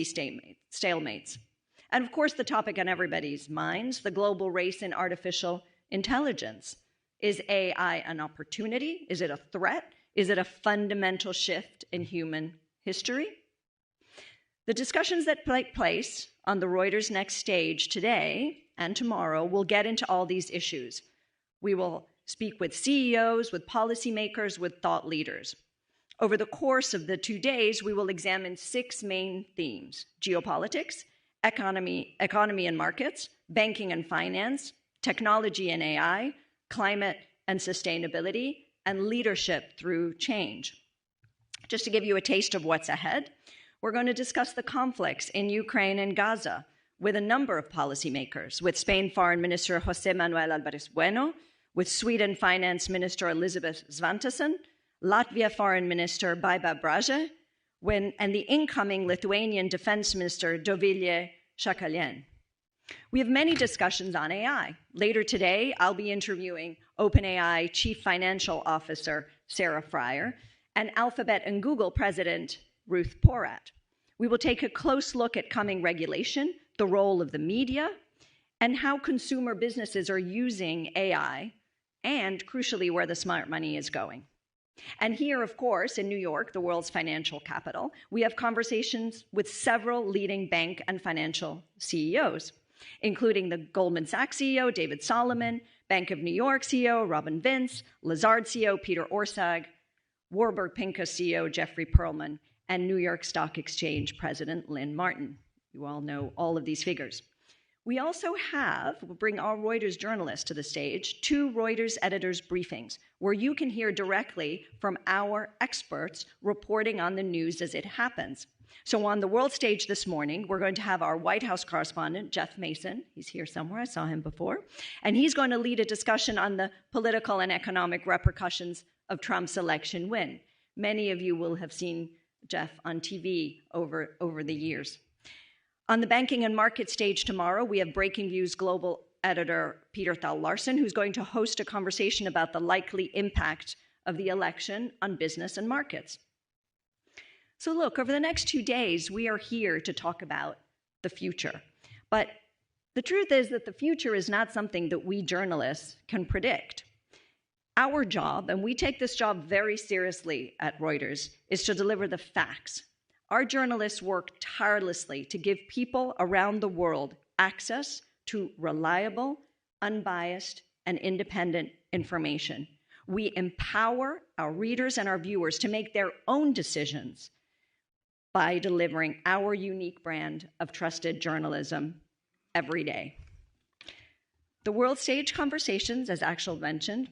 stalemates. And of course, the topic on everybody's minds, the global race in artificial intelligence. Is AI an opportunity? Is it a threat? Is it a fundamental shift in human history? The discussions that take place on the Reuters Next stage today and tomorrow will get into all these issues. We will speak with CEOs, with policymakers, with thought leaders. Over the course of the 2 days, we will examine 6 main themes: geopolitics, economy and markets, banking and finance, technology and AI, climate and sustainability, and leadership through change. Just to give you a taste of what's ahead, we're going to discuss the conflicts in Ukraine and Gaza with a number of policymakers, with Spain Foreign Minister José Manuel Albares Bueno, with Sweden Finance Minister Elisabeth Svantesson, Latvia Foreign Minister Baiba Braže, and the incoming Lithuanian Defense Minister Dovilė Šakalienė. We have many discussions on AI. Later today, I'll be interviewing OpenAI Chief Financial Officer Sarah Friar and Alphabet and Google President Ruth Porat. We will take a close look at coming regulation, the role of the media, and how consumer businesses are using AI, and crucially, where the smart money is going. And here, of course, in New York, the world's financial capital, we have conversations with several leading bank and financial CEOs, including the Goldman Sachs CEO, David Solomon, Bank of New York CEO, Robin Vince, Lazard CEO, Peter Orszag, Warburg Pincus CEO, Jeffrey Perlman, and New York Stock Exchange President Lynn Martin. You all know all of these figures. We also we'll bring our Reuters journalists to the stage, 2 Reuters editors' briefings, where you can hear directly from our experts reporting on the news as it happens. So on the world stage this morning, we're going to have our White House correspondent, Jeff Mason. He's here somewhere, I saw him before. And he's going to lead a discussion on the political and economic repercussions of Trump's election win. Many of you will have seen Jeff on TV over the years. On the banking and market stage tomorrow, we have Breaking Views global editor Peter Thal Larsen, who's going to host a conversation about the likely impact of the election on business and markets. So look, over the next 2 days, we are here to talk about the future. But the truth is that the future is not something that we journalists can predict. Our job, and we take this job very seriously at Reuters, is to deliver the facts. Our journalists work tirelessly to give people around the world access to reliable, unbiased, and independent information. We empower our readers and our viewers to make their own decisions by delivering our unique brand of trusted journalism every day. The World Stage Conversations, as Axel mentioned,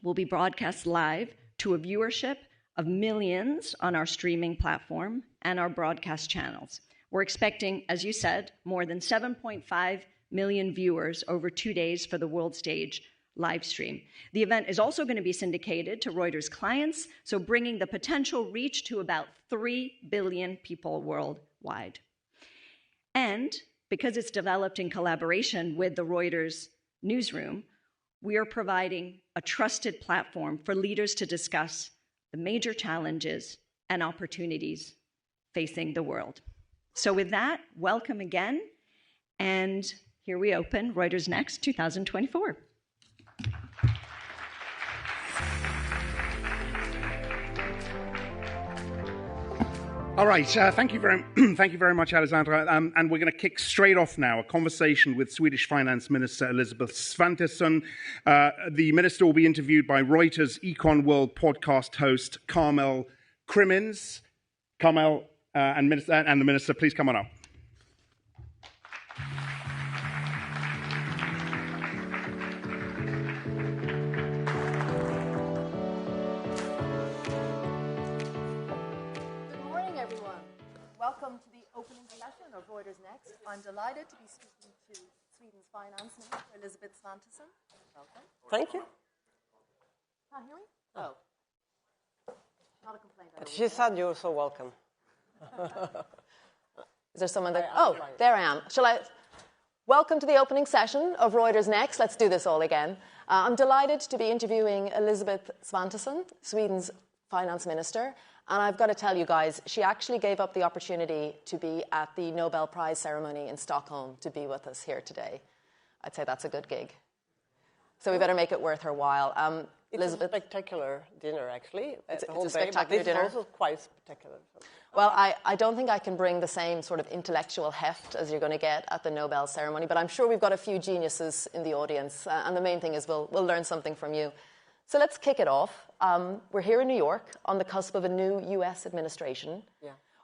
will be broadcast live to a viewership of millions on our streaming platform and our broadcast channels. We're expecting, as you said, more than 7.5 million viewers over 2 days for the World Stage live stream. The event is also going to be syndicated to Reuters clients, so bringing the potential reach to about 3 billion people worldwide. And because it's developed in collaboration with the Reuters newsroom, we are providing a trusted platform for leaders to discuss the major challenges and opportunities facing the world. So with that, welcome again, and here we open Reuters Next 2024. All right, thank you very much, Alexandra. And we're going to kick straight off now, a conversation with Swedish Finance Minister Elisabeth Svantesson. The minister will be interviewed by Reuters Econ World podcast host Carmel Crimmins. Carmel and the minister, please come on up. Welcome to the opening session of Reuters Next. I'm delighted to be speaking to Sweden's Finance Minister, Elisabeth Svantesson. Welcome. Thank you. Can't hear me? Oh. Not a complaint. But she said you're so welcome. Is there someone there? Oh, there I am. Shall I? Welcome to the opening session of Reuters Next. Let's do this all again. I'm delighted to be interviewing Elisabeth Svantesson, Sweden's Finance Minister. And I've got to tell you guys, she actually gave up the opportunity to be at the Nobel Prize ceremony in Stockholm to be with us here today. I'd say that's a good gig. So we better make it worth her while. It's Elisabeth? a spectacular dinner, actually. It's a day, spectacular dinner. This is also quite spectacular. So. Well, I don't think I can bring the same sort of intellectual heft as you're going to get at the Nobel ceremony, but I'm sure we've got a few geniuses in the audience, and the main thing is we'll learn something from you. So let's kick it off. We're here in New York on the cusp of a new US administration,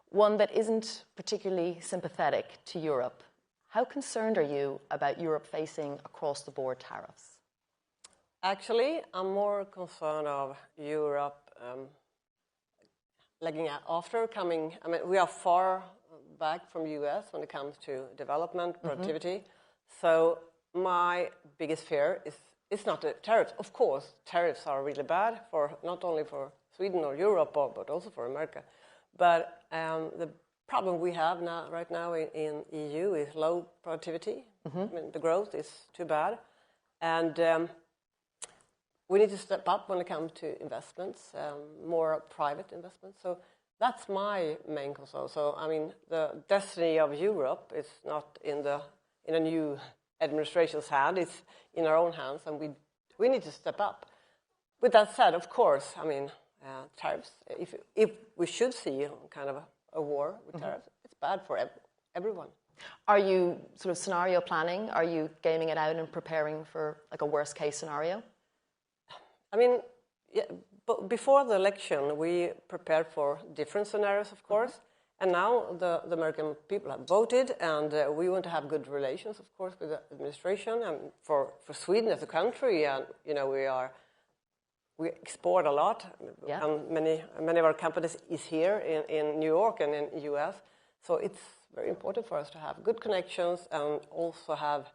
one that isn't particularly sympathetic to Europe. How concerned are you about Europe facing across-the-board tariffs? Actually, I'm more concerned of Europe lagging after coming. I mean, we are far back from US when it comes to development, productivity. So my biggest fear is it's not the tariffs. Of course, tariffs are really bad for not only for Sweden or Europe, but also for America. But the problem we have right now in EU is low productivity. I mean, the growth is too bad, and we need to step up when it comes to investments, more private investments. So that's my main concern. So I mean, the destiny of Europe is not in a new administration's hand; it's in our own hands, and we need to step up. With that said, of course, I mean, tariffs. If we should see kind of a war with tariffs, it's bad for everyone. Are you sort of scenario planning? Are you gaming it out and preparing for like a worst case scenario? I mean, but before the election, we prepared for different scenarios, of course. And now the American people have voted, and we want to have good relations, of course, with the administration. And for Sweden as a country, and you know, we export a lot, and many of our companies is here in New York and in the US. So it's very important for us to have good connections and also have,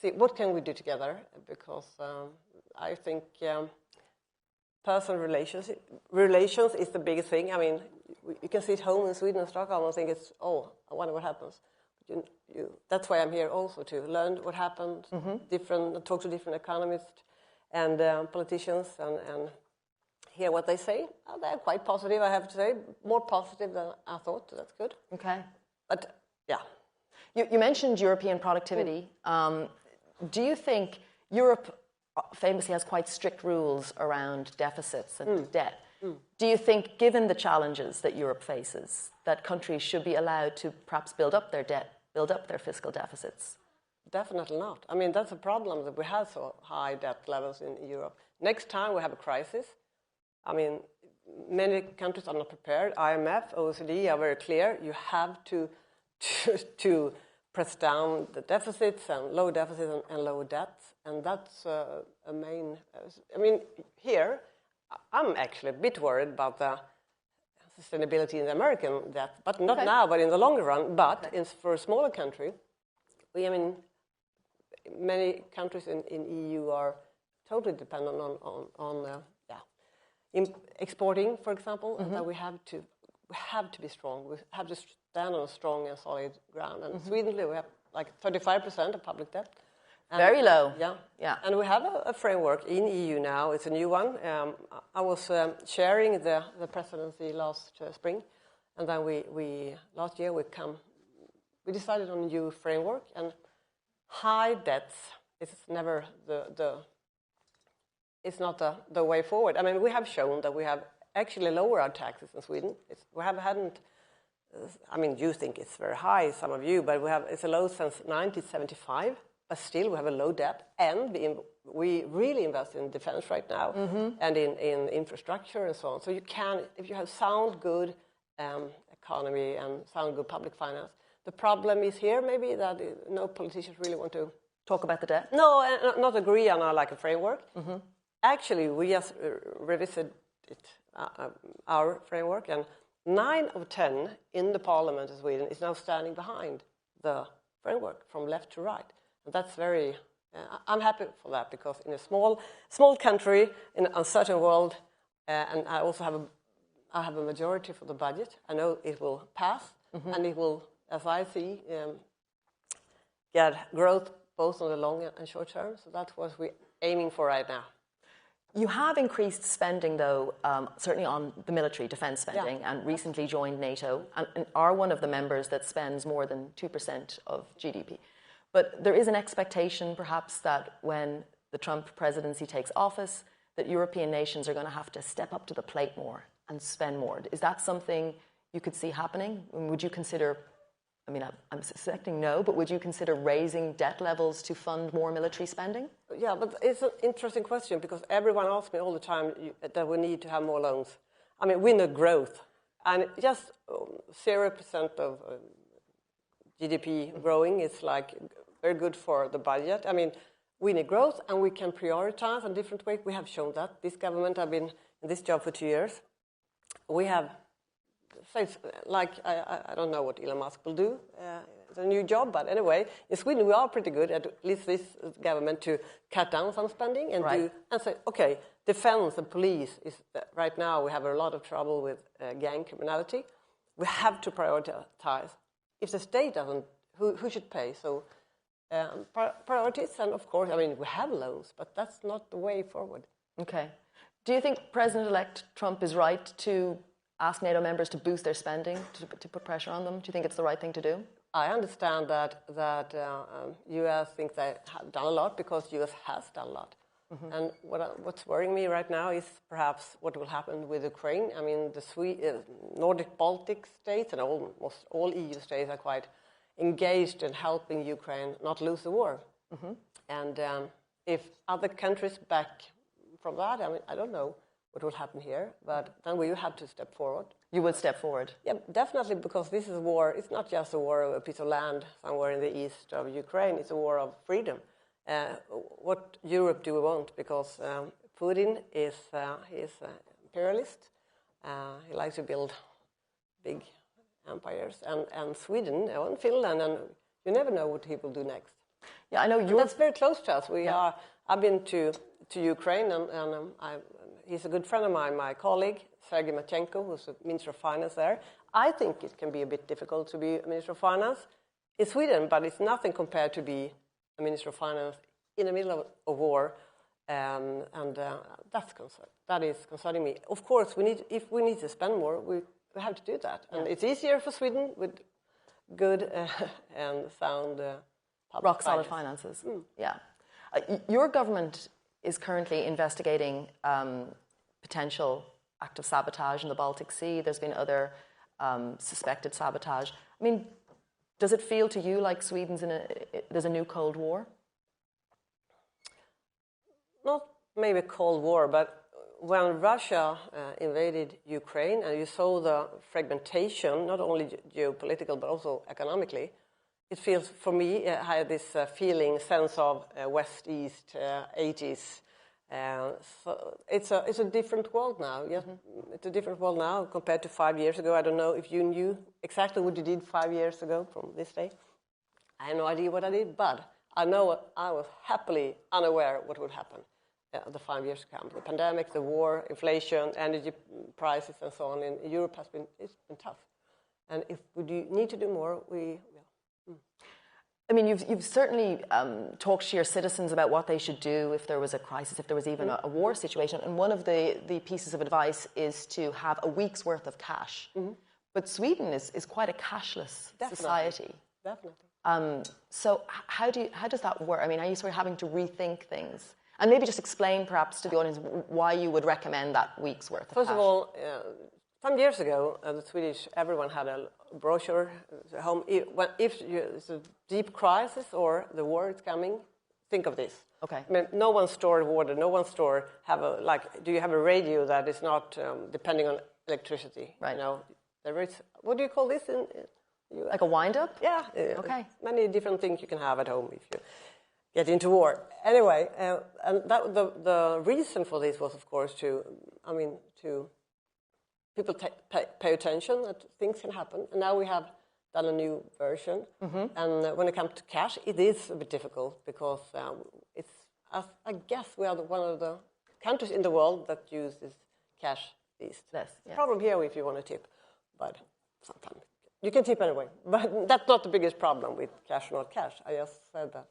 see what can we do together, because I think personal relations is the biggest thing. I mean, you can sit home in Sweden and Stockholm and think it's, I wonder what happens. That's why I'm here also, to learn what happened, talk to different economists and politicians and hear what they say. They're quite positive, I have to say, more positive than I thought. So that's good. Okay. But, yeah. You mentioned European productivity. Do you think Europe famously has quite strict rules around deficits and debt? Do you think, given the challenges that Europe faces, that countries should be allowed to perhaps build up their debt, build up their fiscal deficits? Definitely not. I mean, that's a problem that we have so high debt levels in Europe. Next time we have a crisis, I mean, many countries are not prepared. IMF, OECD are very clear. You have to press down the deficits and low deficits and low debts. And that's a main... I mean, here, I'm actually a bit worried about the sustainability in the American debt, but not now, but in the longer run. But for a smaller country, many countries in EU are totally dependent on exporting, for example, and that we have to be strong. We have to stand on a strong and solid ground. And Sweden, we have like 35% of public debt. Very low. Yeah. And we have a framework in EU now. It's a new one. I was chairing the presidency last spring, and then we last year we decided on a new framework. And high debts is never it's not the way forward. I mean, we have shown that we have actually lowered our taxes in Sweden. I mean, you think it's very high, some of you, but it's a low since 1975. But still, we have a low debt, and we really invest in defense right now, and in infrastructure and so on. So you can, if you have sound, good economy and sound, good public finance. The problem is here, maybe, that no politicians really want to talk about the debt. No, not agree on a framework. Actually, we just revisited our framework, and 9 of 10 in the parliament of Sweden is now standing behind the framework from left to right. And that's very... I'm happy for that, because in a small country, in an uncertain world, and I also have a majority for the budget. I know it will pass, and it will, as I see, get growth both on the long and short term. So that's what we're aiming for right now. You have increased spending, though, certainly on the military defence spending, and recently joined NATO, and are one of the members that spends more than 2% of GDP. But there is an expectation, perhaps, that when the Trump presidency takes office, that European nations are going to have to step up to the plate more and spend more. Is that something you could see happening? Would you consider, I mean, I'm suspecting no, but would you consider raising debt levels to fund more military spending? Yeah, but it's an interesting question because everyone asks me all the time that we need to have more loans. I mean, we need growth. And just 0% of GDP growing is like very good for the budget. I mean, we need growth and we can prioritize in different ways. We have shown that. This government, I've been in this job for 2 years. We have, like, I don't know what Elon Musk will do. It's a new job, but anyway, in Sweden we are pretty good, at least this government, to cut down some spending and and say, okay, defense and police is right now we have a lot of trouble with gang criminality. We have to prioritize. If the state doesn't, who should pay? So priorities, and of course, I mean, we have loans, but that's not the way forward. Okay. Do you think President-elect Trump is right to ask NATO members to boost their spending, to put pressure on them? Do you think it's the right thing to do? I understand that U.S. thinks they have done a lot because U.S. has done a lot. Mm-hmm. And what's worrying me right now is perhaps what will happen with Ukraine. I mean, the Nordic Baltic states and almost all EU states are quite engaged in helping Ukraine not lose the war. Mm-hmm. And if other countries back from that, I mean, I don't know what will happen here, but then we have to step forward. You would step forward? Yeah, definitely, because this is a war. It's not just a war of a piece of land somewhere in the east of Ukraine. It's a war of freedom. What Europe do we want? Because Putin is imperialist. He likes to build big empires. And Sweden and Finland, and you never know what he will do next. Yeah, I know that's very close to us. I've been to Ukraine, and he's a good friend of mine, my colleague, Sergei Marchenko, who's the Minister of Finance there. I think it can be a bit difficult to be a Minister of Finance in Sweden, but it's nothing compared to be a Minister of Finance in the middle of a war, and that is concerning me. Of course, if we need to spend more, we have to do that. And it's easier for Sweden with good and sound rock-solid finances. Mm. Yeah. Your government is currently investigating potential act of sabotage in the Baltic Sea. There's been other suspected sabotage. I mean, does it feel to you like there's a new Cold War? Not maybe a Cold War, but when Russia invaded Ukraine and you saw the fragmentation, not only geopolitical but also economically, it feels, for me, I had this sense of West-East 80s. So it's a different world now. Yeah, mm-hmm. It's a different world now compared to 5 years ago. I don't know if you knew exactly what you did 5 years ago from this day. I had no idea what I did, but I know I was happily unaware what would happen the 5 years to come. The pandemic, the war, inflation, energy prices, and so on in Europe it's been tough. And if we need to do more, we will. I mean, you've certainly talked to your citizens about what they should do if there was a crisis, if there was even a war situation. And one of the pieces of advice is to have a week's worth of cash. Mm-hmm. But Sweden is quite a cashless society. Definitely. So how does that work? I mean, are you sort of having to rethink things? And maybe just explain perhaps to the audience why you would recommend that week's worth of cash. First of all, some years ago, everyone had a brochure at home. If it's a deep crisis or the war is coming, think of this. Okay. I mean, no one store water, no one store do you have a radio that is not depending on electricity? Right. You know, there is, what do you call this? Like a wind-up? Yeah. Okay. Many different things you can have at home if you get into war. Anyway, and the reason for this was, of course, to people pay attention that things can happen. And now we have done a new version. Mm-hmm. And when it comes to cash, it is a bit difficult because I guess we are one of the countries in the world that uses cash least. Yes. Problem here if you want to tip, but sometimes you can tip anyway. But that's not the biggest problem with cash or not cash. I just said that.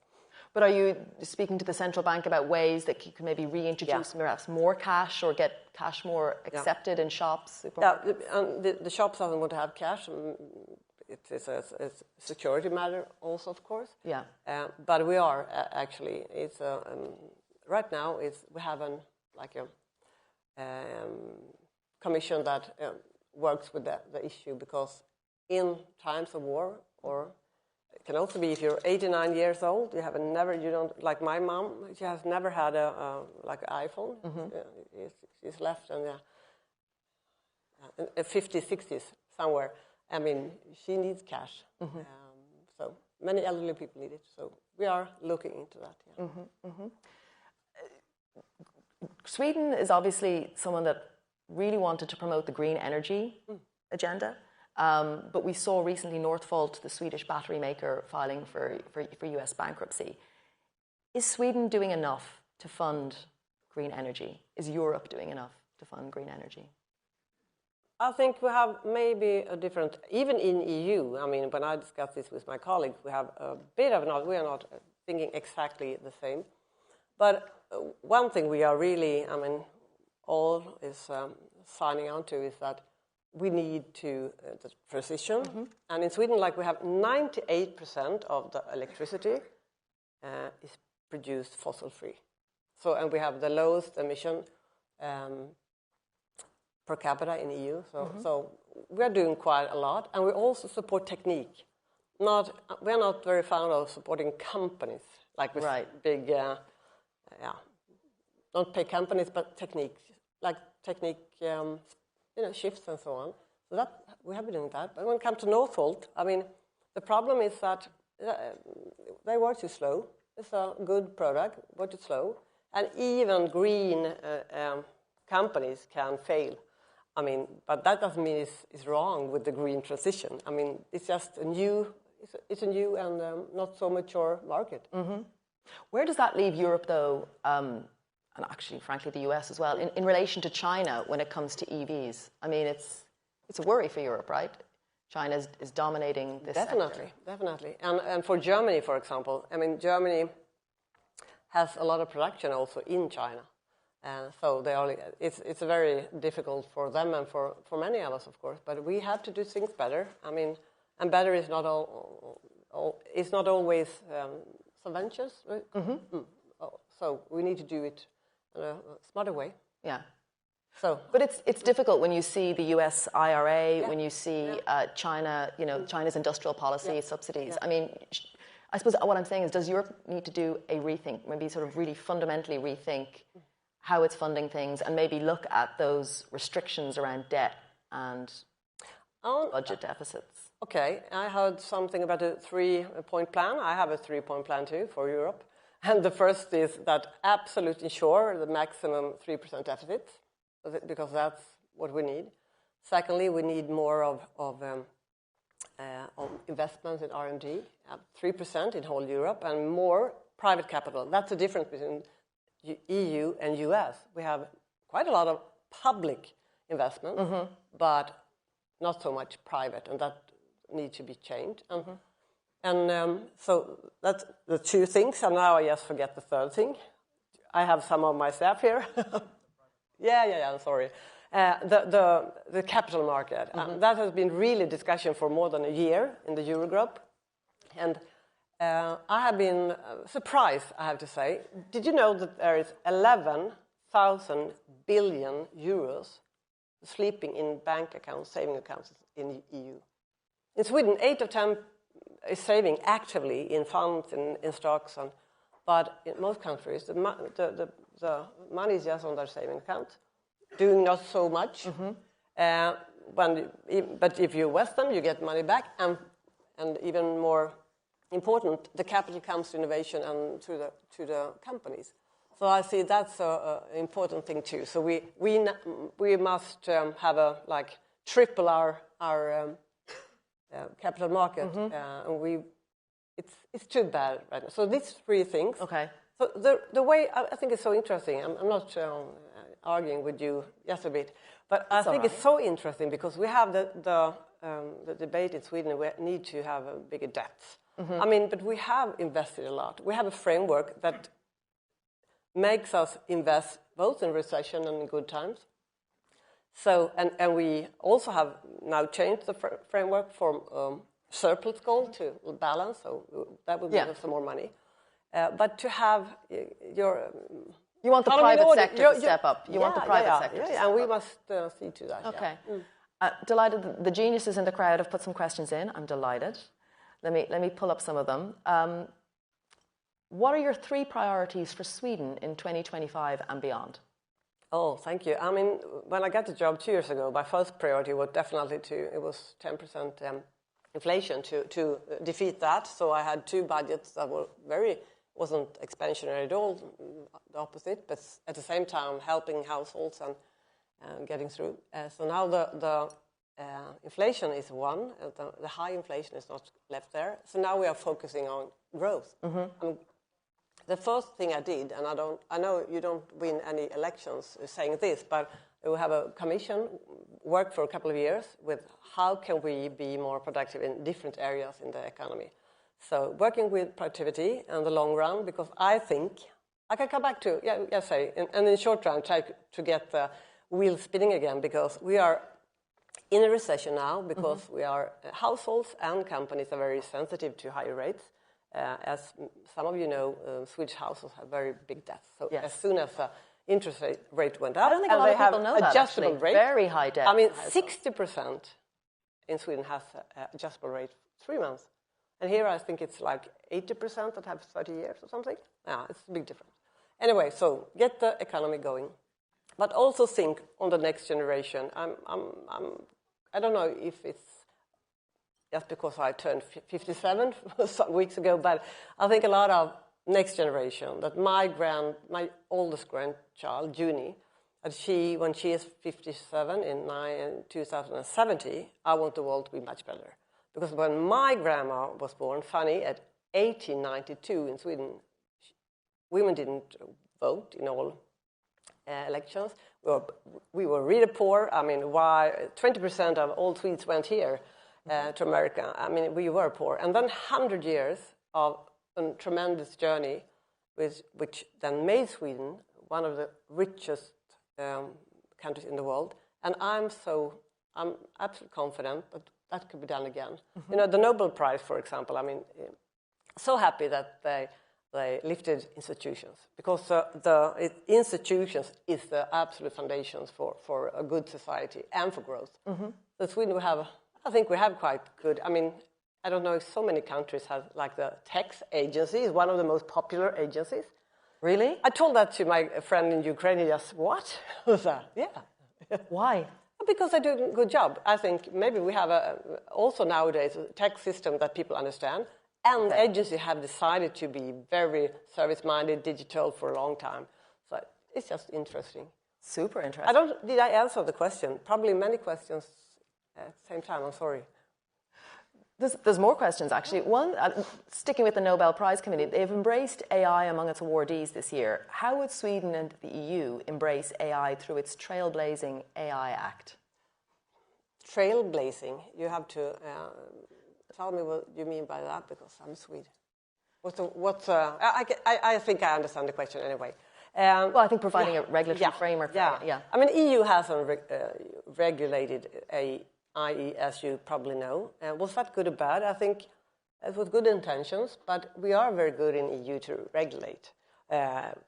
But are you speaking to the central bank about ways that you can maybe reintroduce perhaps more cash or get cash more accepted in shops? Yeah, and the shops doesn't want to have cash. It is a security matter also, of course. Yeah. But we are actually, right now we have a commission that works with the issue, because in times of war, or it can also be if you're 89 years old, you don't, like my mom, she has never had an iPhone. She's left in the 50s, 60s somewhere. I mean, she needs cash. So many elderly people need it. So we are looking into that. Yeah. Sweden is obviously someone that really wanted to promote the green energy agenda. But we saw recently Northvolt, the Swedish battery maker, filing for US bankruptcy. Is Sweden doing enough to fund green energy? Is Europe doing enough to fund green energy? I think we have maybe a different, even in EU, I mean, when I discuss this with my colleagues, we have a bit of we are not thinking exactly the same. But one thing we are really, I mean, all is signing on to is that we need to the transition. And in Sweden, like, we have 98% of the electricity is produced fossil-free. So, and we have the lowest emission per capita in EU. So we are doing quite a lot, and we also support technique. We are not very fond of supporting companies, like with big, not pay companies, but technique shifts and so on. So that we have been doing that. But when it comes to Northvolt, I mean, the problem is that they were too slow. It's a good product, but it's slow, and even green companies can fail. I mean, but that doesn't mean it's wrong with the green transition. I mean, it's just a new and not so mature market. Where does that leave Europe, though, and actually, frankly, the US as well, in relation to China when it comes to EVs? I mean, it's a worry for Europe, right? China is dominating this sector. Definitely. And for Germany, for example, I mean, Germany has a lot of production also in China. So it's very difficult for them and for many of us, of course. But we have to do things better. I mean, and better is not it's not always subventions. Right? So we need to do it in a smarter way. Yeah. So, but it's difficult when you see the US IRA, when you see China, China's industrial policy subsidies. I mean, I suppose what I'm saying is, does Europe need to do a rethink, maybe sort of really fundamentally rethink how it's funding things, and maybe look at those restrictions around debt and budget deficits? Okay, I heard something about a 3-point plan. I have a 3-point plan too for Europe. And the first is that absolutely ensure the maximum 3% deficit, because that's what we need. Secondly, we need more of investments in R&D, 3% in whole Europe, and more private capital. That's the difference between EU and US. We have quite a lot of public investment, but not so much private, and that needs to be changed. So that's the two things, and now I just forget the third thing. I have some of my staff here. I'm sorry. The capital market. That has been really discussion for more than a year in the Eurogroup. And I have been surprised, I have to say. Did you know that there is 11,000 billion euros sleeping in bank accounts, saving accounts in the EU? In Sweden, 8 of 10 is saving actively in funds, in stocks, but in most countries, the money is just on their saving account, doing not so much. But if you invest them, you get money back, and even more important, the capital comes to innovation and to the companies. So I see that's an important thing too. So we must have triple our capital market, and it's too bad right now. So these three things. Okay. So the way I think it's so interesting. I'm not arguing with you just a bit, but I think it's so interesting because we have the debate in Sweden. We need to have a bigger debts, I mean, but we have invested a lot. We have a framework that makes us invest both in recession and in good times. So, and we also have now changed the framework from surplus goal to balance, so that will give us some more money. But to have your... You want the private sector to step up. You want the private sector to step up. And we must see to that. Okay. Delighted. The geniuses in the crowd have put some questions in. I'm delighted. Let me pull up some of them. What are your 3 priorities for Sweden in 2025 and beyond? Oh, thank you. I mean, when I got the job 2 years ago, my first priority was definitely it was 10% inflation to defeat that. So I had 2 budgets that were wasn't expansionary at all, the opposite, but at the same time helping households and getting through. So now the inflation is one, the high inflation is not left there. So now we are focusing on growth. The first thing I did, and I know you don't win any elections saying this, but we have a commission worked for a couple of years with how can we be more productive in different areas in the economy. So working with productivity in the long run, because I think I can come back to and in the short run try to get the wheel spinning again, because we are in a recession now, because we are households and companies are very sensitive to higher rates. As some of you know, Swedish households have very big debts. So as soon as the interest rate went up, I don't think a lot of people know that, adjustable rate, very high debt. I mean, 60% in Sweden has adjustable rate 3 months. And here I think it's like 80% that have 30 years or something. Yeah, it's a big difference. Anyway, so get the economy going, but also think on the next generation. I don't know if it's just because I turned 57 some weeks ago, but I think a lot of next generation, that my oldest grandchild, Junie, that when she is 57 in 2070, I want the world to be much better. Because when my grandma was born, funny, at 1892 in Sweden, women didn't vote in all elections. We were really poor. I mean, why 20% of all Swedes went here to America. I mean, we were poor. And then 100 years of a tremendous journey, which then made Sweden one of the richest countries in the world. And I'm absolutely confident that could be done again. You know, the Nobel Prize, for example, I mean, so happy that they lifted institutions, because the institutions is the absolute foundations for a good society and for growth. So Sweden, I think we have quite good, I mean, I don't know if so many countries have, like the tax agency is one of the most popular agencies. Really? I told that to my friend in Ukraine, he just, what? Was that? Yeah. Why? Because they do a good job. I think maybe we have also nowadays a tax system that people understand, and agencies have decided to be very service-minded, digital for a long time. So it's just interesting. Super interesting. Did I answer the question? Probably many questions at the same time. I'm sorry. There's more questions, actually. One, sticking with the Nobel Prize Committee, they've embraced AI among its awardees this year. How would Sweden and the EU embrace AI through its trailblazing AI Act? Trailblazing? You have to tell me what you mean by that, because I'm Swede. I think I understand the question anyway. Well, I think providing a regulatory framework. Yeah. I mean, EU hasn't regulated AI, as you probably know. Was that good or bad? I think it was good intentions, but we are very good in EU to regulate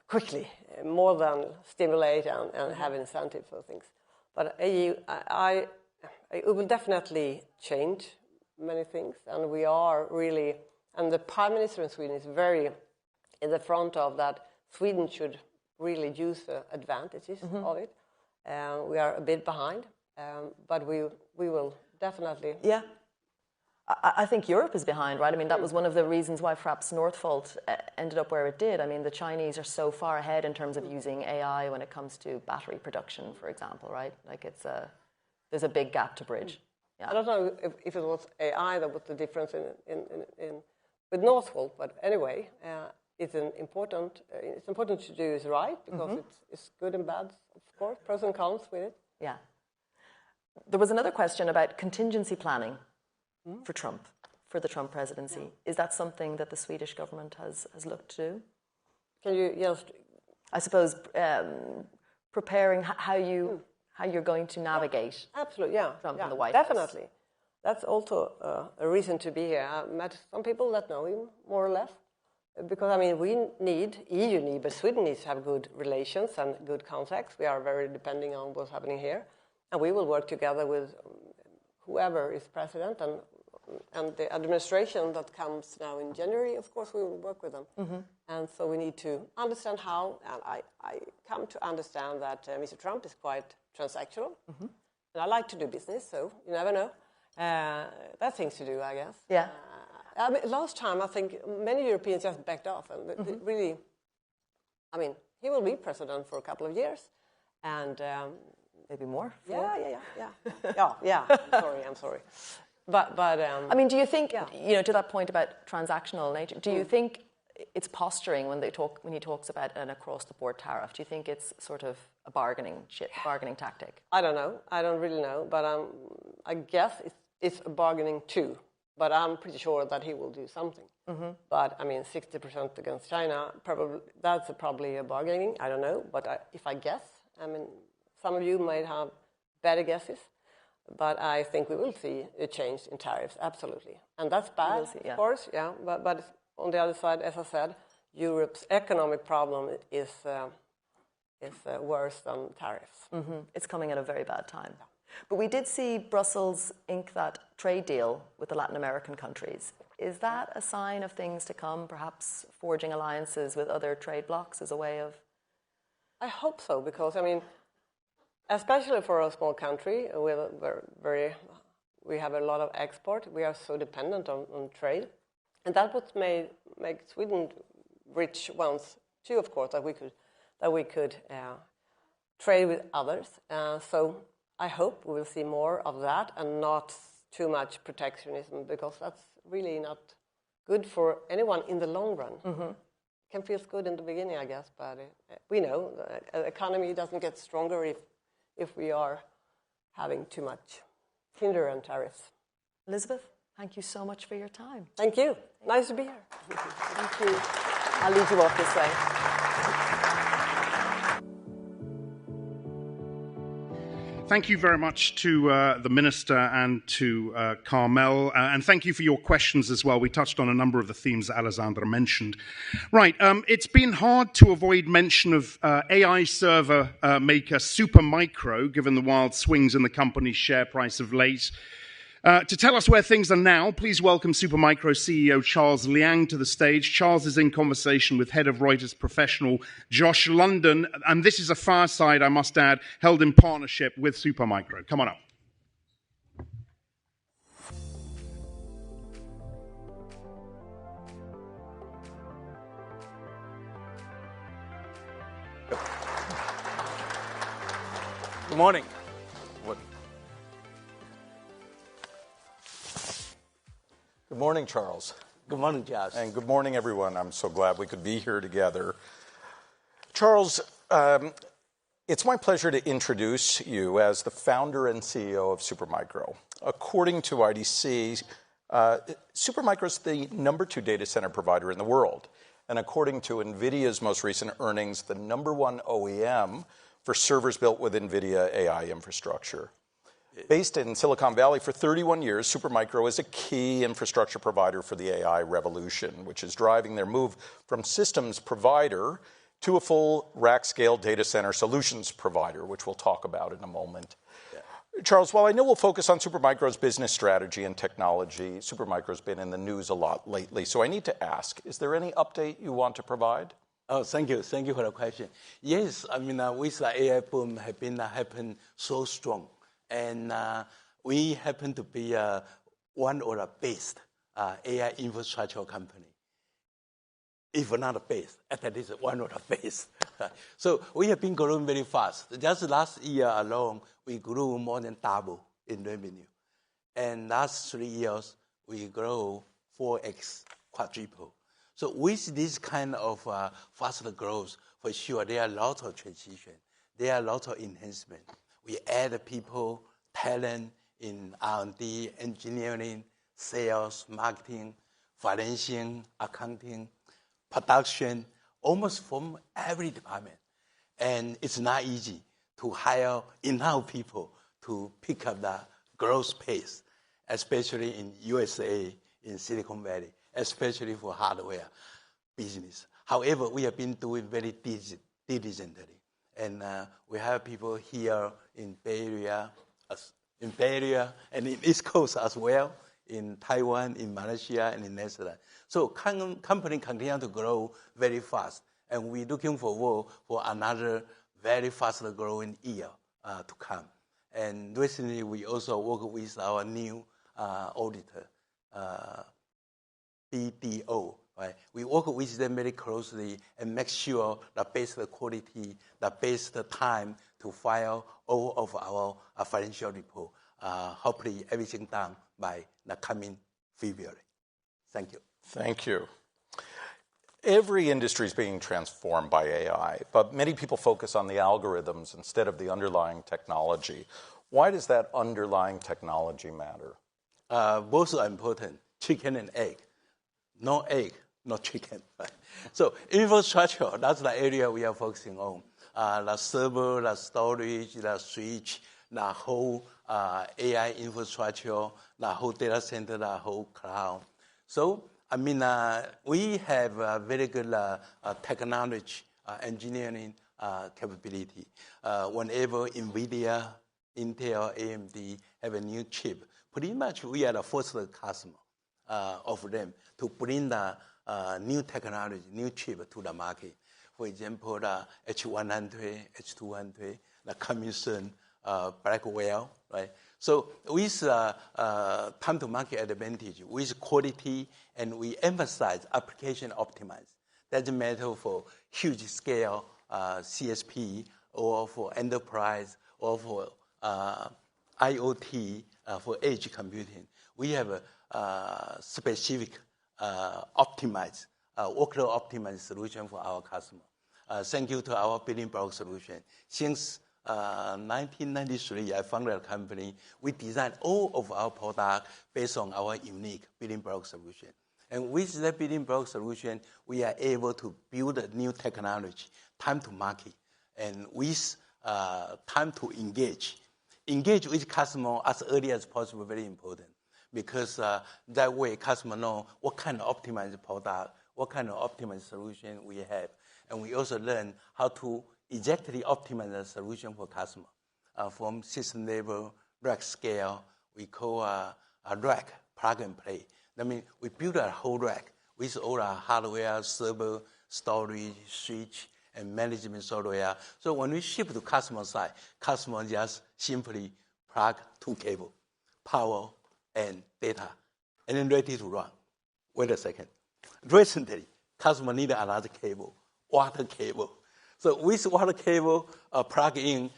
quickly, more than stimulate and have incentive for things. But EU, it will definitely change many things, and we are really, and the Prime Minister in Sweden is very in the front of that. Sweden should really use the advantages of it. We are a bit behind, but we will definitely. Yeah. I think Europe is behind, right? I mean, that was one of the reasons why perhaps Northvolt ended up where it did. I mean, the Chinese are so far ahead in terms of using AI when it comes to battery production, for example, right? Like there's a big gap to bridge. Yeah. I don't know if it was AI that was the difference with Northvolt, but anyway, it's important to do is right, because it's good and bad, of course, pros and cons with it. Yeah. There was another question about contingency planning for Trump. for the Trump presidency. Yeah. Is that something that the Swedish government has looked to do? Can you just... I suppose preparing how you're going to navigate absolutely, yeah, Trump yeah, in the White definitely. House. That's also a reason to be here. I met some people that know him, more or less. Because, I mean, EU need, but Sweden needs to have good relations and good contacts. We are very depending on what's happening here. And we will work together with whoever is president and the administration that comes now in January. Of course, we will work with them. Mm-hmm. And so we need to understand how, and I come to understand that Mr. Trump is quite transactional. Mm-hmm. And I like to do business, so you never know. That's things to do, I guess. Yeah. I mean, last time, I think many Europeans just backed off. And mm-hmm. Really, I mean, he will be president for a couple of years. And... maybe more? Yeah. I'm sorry. But I mean, do you think, to that point about transactional nature, do you think it's posturing when he talks about an across-the-board tariff? Do you think it's sort of a bargaining tactic? I don't know. I don't really know. But I guess it's a bargaining too. But I'm pretty sure that he will do something. Mm-hmm. But, I mean, 60% against China, that's probably a bargaining. I don't know. But if I guess, I mean, some of you might have better guesses. But I think we will see a change in tariffs, absolutely. And that's bad, of course, yeah. But on the other side, as I said, Europe's economic problem is worse than tariffs. Mm-hmm. It's coming at a very bad time. Yeah. But we did see Brussels ink that trade deal with the Latin American countries. Is that a sign of things to come, perhaps forging alliances with other trade blocs as a way of... I hope so, because, I mean, especially for a small country, we have a lot of export. We are so dependent on trade. And that would make Sweden rich once, too, of course, that we could trade with others. So I hope we will see more of that and not too much protectionism, because that's really not good for anyone in the long run. Mm-hmm. Can feel good in the beginning, I guess, but we know the economy doesn't get stronger if we are having too much hinder and tariffs. Elisabeth, thank you so much for your time. Thank you. Nice to be here. Thank you. I'll lead you off this way. Thank you very much to the Minister and to Carmel, and thank you for your questions as well. We touched on a number of the themes that Alessandra mentioned. Right, it's been hard to avoid mention of AI server maker Supermicro, given the wild swings in the company's share price of late. To tell us where things are now, please welcome Supermicro CEO Charles Liang to the stage. Charles is in conversation with head of Reuters professional Josh London, and this is a fireside, I must add, held in partnership with Supermicro. Come on up. Good morning. Good morning, Charles. Good morning, Josh. And good morning, everyone. I'm so glad we could be here together. Charles, it's my pleasure to introduce you as the founder and CEO of Supermicro. According to IDC, Supermicro is the #2 data center provider in the world. And according to NVIDIA's most recent earnings, the #1 OEM for servers built with NVIDIA AI infrastructure. Based in Silicon Valley for 31 years, Supermicro is a key infrastructure provider for the AI revolution, which is driving their move from systems provider to a full rack-scale data center solutions provider, which we'll talk about in a moment. Yeah. Charles, while I know we'll focus on Supermicro's business strategy and technology, Supermicro's been in the news a lot lately. So I need to ask, is there any update you want to provide? Oh, thank you. Thank you for the question. Yes, I mean, with the AI boom have been happening so strong. And we happen to be one of the best AI infrastructure company. If not the best, at least one of the best. So we have been growing very fast. Just last year alone, we grew more than double in revenue. And last 3 years, we grow 4x, quadruple. So with this kind of faster growth, for sure, there are lots of transition. There are lots of enhancement. We add people, talent in R&D, engineering, sales, marketing, financing, accounting, production, almost from every department. And it's not easy to hire enough people to pick up the growth pace, especially in USA, in Silicon Valley, especially for hardware business. However, we have been doing very diligently. And we have people here in Bay Area, and in East Coast as well, in Taiwan, in Malaysia, and in Netherlands. So company continue to grow very fast. And we're looking forward for another very fast growing year to come. And recently, we also work with our new auditor, BDO. Right? We work with them very closely and make sure the best quality, the best time to file all of our financial report. Hopefully, everything done by the coming February. Thank you. Thank you. Every industry is being transformed by AI, but many people focus on the algorithms instead of the underlying technology. Why does that underlying technology matter? Both are important, chicken and egg. No egg, no chicken. Right? So infrastructure, that's the area we are focusing on. The server, the storage, the switch, the whole AI infrastructure, the whole data center, the whole cloud. So, I mean, we have a very good technology, engineering capability. Whenever NVIDIA, Intel, AMD have a new chip, pretty much we are the first customer of them to bring the new technology, new chip to the market. For example, the H100, H200, the commission, Blackwell, right? So with time to market advantage, with quality, and we emphasize application optimize. Doesn't matter for huge scale CSP or for enterprise or for IoT, for edge computing. We have a specific optimized, workload optimized solution for our customer. Thank you to our building block solution. Since 1993, I founded a company. We designed all of our products based on our unique building block solution. And with that building block solution, we are able to build a new technology, time to market, and with time to engage. Engage with customer as early as possible, very important, because that way customer know what kind of optimized product, what kind of optimized solution we have. And we also learn how to exactly optimize the solution for customer. From system level, rack scale, we call a rack plug and play. That means we build a whole rack with all our hardware, server, storage, switch, and management software. So when we ship to customer side, customer just simply plug two cable, power and data, and then ready to run. Wait a second. Recently, customer needed another cable, water cable. So with water cable, plug in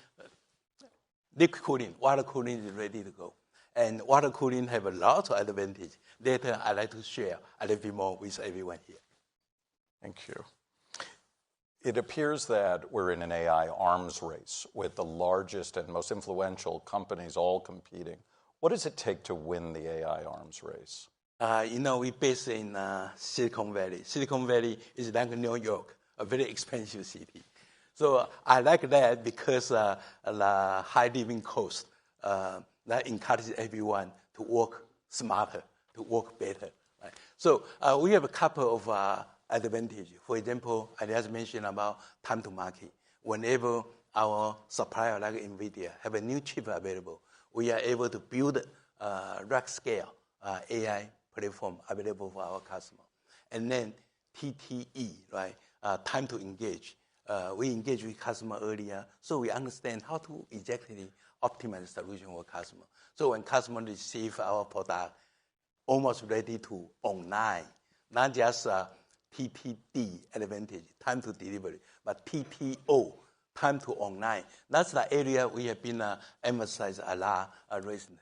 liquid cooling. Water cooling is ready to go. And water cooling have a lot of advantage. Later, I'd like to share a little bit more with everyone here. Thank you. It appears that we're in an AI arms race with the largest and most influential companies all competing. What does it take to win the AI arms race? We're based in Silicon Valley. Silicon Valley is like New York, a very expensive city. So I like that because the high living cost that encourages everyone to work smarter, to work better. Right? So we have a couple of advantages. For example, I just mentioned about time to market. Whenever our supplier like NVIDIA have a new chip available, we are able to build rack scale AI platform available for our customer. And then TTE, right? Time to engage. We engage with customer earlier, so we understand how to exactly optimize the solution for customer. So when customer receive our product, almost ready to online, not just TTD advantage, time to delivery, but TTO, time to online. That's the area we have been emphasized a lot recently.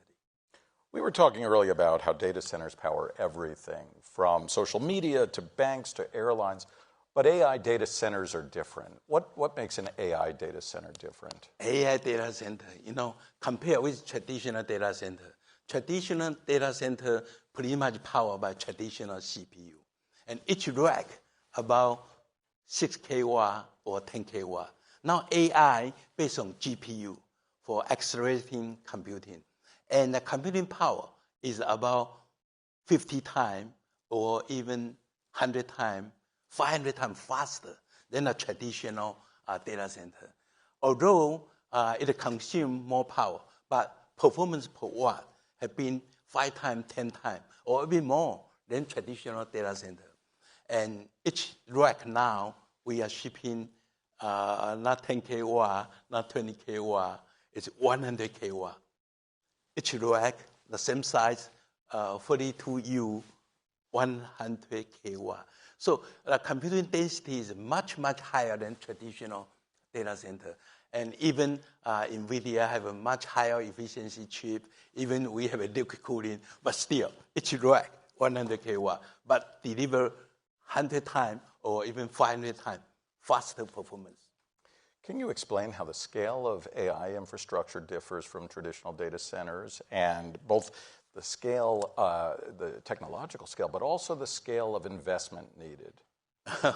We were talking earlier about how data centers power everything, from social media to banks to airlines. But AI data centers are different. What makes an AI data center different? AI data center, compare with traditional data center. traditional data center pretty much powered by traditional CPU. And each rack about 6 kW or 10 kW. Now AI based on GPU for accelerating computing. And the computing power is about 50 times or even 100 times, 500 times faster than a traditional data center. Although it consumes more power, but performance per watt have been 5 times, 10 times, or even more than traditional data center. And each rack now, we are shipping not 10 kW, not 20 kW, it's 100 kW. Each rack, the same size, 42U, 100 kW. So the computing density is much, much higher than traditional data center. And even NVIDIA have a much higher efficiency chip. Even we have a liquid cooling, but still, each rack, 100 kW, but deliver 100 times or even 500 times faster performance. Can you explain how the scale of AI infrastructure differs from traditional data centers, and both the scale, the technological scale, but also the scale of investment needed?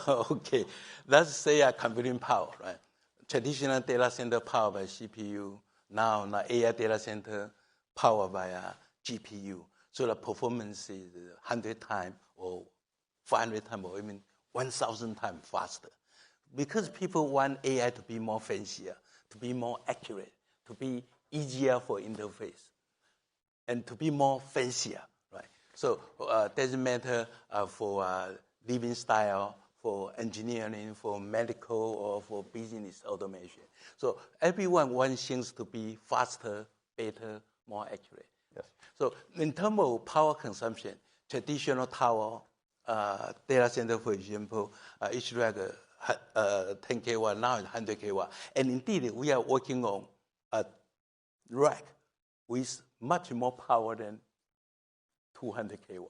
Okay, let's say computing power, right? Traditional data center powered by CPU, now AI data center powered by GPU. So the performance is 100 times or 500 times or even 1,000 times faster. Because people want AI to be more fancier, to be more accurate, to be easier for interface, and to be more fancier, right? So doesn't matter for living style, for engineering, for medical, or for business automation. So everyone wants things to be faster, better, more accurate. Yes. So in terms of power consumption, traditional tower data center, for example, each rack 10 kW, now it's 100 kW. And indeed, we are working on a rack with much more power than 200 kW.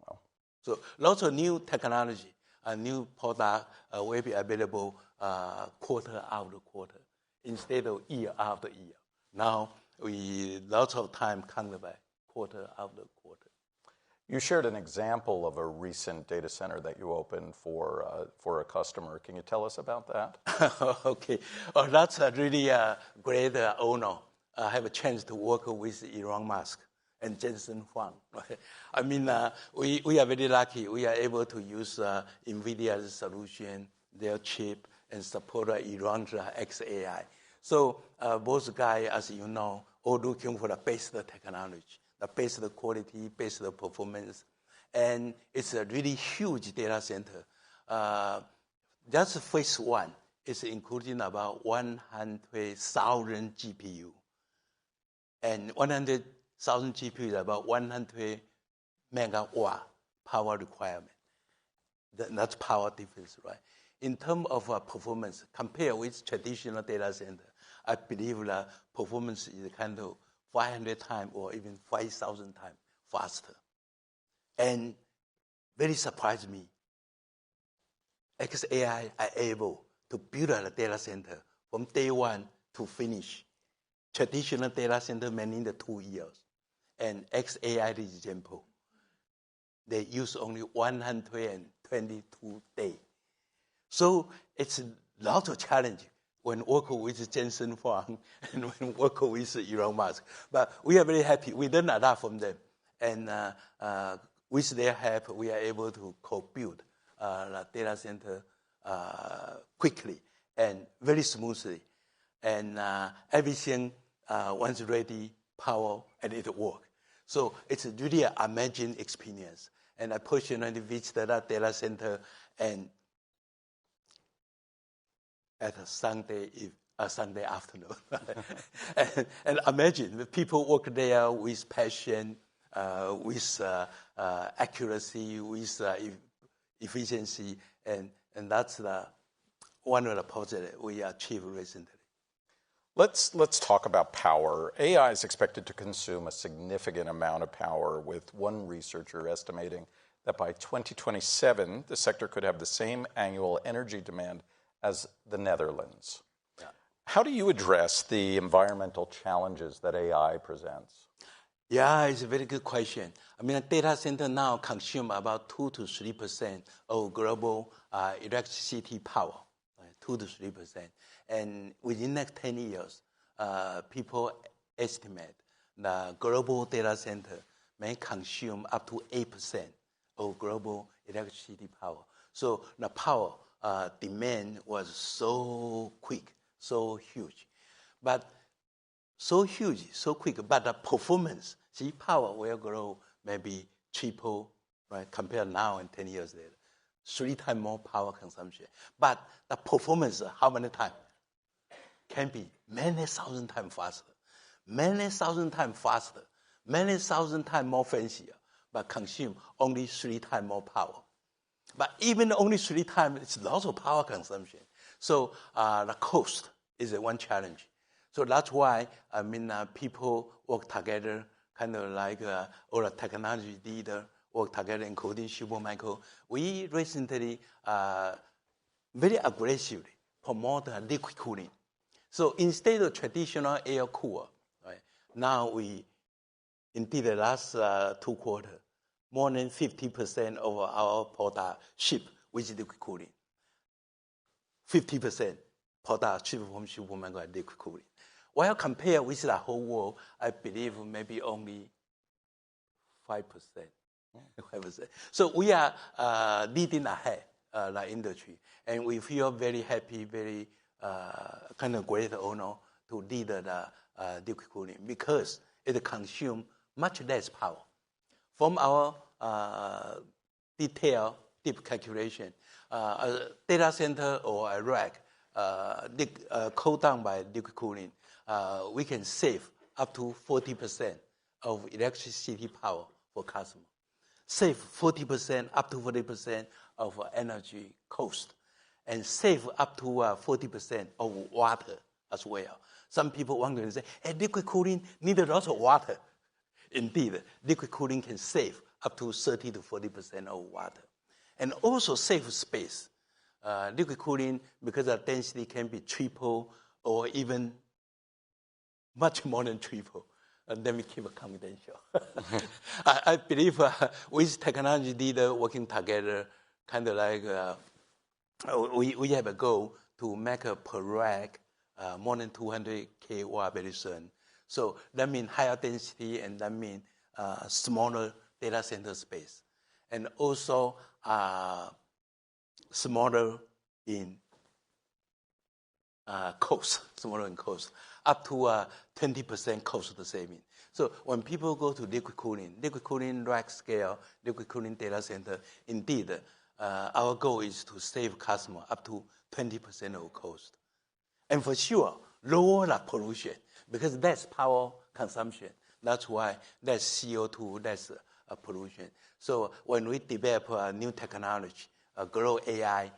Wow. So lots of new technology, a new product will be available quarter after quarter instead of year after year. Now, we lots of time counted by quarter after quarter. You shared an example of a recent data center that you opened for a customer. Can you tell us about that? Okay. Oh, that's a really great honor. I have a chance to work with Elon Musk and Jensen Huang. I mean, we are very lucky. We are able to use NVIDIA's solution, their chip, and support Elon's XAI. So both guys, as you know, all looking for the best technology, the best quality, best performance. And it's a really huge data center. Just phase one is including about 100,000 GPU. And 100,000 GPU is about 100 megawatt power requirement. That's power difference, right? In terms of performance, compared with traditional data center, I believe the performance is kind of 500 times or even 5,000 times faster. And very surprised me, XAI are able to build a data center from day one to finish. Traditional data center may need 2 years. And XAI example, they use only 122 days. So it's a lot of challenge when working with Jensen Huang and when working with Elon Musk. But we are very happy. We learned a lot from them. And with their help, we are able to co-build the data center quickly and very smoothly. And everything once ready, power, and it works. So it's really an amazing experience. And I personally visited that data center and at a Sunday afternoon. and imagine, the people work there with passion, with accuracy, with efficiency, and that's one of the positives we achieved recently. Let's talk about power. AI is expected to consume a significant amount of power, with one researcher estimating that by 2027, the sector could have the same annual energy demand as the Netherlands. Yeah. How do you address the environmental challenges that AI presents? Yeah, it's a very good question. I mean, a data center now consume about 2 to 3% of global electricity power, right? 2 to 3%. And within the next 10 years, people estimate the global data center may consume up to 8% of global electricity power. So the power demand was so quick, so huge. But so huge, so quick, but the performance, see, power will grow maybe triple, right, compared now and 10 years later. 3 times more power consumption. But the performance, how many times? Can be many thousand times faster, many thousand times faster, many thousand times more fancier, but consume only 3 times more power. But even only 3 times, it's lots of power consumption. So the cost is one challenge. So that's why, I mean, people work together, kind of like all the technology leaders work together, including Supermicro. We recently very aggressively promote liquid cooling. So instead of traditional air cooler, right, now we, indeed, the last 2 quarters, more than 50% of our product ship with liquid cooling. 50% product ship from Supermicro liquid cooling. While compared with the whole world, I believe maybe only 5%. 5%. So we are leading ahead the industry, and we feel very happy, very kind of great honor to lead the liquid cooling because it consumes much less power. From our detailed, deep calculation, a data center or a rack cooled down by liquid cooling, we can save up to 40% of electricity power for customers. Save 40%, up to 40% of energy cost. And save up to 40% of water as well. Some people want to say, hey, liquid cooling needs lots of water. Indeed, liquid cooling can save up to 30 to 40% of water. And also save space. Liquid cooling, because the density can be triple or even much more than triple. Let me keep it confidential. I believe with technology leaders working together, kind of like we have a goal to make a per rack more than 200 kW very soon. So that means higher density, and that means smaller data center space. And also smaller in cost, up to 20% cost saving. So when people go to liquid cooling rack scale, liquid cooling data center, indeed, our goal is to save customer up to 20% of cost. And for sure, lower the pollution, because less power consumption. That's why less CO2, less pollution. So when we develop a new technology, a global AI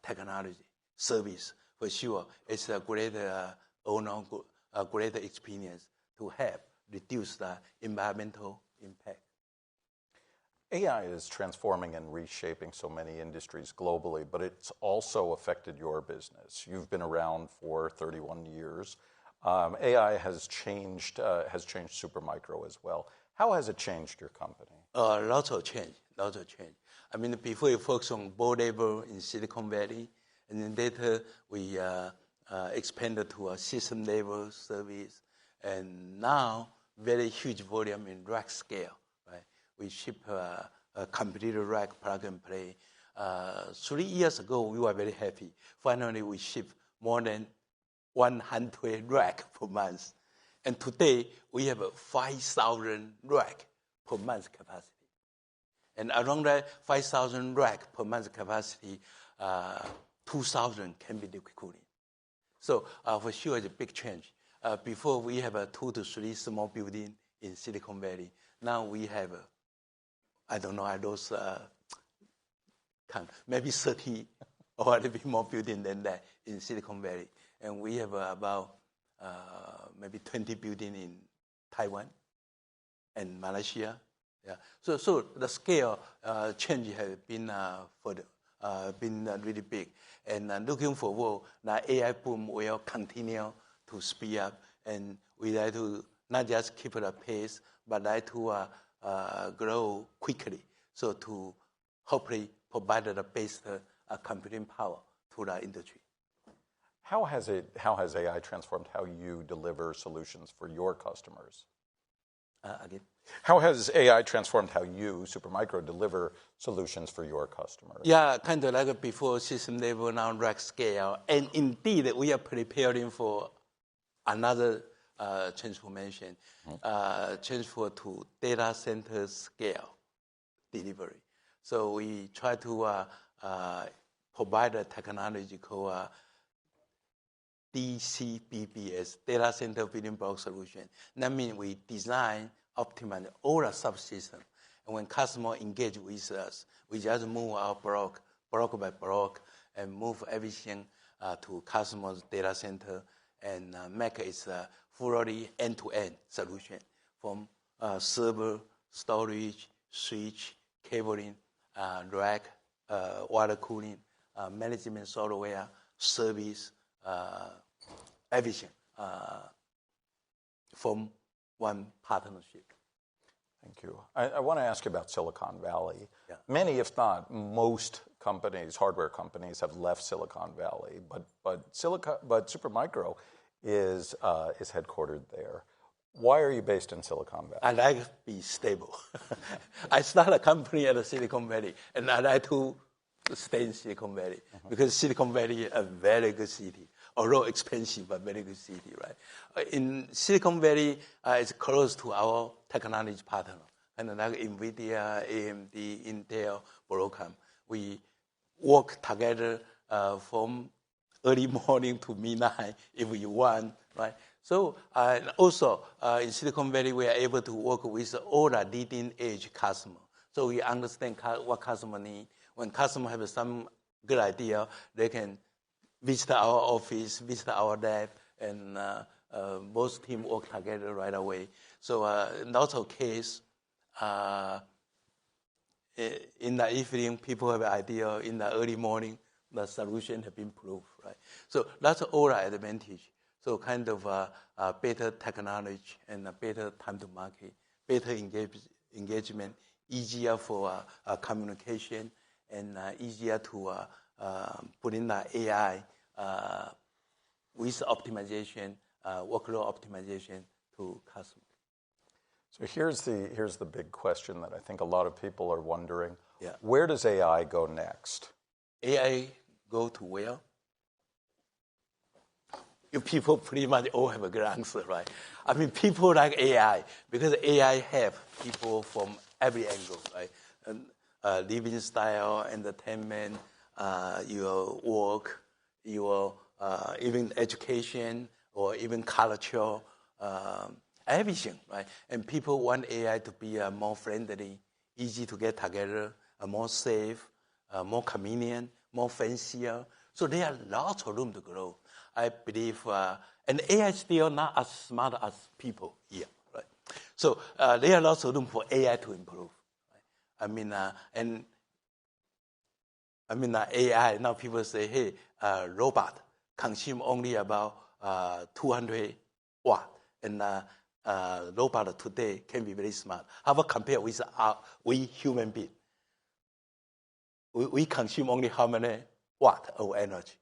technology service, for sure, it's a great honor, a great experience to help reduce the environmental impact. AI is transforming and reshaping so many industries globally, but it's also affected your business. You've been around for 31 years. AI has changed Supermicro as well. How has it changed your company? Lots of change. I mean, before we focus on board level in Silicon Valley, and then later we expanded to a system level service, and now very huge volume in rack scale. Right? We ship a computer rack plug and play. 3 years ago, we were very happy. Finally, we ship more than 100 rack per month. And today, we have 5,000 rack per month capacity. And around that 5,000 rack per month capacity, 2,000 can be liquid cooling. So for sure, it's a big change. Before, we have 2 to 3 small buildings in Silicon Valley. Now we have, I don't know, I lost count, maybe 30 or a little bit more buildings than that in Silicon Valley. And we have about maybe 20 buildings in Taiwan and Malaysia. Yeah. So the scale change has been really big. And looking forward, the AI boom will continue to speed up. And we like to not just keep the pace, but like to grow quickly, so to hopefully provide the best computing power to the industry. How has AI transformed how you deliver solutions for your customers? Again? How has AI transformed how you, Supermicro, deliver solutions for your customers? Yeah, kind of like before system level, now rack scale. And indeed, we are preparing for another transformation, transfer to data center scale delivery. So we try to provide a technology called DCBBS, Data Center Building Block Solution. That means we design, optimize all the subsystems. And when customer engage with us, we just move our block by block, and move everything to customer's data center and make it a fully end-to-end solution from server, storage, switch, cabling, rack, water cooling, management software, service, everything from one partnership. Thank you. I want to ask you about Silicon Valley. Yeah. Many, if not most companies, hardware companies, have left Silicon Valley, but Supermicro is headquartered there. Why are you based in Silicon Valley? I like to be stable. I started a company at Silicon Valley, and I like to stay in Silicon Valley because Silicon Valley is a very good city, although expensive, but very good city, right? In Silicon Valley, it's close to our technology partner, and like NVIDIA, AMD, Intel, Broadcom. We work together from early morning to midnight if we want, right? So also in Silicon Valley, we are able to work with all the leading edge customers. So we understand what customer need. When customer have some good idea, they can visit our office, visit our lab, and both team work together right away. So in lots of cases, in the evening, people have an idea. In the early morning, the solution have been proved, right? So that's all the advantage. So kind of better technology and a better time to market, better engagement, easier for communication, and easier to put in the AI with optimization, workload optimization to customers. So here's the big question that I think a lot of people are wondering. Yeah. Where does AI go next? AI go to where? You people pretty much all have a good answer, right? I mean, people like AI because AI help people from every angle, right? And, living style, entertainment, your work, your even education, or even culture, everything, right? And people want AI to be more friendly, easy to get together, more safe, more convenient, more fancier. So there are lots of room to grow. I believe, and AI is still not as smart as people here, right? So there are lots of room for AI to improve. Right? AI, now people say, hey, robot consume only about 200 watt, and robot today can be very smart. How about compared with we human beings? We consume only how many watt of energy?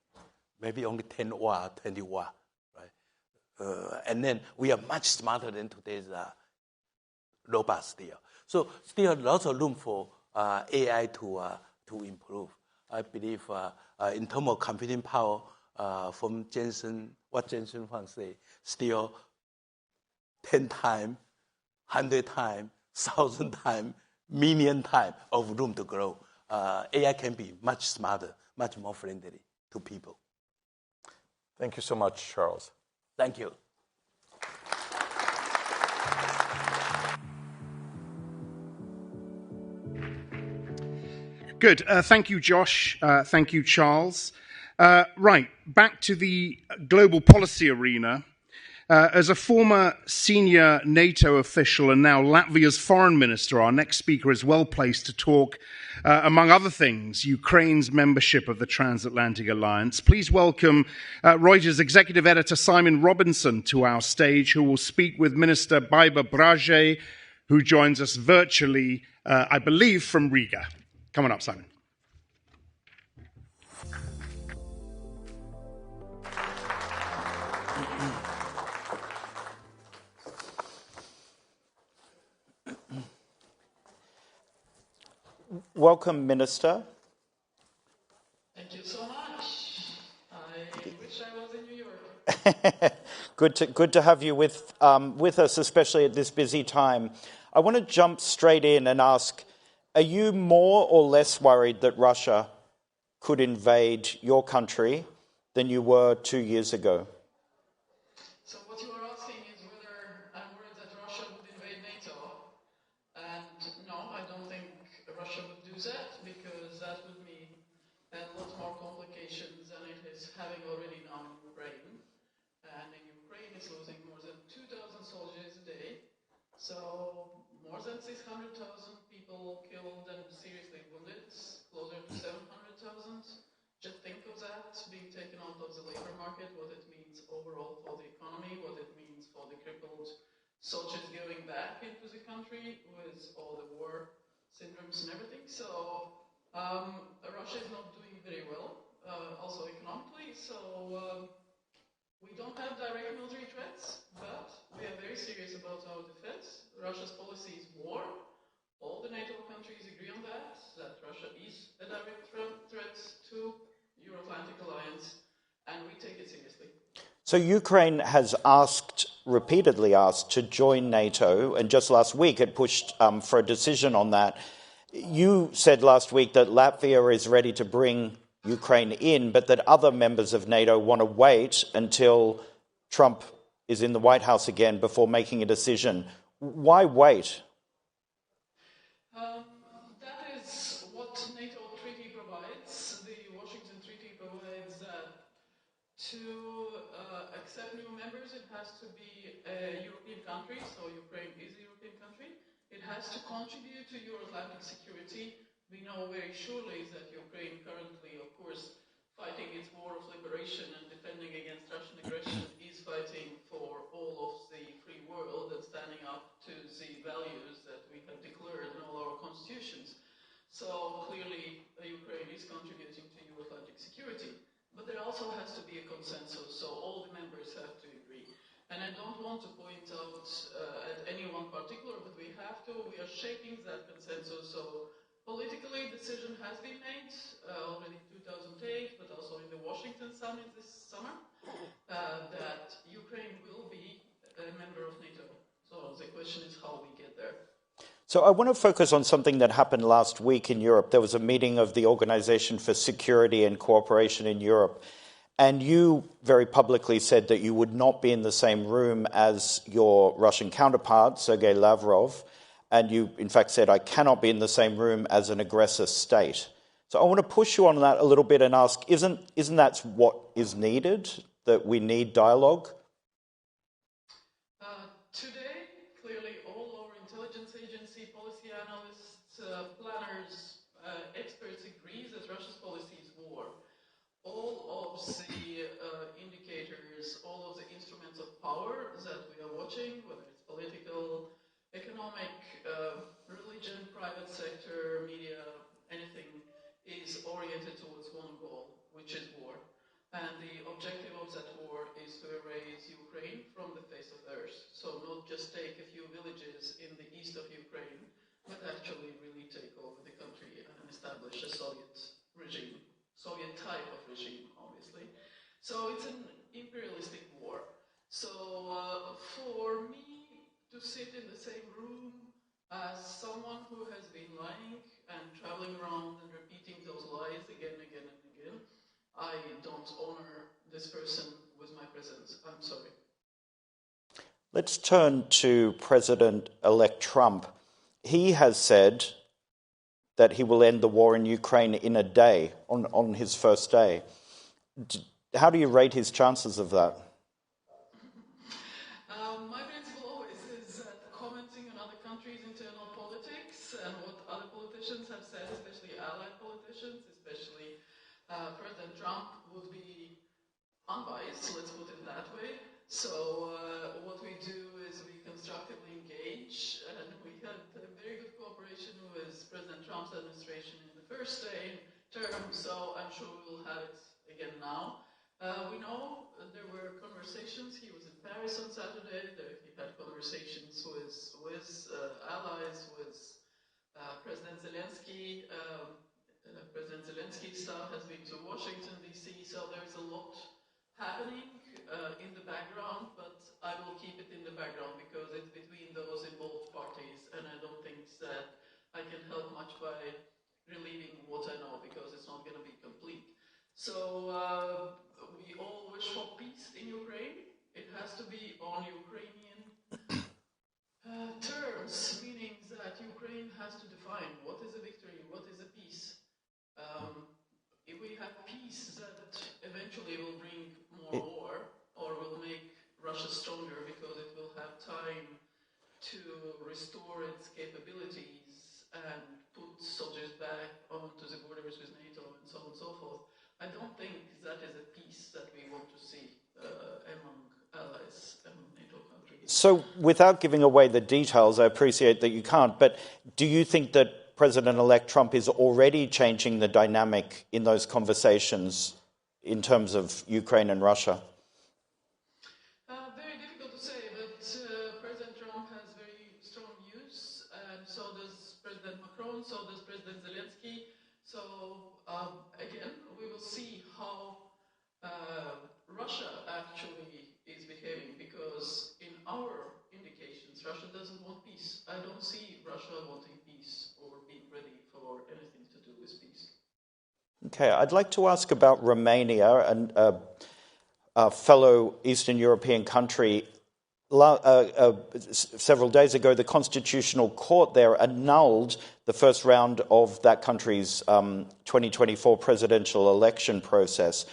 Maybe only 10 watt, 20 watt, right? And then we are much smarter than today's robots still. So still lots of room for AI to improve. I believe in terms of computing power, from what Jensen Huang say, still 10 times, 100 times, 1,000 times, million times of room to grow. AI can be much smarter, much more friendly to people. Thank you so much, Charles. Thank you. Good. Thank you, Josh. Thank you, Charles. Right, back to the global policy arena. As a former senior NATO official and now Latvia's foreign minister, our next speaker is well placed to talk, among other things, Ukraine's membership of the Transatlantic Alliance. Please welcome Reuters executive editor Simon Robinson to our stage, who will speak with Minister Baiba Braje, who joins us virtually, I believe, from Riga. Come on up, Simon. Welcome, Minister. Thank you so much. I wish I was in New York. Good to have you with us, especially at this busy time. I want to jump straight in and ask, are you more or less worried that Russia could invade your country than you were 2 years ago? So what you are asking is whether I'm worried that Russia would invade NATO. And no, I don't think Russia would do that, because that would mean a lot more complications than it is having already now in Ukraine. And in Ukraine is losing more than 2,000 soldiers a day. So more than 600,000 people killed and seriously wounded, closer to 700,000. Just think of that, being taken out of the labor market, what it means overall for the economy, what it means for the crippled soldiers going back into the country with all the war syndromes and everything. So Russia is not doing very well, also economically. So we don't have direct military threats, but we are very serious about our defense. Russia's policy is war. All the NATO countries agree on that Russia is a direct threat to Euro-Atlantic alliance, and we take it seriously. So Ukraine has repeatedly asked to join NATO, and just last week it pushed for a decision on that. You said last week that Latvia is ready to bring Ukraine in, but that other members of NATO want to wait until Trump is in the White House again before making a decision. Why wait? That is what NATO treaty provides. The Washington Treaty provides that to accept new members, it has to be a European country, so Ukraine is a European country. It has to contribute to Euro-Atlantic security. We know very surely that Ukraine currently, of course, fighting its war of liberation and defending against Russian aggression, is fighting for all of the free world and standing up to the values that we have declared in all our constitutions. So clearly, Ukraine is contributing to Euro-Atlantic security. But there also has to be a consensus, so all the members have to agree. And I don't want to point out at any one particular, but we have to. We are shaping that consensus. So politically, decision has been made already in 2008, but also in the Washington Summit this summer, that Ukraine will be a member of NATO. So the question is how we get there. So I want to focus on something that happened last week in Europe. There was a meeting of the Organization for Security and Cooperation in Europe, and you very publicly said that you would not be in the same room as your Russian counterpart, Sergei Lavrov, and you, in fact, said, I cannot be in the same room as an aggressor state. So I want to push you on that a little bit and ask, isn't that what is needed, that we need dialogue? Today, clearly all our intelligence agency, policy analysts, planners, experts agree that Russia's policy is war. All of the indicators, all of the instruments of power that we are watching, whether it's political, economic, religion, private sector, media, anything, is oriented towards one goal, which is war. And the objective of that war is to erase Ukraine from the face of Earth. So not just take a few villages in the east of Ukraine, but actually really take over the country and establish a Soviet regime, Soviet type of regime, obviously. So it's an imperialistic war. So for me to sit in the same room as someone who has been lying and traveling around and repeating those lies again and again and again, I don't honor this person with my presence. I'm sorry. Let's turn to President-elect Trump. He has said that he will end the war in Ukraine in a day, on his first day. How do you rate his chances of that? My principle always is that commenting on other countries' internal politics and what other politicians have said, especially allied politicians, especially President Trump, would be unbiased, let's put it that way. So what we do is we constructively engage, and we had a very good cooperation with President Trump's administration in the first term, so I'm sure we will have it again now. We know there were conversations. He was in Paris on Saturday. He had conversations with allies, with President Zelensky. President Zelensky's staff has been to Washington, D.C., so there's a lot happening in the background, but I will keep it in the background because it's between those involved parties, and I don't think that I can help much by relieving what I know because it's not going to be complete. So we all wish for peace in Ukraine. It has to be on Ukrainian terms, meaning that Ukraine has to define what is a victory, what is a peace. If we have peace, that eventually will bring more war or will make Russia stronger because it will have time to restore its capabilities and put soldiers back onto the borders with NATO and so on and so forth. I don't think that is a peace that we want to see among allies and NATO countries. So without giving away the details, I appreciate that you can't, but do you think that President-elect Trump is already changing the dynamic in those conversations in terms of Ukraine and Russia? Very difficult to say, but President Trump has very strong views, and so does President Macron, so does President Zelensky. So again, we will see how Russia actually is behaving, because in our indications, Russia doesn't want peace. I don't see Russia wanting peace or being ready for anything to do with peace. Okay, I'd like to ask about Romania, and a fellow Eastern European country. Several days ago, the Constitutional Court there annulled the first round of that country's 2024 presidential election process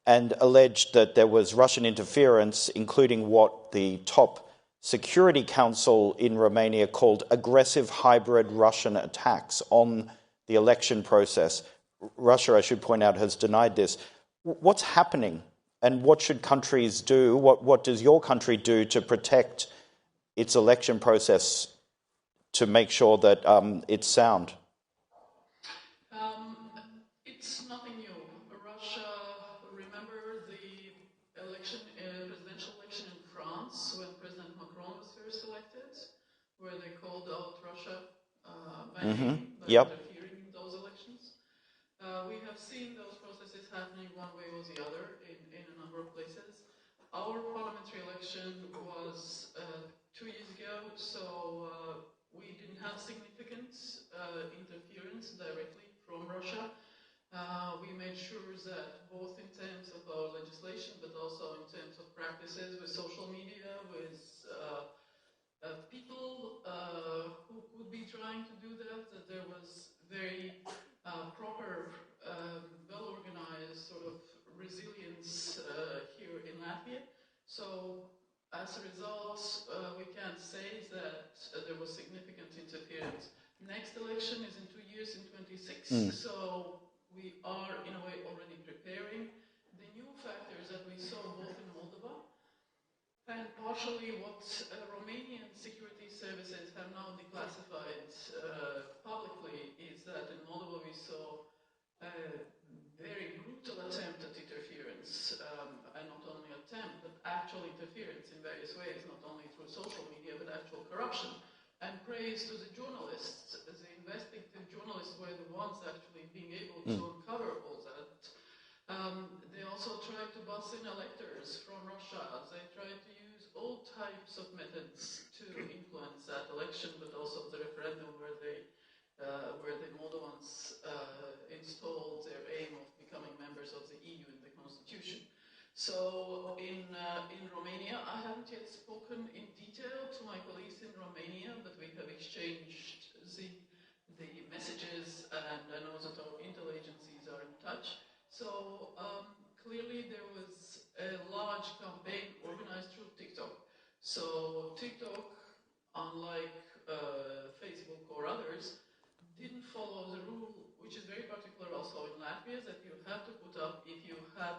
and alleged that there was Russian interference, including what the top Security Council in Romania called aggressive hybrid Russian attacks on the election process. Russia, I should point out, has denied this. What's happening, and what should countries do? What does your country do to protect its election process to make sure that it's sound? It's nothing new. Russia, remember the presidential election in France when President Macron was first elected, where they called out Russia by name, by interfering in those elections. We have seen those processes happening one way or the other in a number of places. Our parliamentary election was 2 years ago, so we didn't have significant interference directly from Russia. We made sure that both in terms of our legislation, but also in terms of practices with social media, with people who could be trying to do that there was very proper, well-organized sort of resilience here in Latvia. So as a result, we can't say that there was significant interference. Next election is in 2 years, in 26, so we are, in a way, already preparing. The new factors that we saw both in Moldova and partially what Romanian security services have now declassified publicly is that in Moldova we saw a very brutal attempt at interference, and not only attempt, but actual interference in various ways, not only through social media, but actual corruption. And praise to the journalists. The investigative journalists were the ones actually being able to uncover all that. They also tried to bus in electors from Russia. They tried to use all types of methods to influence that election, but also the referendum where the Moldovans installed their aim of becoming members of the EU in the constitution. So in Romania, I haven't yet spoken in detail to my colleagues in Romania, but we have exchanged the messages, and I know that our intel agencies are in touch. So clearly there was a large campaign organized through TikTok. So TikTok, unlike Facebook or others, didn't follow the rule, which is very particular also in Latvia, that you have to put up if you have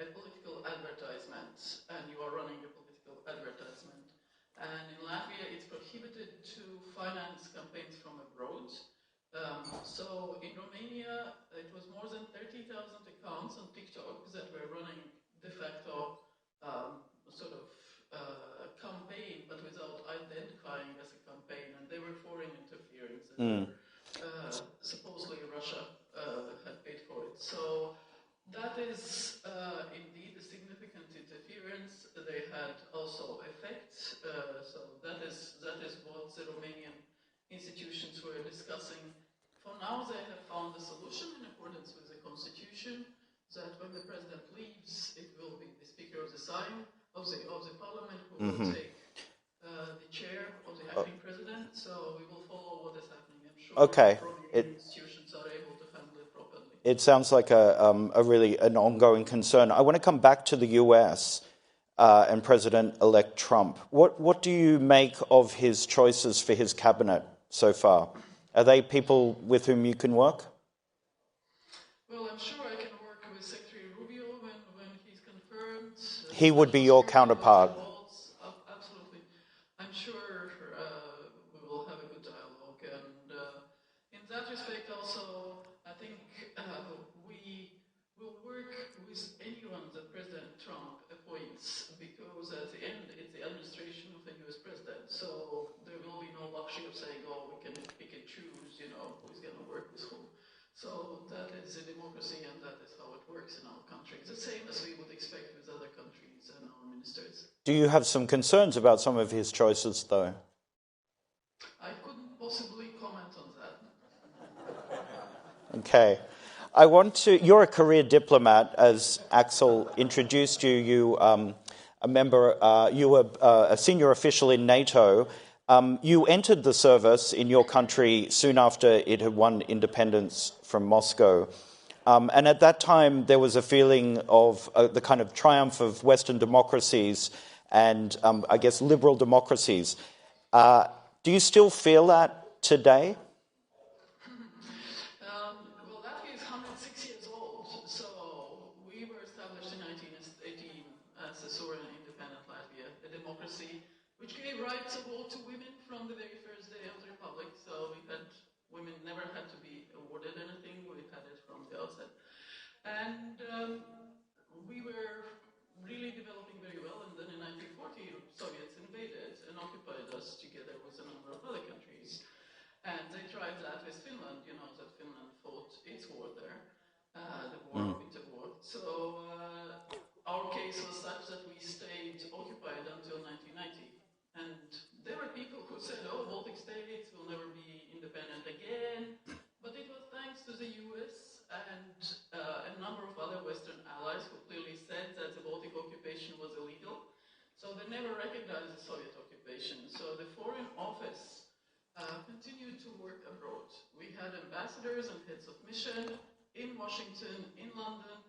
a political advertisement and you are running a political that is indeed a significant interference. They had also effects. So that is what the Romanian institutions were discussing. For now, they have found a solution in accordance with the constitution that when the president leaves, it will be the speaker of the parliament who will take the chair of the acting president. So we will follow what is happening. I'm sure institutions are able to handle it properly. It sounds like a really an ongoing concern. I want to come back to the US and President-elect Trump. What do you make of his choices for his cabinet so far? Are they people with whom you can work? Well, I'm sure I can work with Secretary Rubio when he's confirmed. He would be your counterpart. Absolutely. I'm sure we will have a good dialogue. And in that respect also, I think we will work with anyone that President Trump appoints, because at the end, it's the administration of the US president. So there will be no luxury of saying, oh, we can pick and choose, who's going to work with whom. So that is a democracy, and that is how it works in our country. It's the same as we would expect with other countries and our ministers. Do you have some concerns about some of his choices, though? I couldn't possibly comment on that. Okay. You're a career diplomat, as Axel introduced you. You were a senior official in NATO. You entered the service in your country soon after it had won independence from Moscow. And at that time, there was a feeling of the kind of triumph of Western democracies and, I guess, liberal democracies. Do you still feel that today? Well, Latvia is 106 years old. So we were established in 1918 as a sovereign independent Latvia, a democracy which gave rights of vote to women from the very first day of the Republic. So women never had to be awarded anything. We had it from the outset. And we were really developing very well. And then in 1940, Soviets invaded and occupied us together with a number of other countries. And they tried that with Finland. You know that Finland fought its war there, the Winter War. So our case was such that we stayed occupied until 1990. And there were people who said, oh, Baltic states will never be independent again. But it was thanks to the US and a number of other Western allies who clearly said that the Baltic occupation was illegal. So they never recognized the Soviet occupation. So the Foreign Office continued to work abroad. We had ambassadors and heads of mission in Washington, in London.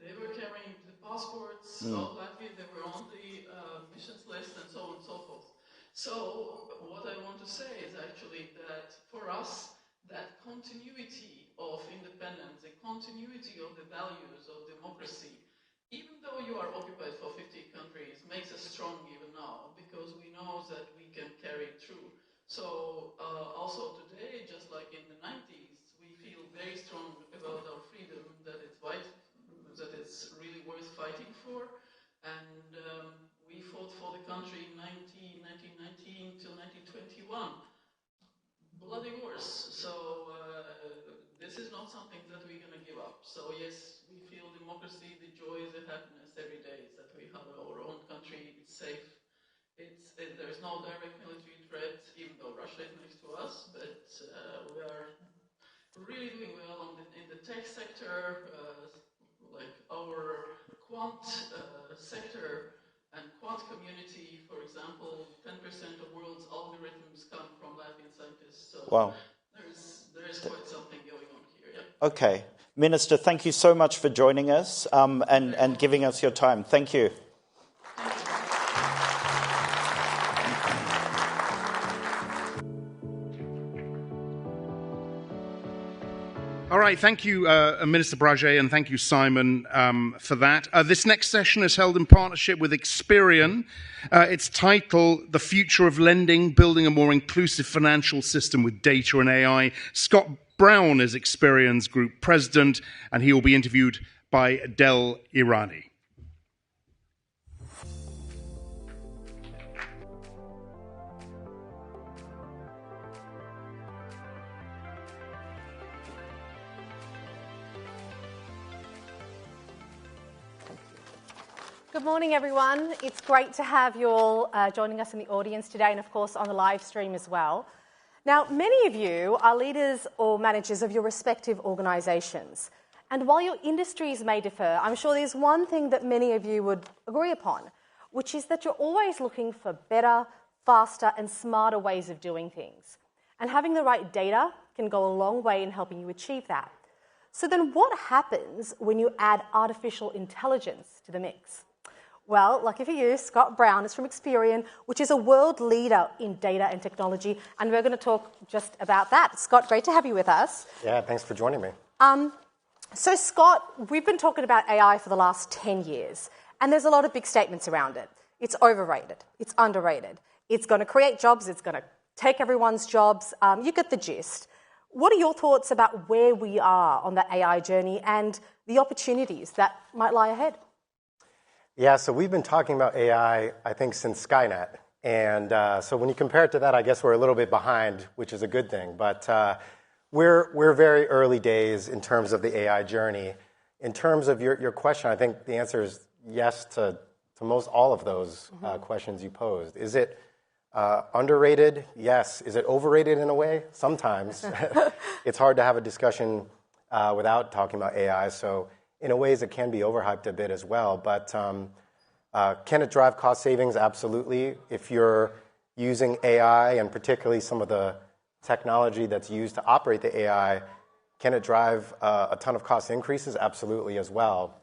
They were carrying the passports of Latvia. They were on the missions list and so on and so forth. So what I want to say is actually that for us, that continuity of independence, the continuity of the values of democracy, even though you are occupied for 50 countries, makes us strong even now, because we know that we can carry it through. So also today, just like in the 90s, we feel very strong about our freedom, that it's really worth fighting for. And we fought for the country in 1919 till 1921. Bloody wars. So this is not something that we're going to give up. So yes, we feel democracy, the joy, the happiness every day is that we have our own country, it's safe. There's no direct military threat, even though Russia is next to us, but we are really doing well in the tech sector, like our quant sector and quant community, for example, 10% of world's algorithms come from Latvian scientists. So wow. There is quite something going on here. Yeah. Okay. Minister, thank you so much for joining us and giving us your time. Thank you. All right, thank you, Minister Braget, and thank you, Simon, for that. This next session is held in partnership with Experian. It's titled The Future of Lending, Building a More Inclusive Financial System with Data and AI. Scott Brown is Experian's Group President, and he will be interviewed by Del Irani. Good morning, everyone. It's great to have you all joining us in the audience today and, of course, on the live stream as well. Now, many of you are leaders or managers of your respective organisations. And while your industries may differ, I'm sure there's one thing that many of you would agree upon, which is that you're always looking for better, faster and smarter ways of doing things. And having the right data can go a long way in helping you achieve that. So then what happens when you add artificial intelligence to the mix? Well, lucky for you, Scott Brown is from Experian, which is a world leader in data and technology, and we're going to talk just about that. Scott, great to have you with us. Yeah, thanks for joining me. So, Scott, we've been talking about AI for the last 10 years, and there's a lot of big statements around it. It's overrated. It's underrated. It's going to create jobs. It's going to take everyone's jobs. You get the gist. What are your thoughts about where we are on the AI journey and the opportunities that might lie ahead? Yeah, so we've been talking about AI, I think, since Skynet. And so when you compare it to that, I guess we're a little bit behind, which is a good thing. But we're very early days in terms of the AI journey. In terms of your question, I think the answer is yes to most all of those questions you posed. Is it underrated? Yes. Is it overrated in a way? Sometimes. It's hard to have a discussion without talking about AI. So in a ways, it can be overhyped a bit as well. But can it drive cost savings? Absolutely. If you're using AI, and particularly some of the technology that's used to operate the AI, can it drive a ton of cost increases? Absolutely as well.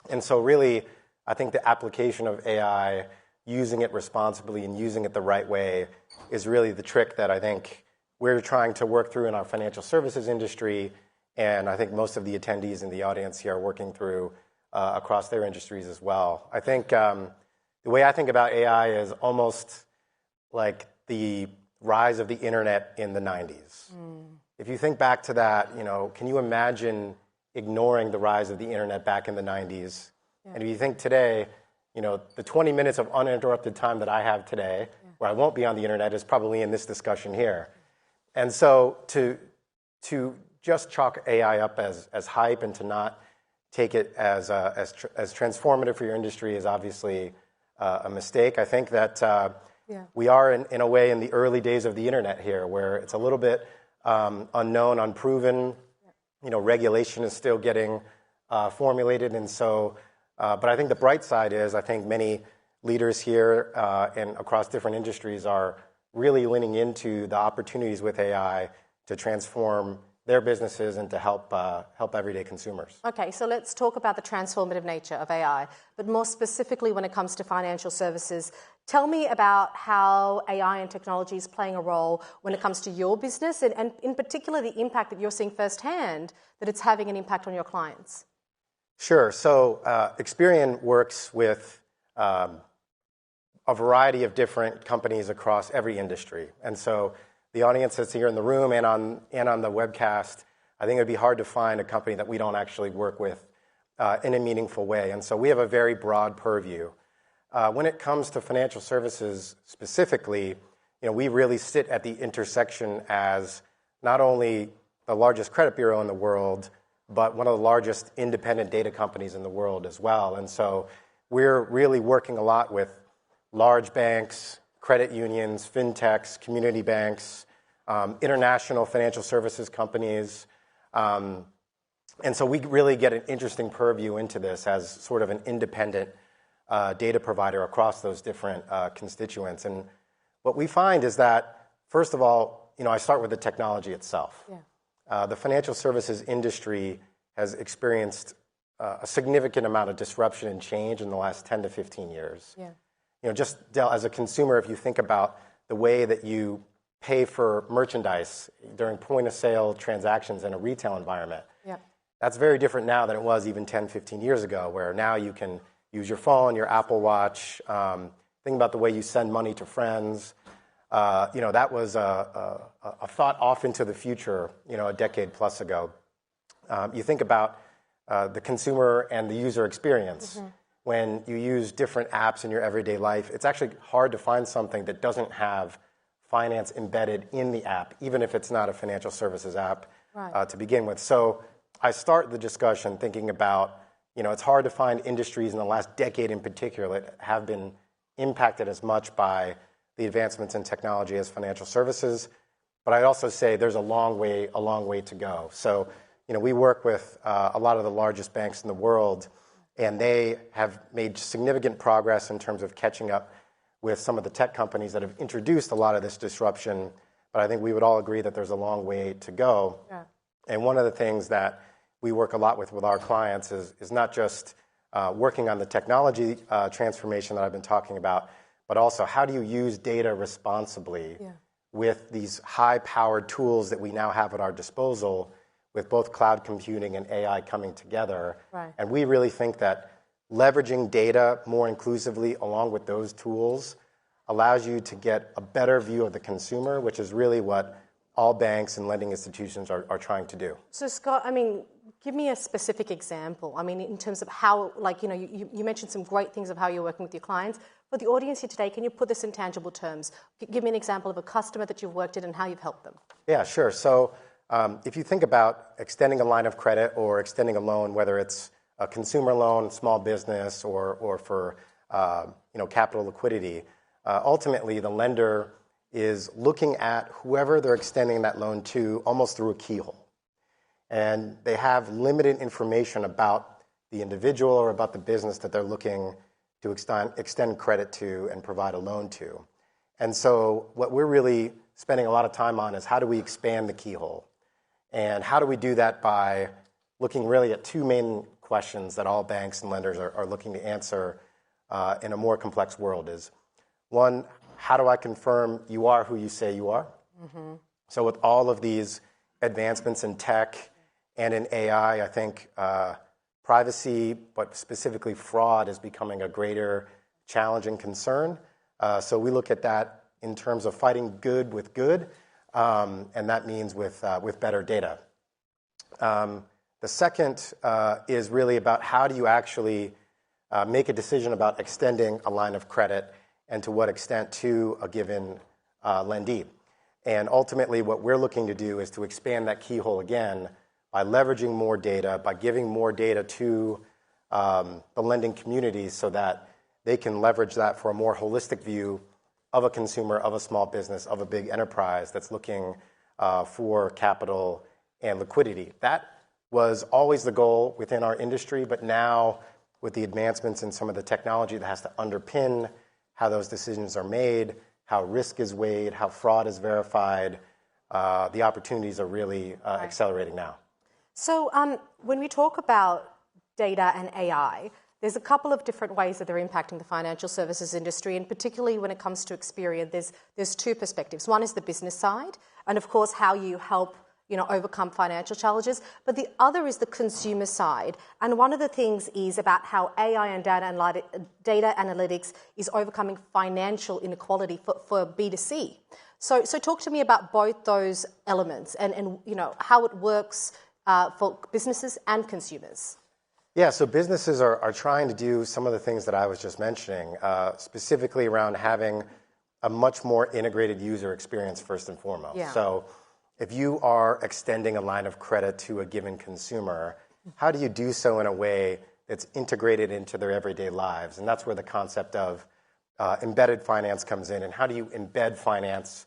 And so really, I think the application of AI, using it responsibly and using it the right way, is really the trick that I think we're trying to work through in our financial services industry. And I think most of the attendees in the audience here are working through across their industries as well. I think the way I think about AI is almost like the rise of the internet in the 90s. If you think back to that, can you imagine ignoring the rise of the internet back in the 90s? Yeah. And if you think today, the 20 minutes of uninterrupted time that I have today, where I won't be on the internet, is probably in this discussion here. And so to just chalk AI up as hype and to not take it as transformative for your industry is obviously a mistake. I think that we are, in a way, in the early days of the internet here, where it's a little bit unknown, unproven. Regulation is still getting formulated. And so, but I think the bright side is, I think many leaders here and across different industries are really leaning into the opportunities with AI to transform their businesses and to help everyday consumers. Okay, so let's talk about the transformative nature of AI, but more specifically when it comes to financial services. Tell me about how AI and technology is playing a role when it comes to your business, and in particular the impact that you're seeing firsthand that it's having an impact on your clients. Sure. So Experian works with a variety of different companies across every industry. And so the audience that's here in the room and on the webcast, I think it would be hard to find a company that we don't actually work with in a meaningful way. And so we have a very broad purview. When it comes to financial services specifically, we really sit at the intersection as not only the largest credit bureau in the world, but one of the largest independent data companies in the world as well. And so we're really working a lot with large banks, credit unions, fintechs, community banks, international financial services companies. And so we really get an interesting purview into this as sort of an independent data provider across those different constituents. And what we find is that, first of all, I start with the technology itself. Yeah. The financial services industry has experienced a significant amount of disruption and change in the last 10 to 15 years. Yeah. Just as a consumer, if you think about the way that you pay for merchandise during point-of-sale transactions in a retail environment, that's very different now than it was even 10, 15 years ago, where now you can use your phone, your Apple Watch, think about the way you send money to friends. That was a thought off into the future, a decade plus ago. You think about the consumer and the user experience. Mm-hmm. When you use different apps in your everyday life, it's actually hard to find something that doesn't have finance embedded in the app, even if it's not a financial services app to begin with. So I start the discussion thinking about, it's hard to find industries in the last decade in particular that have been impacted as much by the advancements in technology as financial services. But I'd also say there's a long way to go. So, we work with a lot of the largest banks in the world, and they have made significant progress in terms of catching up with some of the tech companies that have introduced a lot of this disruption. But I think we would all agree that there's a long way to go. Yeah. And one of the things that we work a lot with our clients is not just working on the technology transformation that I've been talking about, but also how do you use data responsibly with these high-powered tools that we now have at our disposal, with both cloud computing and AI coming together. Right. And we really think that leveraging data more inclusively along with those tools allows you to get a better view of the consumer, which is really what all banks and lending institutions are trying to do. So, Scott, give me a specific example. In terms of how, you mentioned some great things of how you're working with your clients. For the audience here today, can you put this in tangible terms? Give me an example of a customer that you've worked with and how you've helped them. Yeah, sure. So if you think about extending a line of credit or extending a loan, whether it's a consumer loan, small business, or for capital liquidity, ultimately the lender is looking at whoever they're extending that loan to almost through a keyhole. And they have limited information about the individual or about the business that they're looking to extend credit to and provide a loan to. And so what we're really spending a lot of time on is how do we expand the keyhole? And how do we do that by looking really at two main questions that all banks and lenders are looking to answer in a more complex world is, one, how do I confirm you are who you say you are? Mm-hmm. So with all of these advancements in tech and in AI, I think privacy, but specifically fraud, is becoming a greater challenge and concern. So we look at that in terms of fighting good with good, and that means with better data. The second is really about how do you actually make a decision about extending a line of credit and to what extent to a given lendee. And ultimately, what we're looking to do is to expand that keyhole again by leveraging more data, by giving more data to the lending community so that they can leverage that for a more holistic view of a consumer, of a small business, of a big enterprise that's looking for capital and liquidity. That was always the goal within our industry, but now with the advancements in some of the technology that has to underpin how those decisions are made, how risk is weighed, how fraud is verified, the opportunities are really accelerating now. So when we talk about data and AI, there's a couple of different ways that they're impacting the financial services industry, and particularly when it comes to Experian, there's two perspectives. One is the business side, and of course how you help overcome financial challenges. But the other is the consumer side. And one of the things is about how AI and data analytics is overcoming financial inequality for B2C. So talk to me about both those elements and how it works for businesses and consumers. Yeah, so businesses are trying to do some of the things that I was just mentioning, specifically around having a much more integrated user experience first and foremost. Yeah. So if you are extending a line of credit to a given consumer, how do you do so in a way that's integrated into their everyday lives? And that's where the concept of embedded finance comes in. And how do you embed finance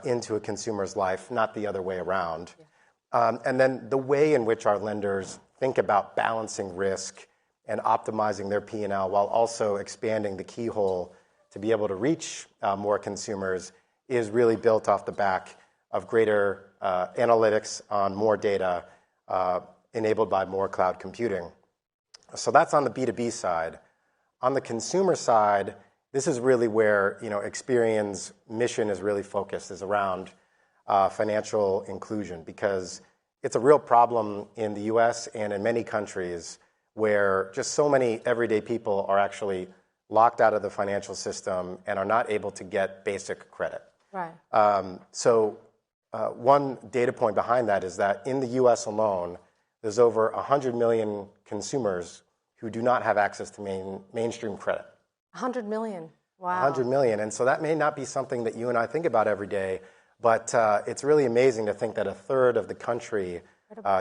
into a consumer's life, not the other way around? Yeah. And then the way in which our lenders think about balancing risk and optimizing their P&L while also expanding the keyhole to be able to reach more consumers is really built off the back of greater analytics on more data enabled by more cloud computing. So that's on the B2B side. On the consumer side, this is really where Experian's mission is really focused, is around financial inclusion, because it's a real problem in the US and in many countries where just so many everyday people are actually locked out of the financial system and are not able to get basic credit. Right. One data point behind that is that in the US alone, there's over 100 million consumers who do not have access to mainstream credit. 100 million? Wow. 100 million. And so that may not be something that you and I think about every day, but it's really amazing to think that a third of the country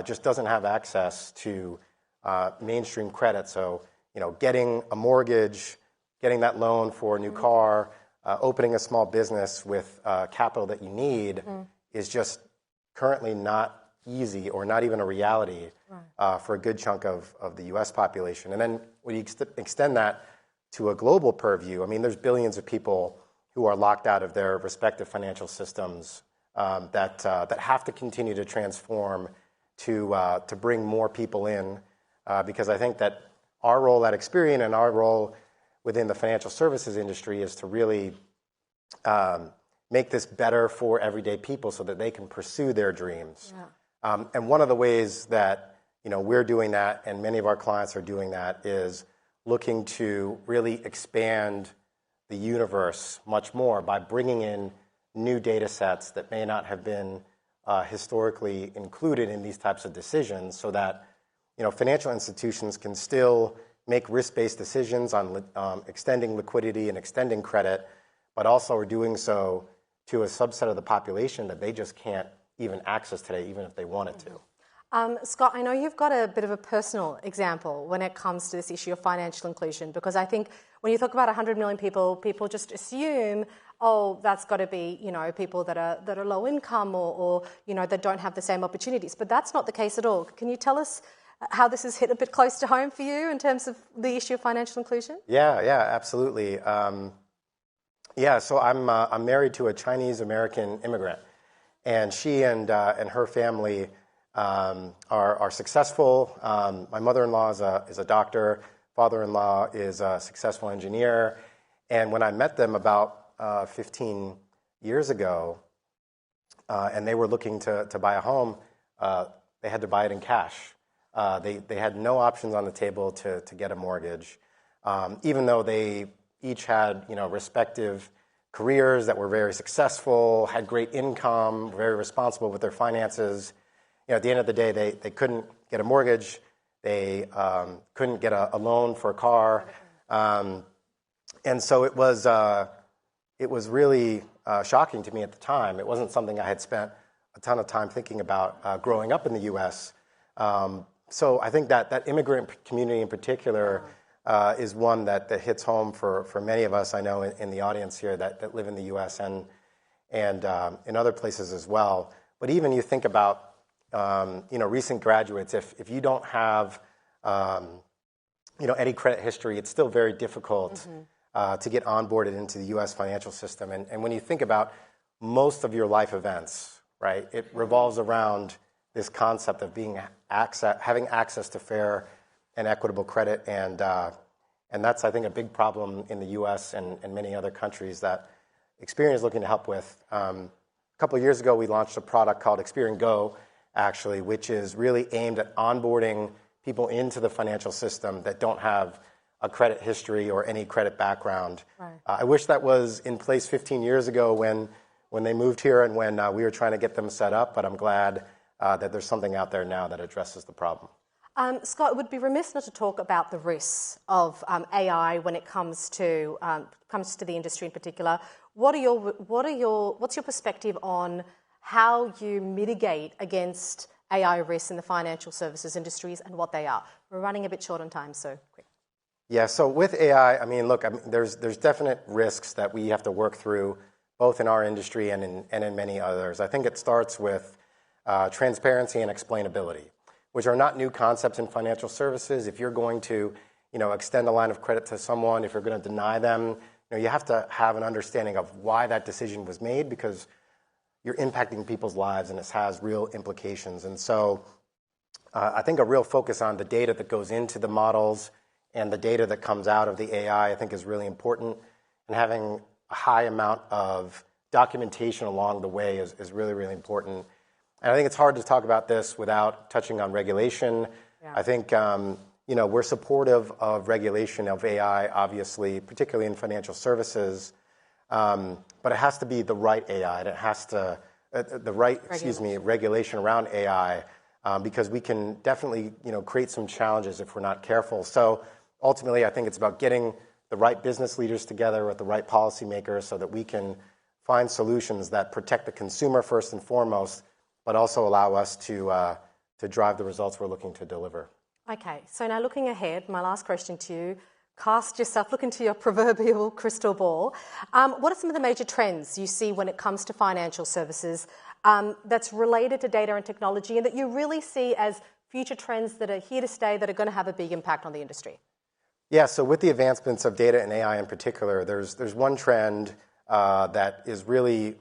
just doesn't have access to mainstream credit. So, getting a mortgage, getting that loan for a new car, opening a small business with capital that you need is just currently not easy or not even a reality for a good chunk of the U.S. population. And then when you extend that to a global purview, I mean, there's billions of people who are locked out of their respective financial systems that have to continue to transform to bring more people in, because I think that our role at Experian and our role within the financial services industry is to really make this better for everyday people so that they can pursue their dreams. And one of the ways that we're doing that, and many of our clients are doing that, is looking to really expand the universe much more by bringing in new data sets that may not have been historically included in these types of decisions, so that financial institutions can still make risk-based decisions on extending liquidity and extending credit, but also are doing so to a subset of the population that they just can't even access today, even if they wanted to. Scott, I know you've got a bit of a personal example when it comes to this issue of financial inclusion, because I think when you talk about 100 million people, people just assume, oh, that's got to be, people that are low income or that don't have the same opportunities. But that's not the case at all. Can you tell us how this has hit a bit close to home for you in terms of the issue of financial inclusion? Yeah, absolutely. So I'm married to a Chinese American immigrant, and she and her family are successful. My mother-in-law is a doctor. Father-in-law is a successful engineer. And when I met them about 15 years ago, and they were looking to buy a home, they had to buy it in cash. They had no options on the table to get a mortgage, even though they each had respective careers that were very successful, had great income, were very responsible with their finances. At the end of the day, they couldn't get a mortgage. They couldn't get a loan for a car. And so it was really shocking to me at the time. It wasn't something I had spent a ton of time thinking about growing up in the U.S. So I think that immigrant community in particular is one that hits home for many of us, I know, in the audience here that live in the U.S. and in other places as well. But even you think about recent graduates, if you don't have any credit history, it's still very difficult to get onboarded into the U.S. financial system. And when you think about most of your life events, right, it revolves around this concept of having access to fair and equitable credit, and that's, I think, a big problem in the U.S. and many other countries that Experian is looking to help with. A couple of years ago, we launched a product called Experian Go, actually, which is really aimed at onboarding people into the financial system that don't have a credit history or any credit background. Right. I wish that was in place 15 years ago when they moved here and when we were trying to get them set up, but I'm glad that there's something out there now that addresses the problem. Scott, it would be remiss not to talk about the risks of AI when it comes to the industry in particular. What's your perspective on how you mitigate against AI risks in the financial services industries and what they are? We're running a bit short on time, so quick. Yeah, so with AI, there's definite risks that we have to work through, both in our industry and in many others. I think it starts with transparency and explainability, which are not new concepts in financial services. If you're going to, extend a line of credit to someone, if you're going to deny them, you have to have an understanding of why that decision was made, because you're impacting people's lives and this has real implications. And so I think a real focus on the data that goes into the models and the data that comes out of the AI, I think, is really important. And having a high amount of documentation along the way is really, really important. And I think it's hard to talk about this without touching on regulation. Yeah. I think, we're supportive of regulation of AI, obviously, particularly in financial services. But it has to be the right AI. And it has to, regulation around AI, because we can definitely, create some challenges if we're not careful. So ultimately, I think it's about getting the right business leaders together with the right policymakers so that we can find solutions that protect the consumer first and foremost, but also allow us to drive the results we're looking to deliver. Okay, so now looking ahead, my last question to you. Cast yourself, look into your proverbial crystal ball. What are some of the major trends you see when it comes to financial services that's related to data and technology and that you really see as future trends that are here to stay that are going to have a big impact on the industry? Yeah, so with the advancements of data and AI in particular, there's one trend that is really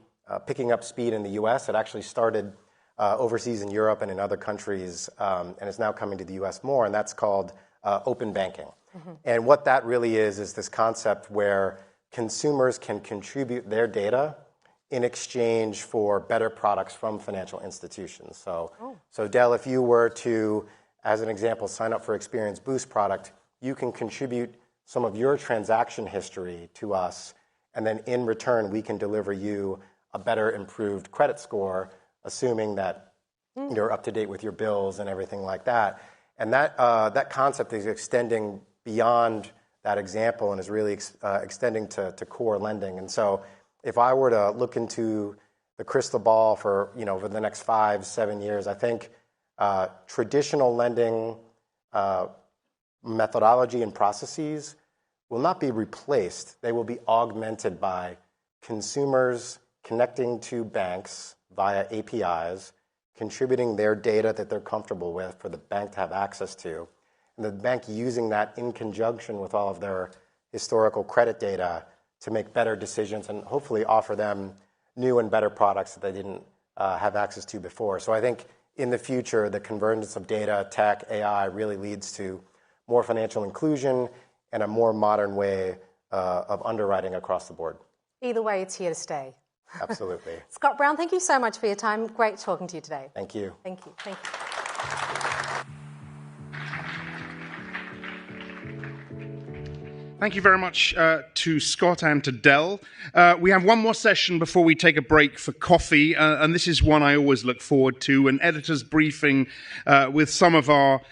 picking up speed in the US. It actually started overseas in Europe and in other countries and is now coming to the US more, and that's called open banking. And what that really is this concept where consumers can contribute their data in exchange for better products from financial institutions. So Del, if you were to, as an example, sign up for Experience Boost product, you can contribute some of your transaction history to us, and then in return, we can deliver you a better improved credit score, assuming that you're up to date with your bills and everything like that. And that concept is extending beyond that example and is really extending to core lending. And so if I were to look into the crystal ball for, over the next 5-7 years, I think traditional lending methodology and processes will not be replaced. They will be augmented by consumers connecting to banks via APIs, contributing their data that they're comfortable with for the bank to have access to, and the bank using that in conjunction with all of their historical credit data to make better decisions and hopefully offer them new and better products that they didn't have access to before. So I think in the future, the convergence of data, tech, AI really leads to more financial inclusion and a more modern way of underwriting across the board. Either way, it's here to stay. Absolutely. Scott Brown, thank you so much for your time. Great talking to you today. Thank you. Thank you. Thank you. Thank you very much to Scott and to Del. We have one more session before we take a break for coffee, and this is one I always look forward to, an editor's briefing with some of our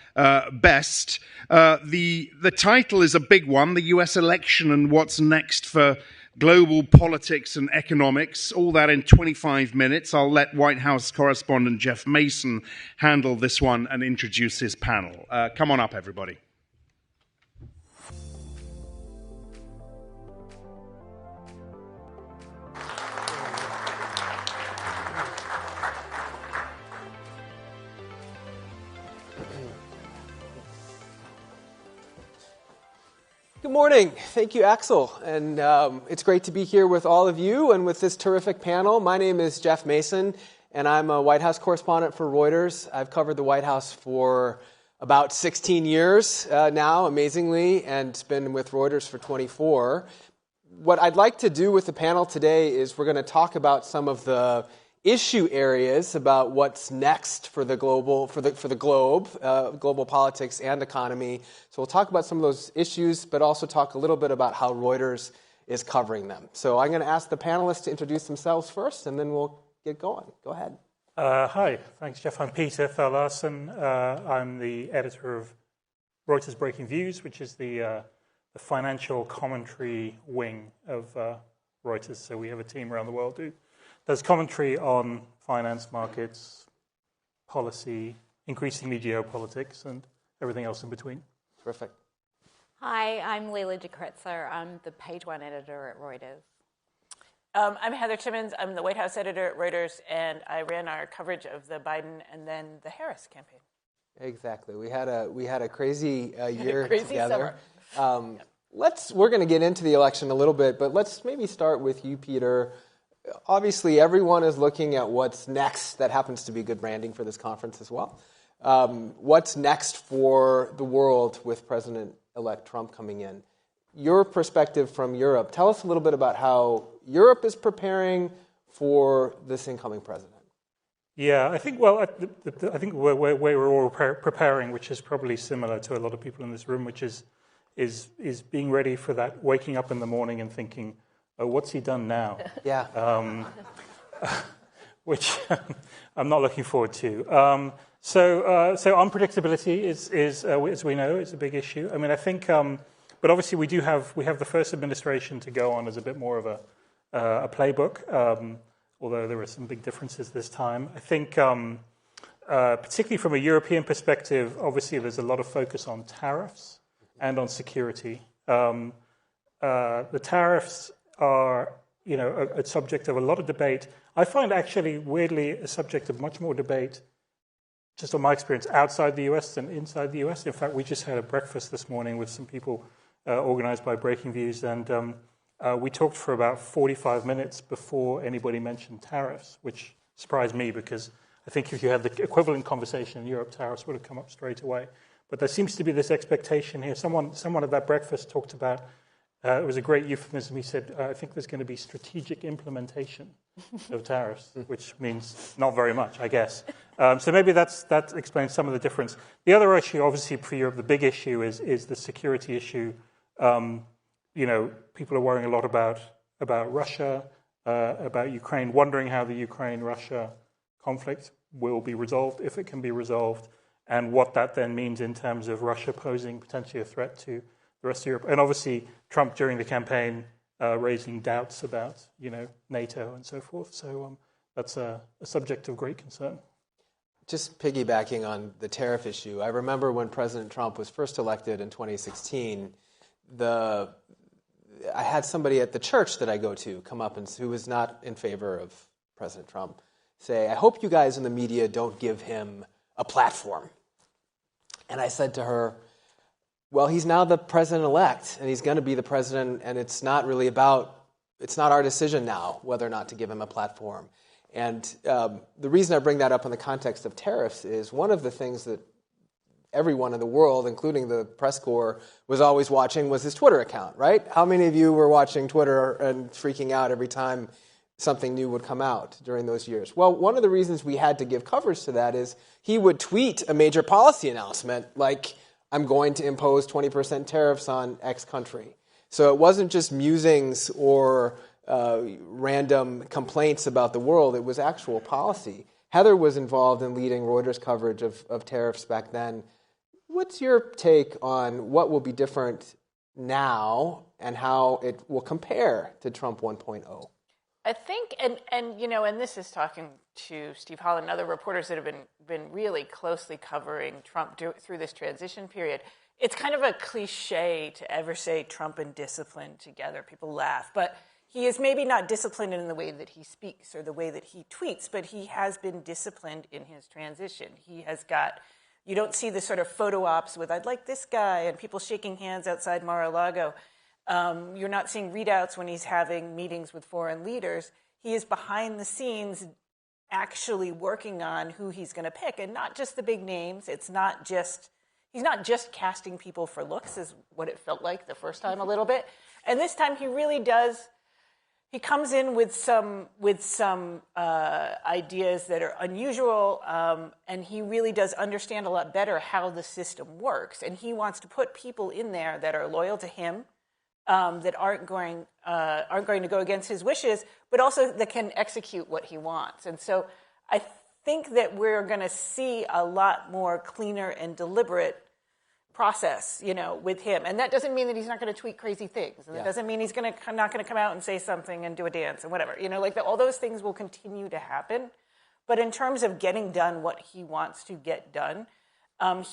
best. The title is a big one, the US election and what's next for global politics and economics, all that in 25 minutes. I'll let White House correspondent Jeff Mason handle this one and introduce his panel. Come on up, everybody. Good morning. Thank you, Axel. And it's great to be here with all of you and with this terrific panel. My name is Jeff Mason, and I'm a White House correspondent for Reuters. I've covered the White House for about 16 years now, amazingly, and been with Reuters for 24. What I'd like to do with the panel today is we're going to talk about some of the issue areas about what's next for the global global politics and economy. So we'll talk about some of those issues, but also talk a little bit about how Reuters is covering them. So I'm going to ask the panelists to introduce themselves first, and then we'll get going. Go ahead. Hi, thanks, Jeff. I'm Peter Thal-Larsen. I'm the editor of Reuters Breaking Views, which is the financial commentary wing of Reuters. So we have a team around the world who does commentary on finance, markets, policy, increasingly geopolitics, and everything else in between. Terrific. Hi, I'm Leila Dekretzer. I'm the page one editor at Reuters. I'm Heather Timmons. I'm the White House editor at Reuters, and I ran our coverage of the Biden and then the Harris campaign. Exactly. We had a crazy year crazy together. We're going to get into the election a little bit, but let's maybe start with you, Peter. Obviously, everyone is looking at what's next. That happens to be good branding for this conference as well. What's next for the world with President-elect Trump coming in? Your perspective from Europe. Tell us a little bit about how Europe is preparing for this incoming president. Yeah, I think we're all preparing, which is probably similar to a lot of people in this room, which is being ready for that, waking up in the morning and thinking, oh, what's he done now? Yeah. Which I'm not looking forward to. So unpredictability is, as we know, is a big issue. I mean, I think, but obviously we have the first administration to go on as a bit more of a playbook, although there are some big differences this time. I think particularly from a European perspective, obviously there's a lot of focus on tariffs and on security. The tariffs are, a subject of a lot of debate. I find actually, weirdly, a subject of much more debate, just on my experience, outside the US than inside the US. In fact, we just had a breakfast this morning with some people organized by Breaking Views, and we talked for about 45 minutes before anybody mentioned tariffs, which surprised me because I think if you had the equivalent conversation in Europe, tariffs would have come up straight away. But there seems to be this expectation here. Someone at that breakfast talked about, it was a great euphemism, he said, I think there's going to be strategic implementation of tariffs, which means not very much, I guess. So maybe that explains some of the difference. The other issue, obviously, for Europe, the big issue is the security issue. People are worrying a lot about Russia, about Ukraine, wondering how the Ukraine-Russia conflict will be resolved, if it can be resolved, and what that then means in terms of Russia posing potentially a threat to the rest of Europe. And obviously, Trump during the campaign raising doubts about, NATO and so forth. So that's a subject of great concern. Just piggybacking on the tariff issue, I remember when President Trump was first elected in 2016, I had somebody at the church that I go to come up and who was not in favor of President Trump say, I hope you guys in the media don't give him a platform. And I said to her, well, he's now the president-elect, and he's going to be the president, and it's not our decision now whether or not to give him a platform. And the reason I bring that up in the context of tariffs is one of the things that everyone in the world, including the press corps, was always watching was his Twitter account, right? How many of you were watching Twitter and freaking out every time something new would come out during those years? Well, one of the reasons we had to give coverage to that is he would tweet a major policy announcement like, I'm going to impose 20% tariffs on X country. So it wasn't just musings or random complaints about the world, it was actual policy. Heather was involved in leading Reuters coverage of tariffs back then. What's your take on what will be different now and how it will compare to Trump 1.0? I think, and this is talking to Steve Holland and other reporters that have been really closely covering Trump through this transition period. It's kind of a cliche to ever say Trump and discipline together. People laugh, but he is maybe not disciplined in the way that he speaks or the way that he tweets, but he has been disciplined in his transition. He has got, you don't see the sort of photo ops with, I'd like this guy, and people shaking hands outside Mar-a-Lago. You're not seeing readouts when he's having meetings with foreign leaders. He is behind the scenes actually working on who he's going to pick, and not just the big names. He's not just casting people for looks, is what it felt like the first time a little bit. And this time he really does. He comes in with some ideas that are unusual, and he really does understand a lot better how the system works. And he wants to put people in there that are loyal to him, that aren't going to go against his wishes, but also that can execute what he wants. And so I think that we're going to see a lot more cleaner and deliberate process, with him. And that doesn't mean that he's not going to tweet crazy things. And that doesn't mean he's not going to come out and say something and do a dance and whatever. All those things will continue to happen. But in terms of getting done what he wants to get done,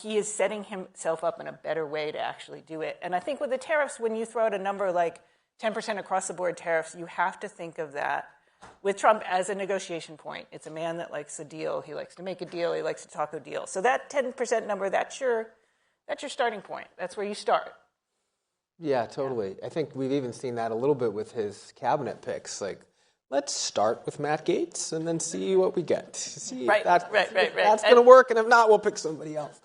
he is setting himself up in a better way to actually do it. And I think with the tariffs, when you throw out a number like 10% across-the-board tariffs, you have to think of that with Trump as a negotiation point. It's a man that likes a deal. He likes to make a deal. He likes to talk a deal. So that 10% number, that's your starting point. That's where you start. Yeah, totally. I think we've even seen that a little bit with his cabinet picks. Like, let's start with Matt Gaetz and then see what we get. See right. That's going to work, and if not, we'll pick somebody else.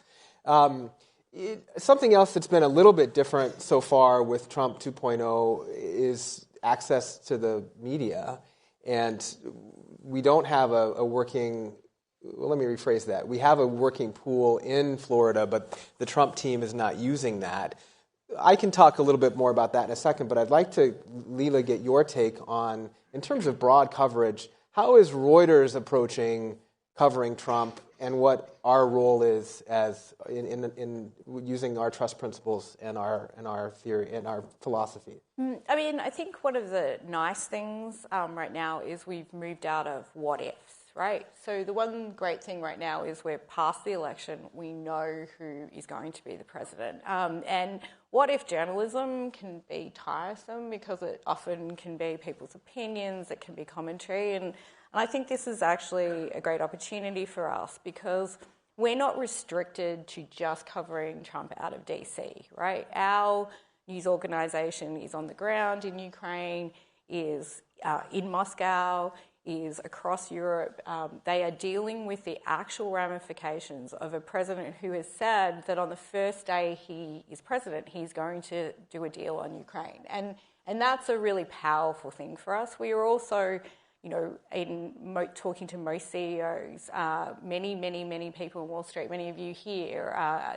Something else that's been a little bit different so far with Trump 2.0 is access to the media. And we don't have a working... Well, let me rephrase that. We have a working pool in Florida, but the Trump team is not using that. I can talk a little bit more about that in a second, but I'd like to, Leila, get your take on, in terms of broad coverage, how is Reuters approaching covering Trump and what our role is as in using our trust principles and our theory and our philosophy? I think one of the nice things right now is we've moved out of what ifs. right? So the one great thing right now is we're past the election. We know who is going to be the president. And what if journalism can be tiresome because it often can be people's opinions, it can be commentary. And I think this is actually a great opportunity for us because we're not restricted to just covering Trump out of DC, right? Our news organisation is on the ground in Ukraine, is in Moscow, is across Europe. They are dealing with the actual ramifications of a president who has said that on the first day he is president, he's going to do a deal on Ukraine. And that's a really powerful thing for us. We are also, you know, talking to most CEOs, many people in Wall Street, many of you here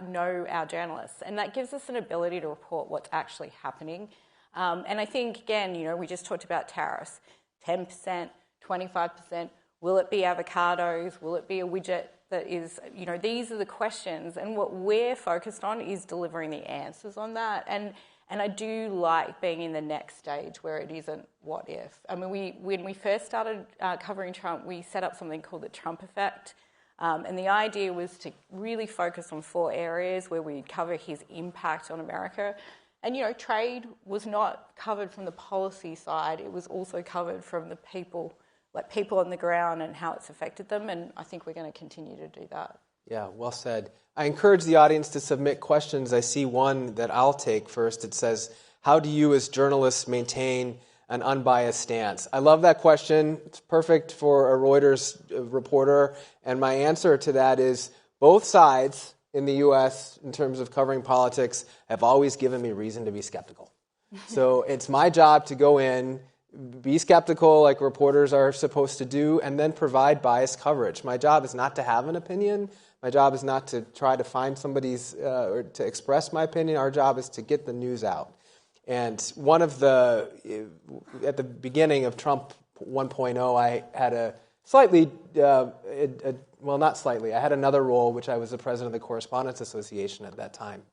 know our journalists. And that gives us an ability to report what's actually happening. And I think, again, you know, we just talked about tariffs, 10%, 25%. Will it be avocados? Will it be a widget that is, you know, these are the questions. And what we're focused on is delivering the answers on that. And I do like being in the next stage where it isn't what if. I mean, when we first started covering Trump, we set up something called the Trump effect. And the idea was to really focus on 4 areas where we'd cover his impact on America. And, you know, trade was not covered from the policy side. It was also covered from the people, like people on the ground and how it's affected them. And I think we're going to continue to do that. Yeah, well said. I encourage the audience to submit questions. I see one that I'll take first. It says, how do you as journalists maintain an unbiased stance? I love that question. It's perfect for a Reuters reporter. And my answer to that is both sides in the U.S. in terms of covering politics have always given me reason to be skeptical. So it's my job to go in, be skeptical like reporters are supposed to do, and then provide biased coverage. My job is not to have an opinion. My job is not to try to find somebody's or to express my opinion. Our job is to get the news out. And one of at the beginning of Trump 1.0, I had a slightly, not slightly, I had another role, which I was the president of the Correspondents Association at that time.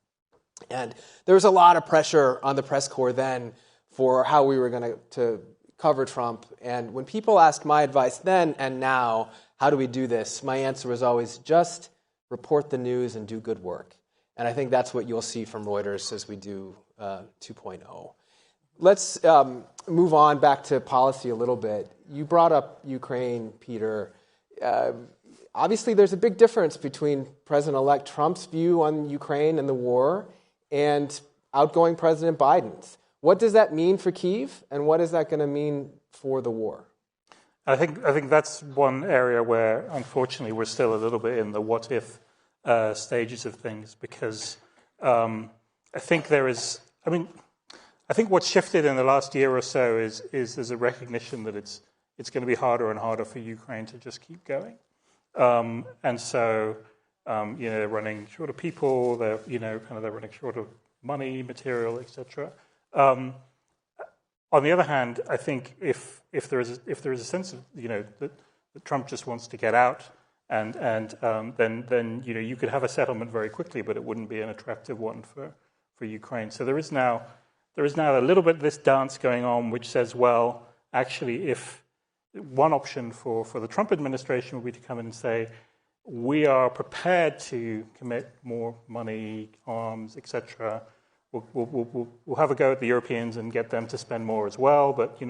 And there was a lot of pressure on the press corps then for how we were going to cover Trump. And when people asked my advice then and now, how do we do this? My answer was always just report the news and do good work. And I think that's what you'll see from Reuters as we do 2.0. Let's move on back to policy a little bit. You brought up Ukraine, Peter. Obviously, there's a big difference between President-elect Trump's view on Ukraine and the war and outgoing President Biden's. What does that mean for Kyiv, and what is that going to mean for the war? I think that's one area where, unfortunately, we're still a little bit in the what-if stages of things, because I think I think what's shifted in the last year or so is there's a recognition that it's going to be harder and harder for Ukraine to just keep going, and so they're running short of people, they're running short of money, material, etc. On the other hand, I think if there is a sense of that Trump just wants to get out, and then you could have a settlement very quickly, but it wouldn't be an attractive one for Ukraine. So there is now a little bit of this dance going on, which says, well, actually, if one option for the Trump administration would be to come in and say, we are prepared to commit more money, arms, etc. We'll have a go at the Europeans and get them to spend more as well, but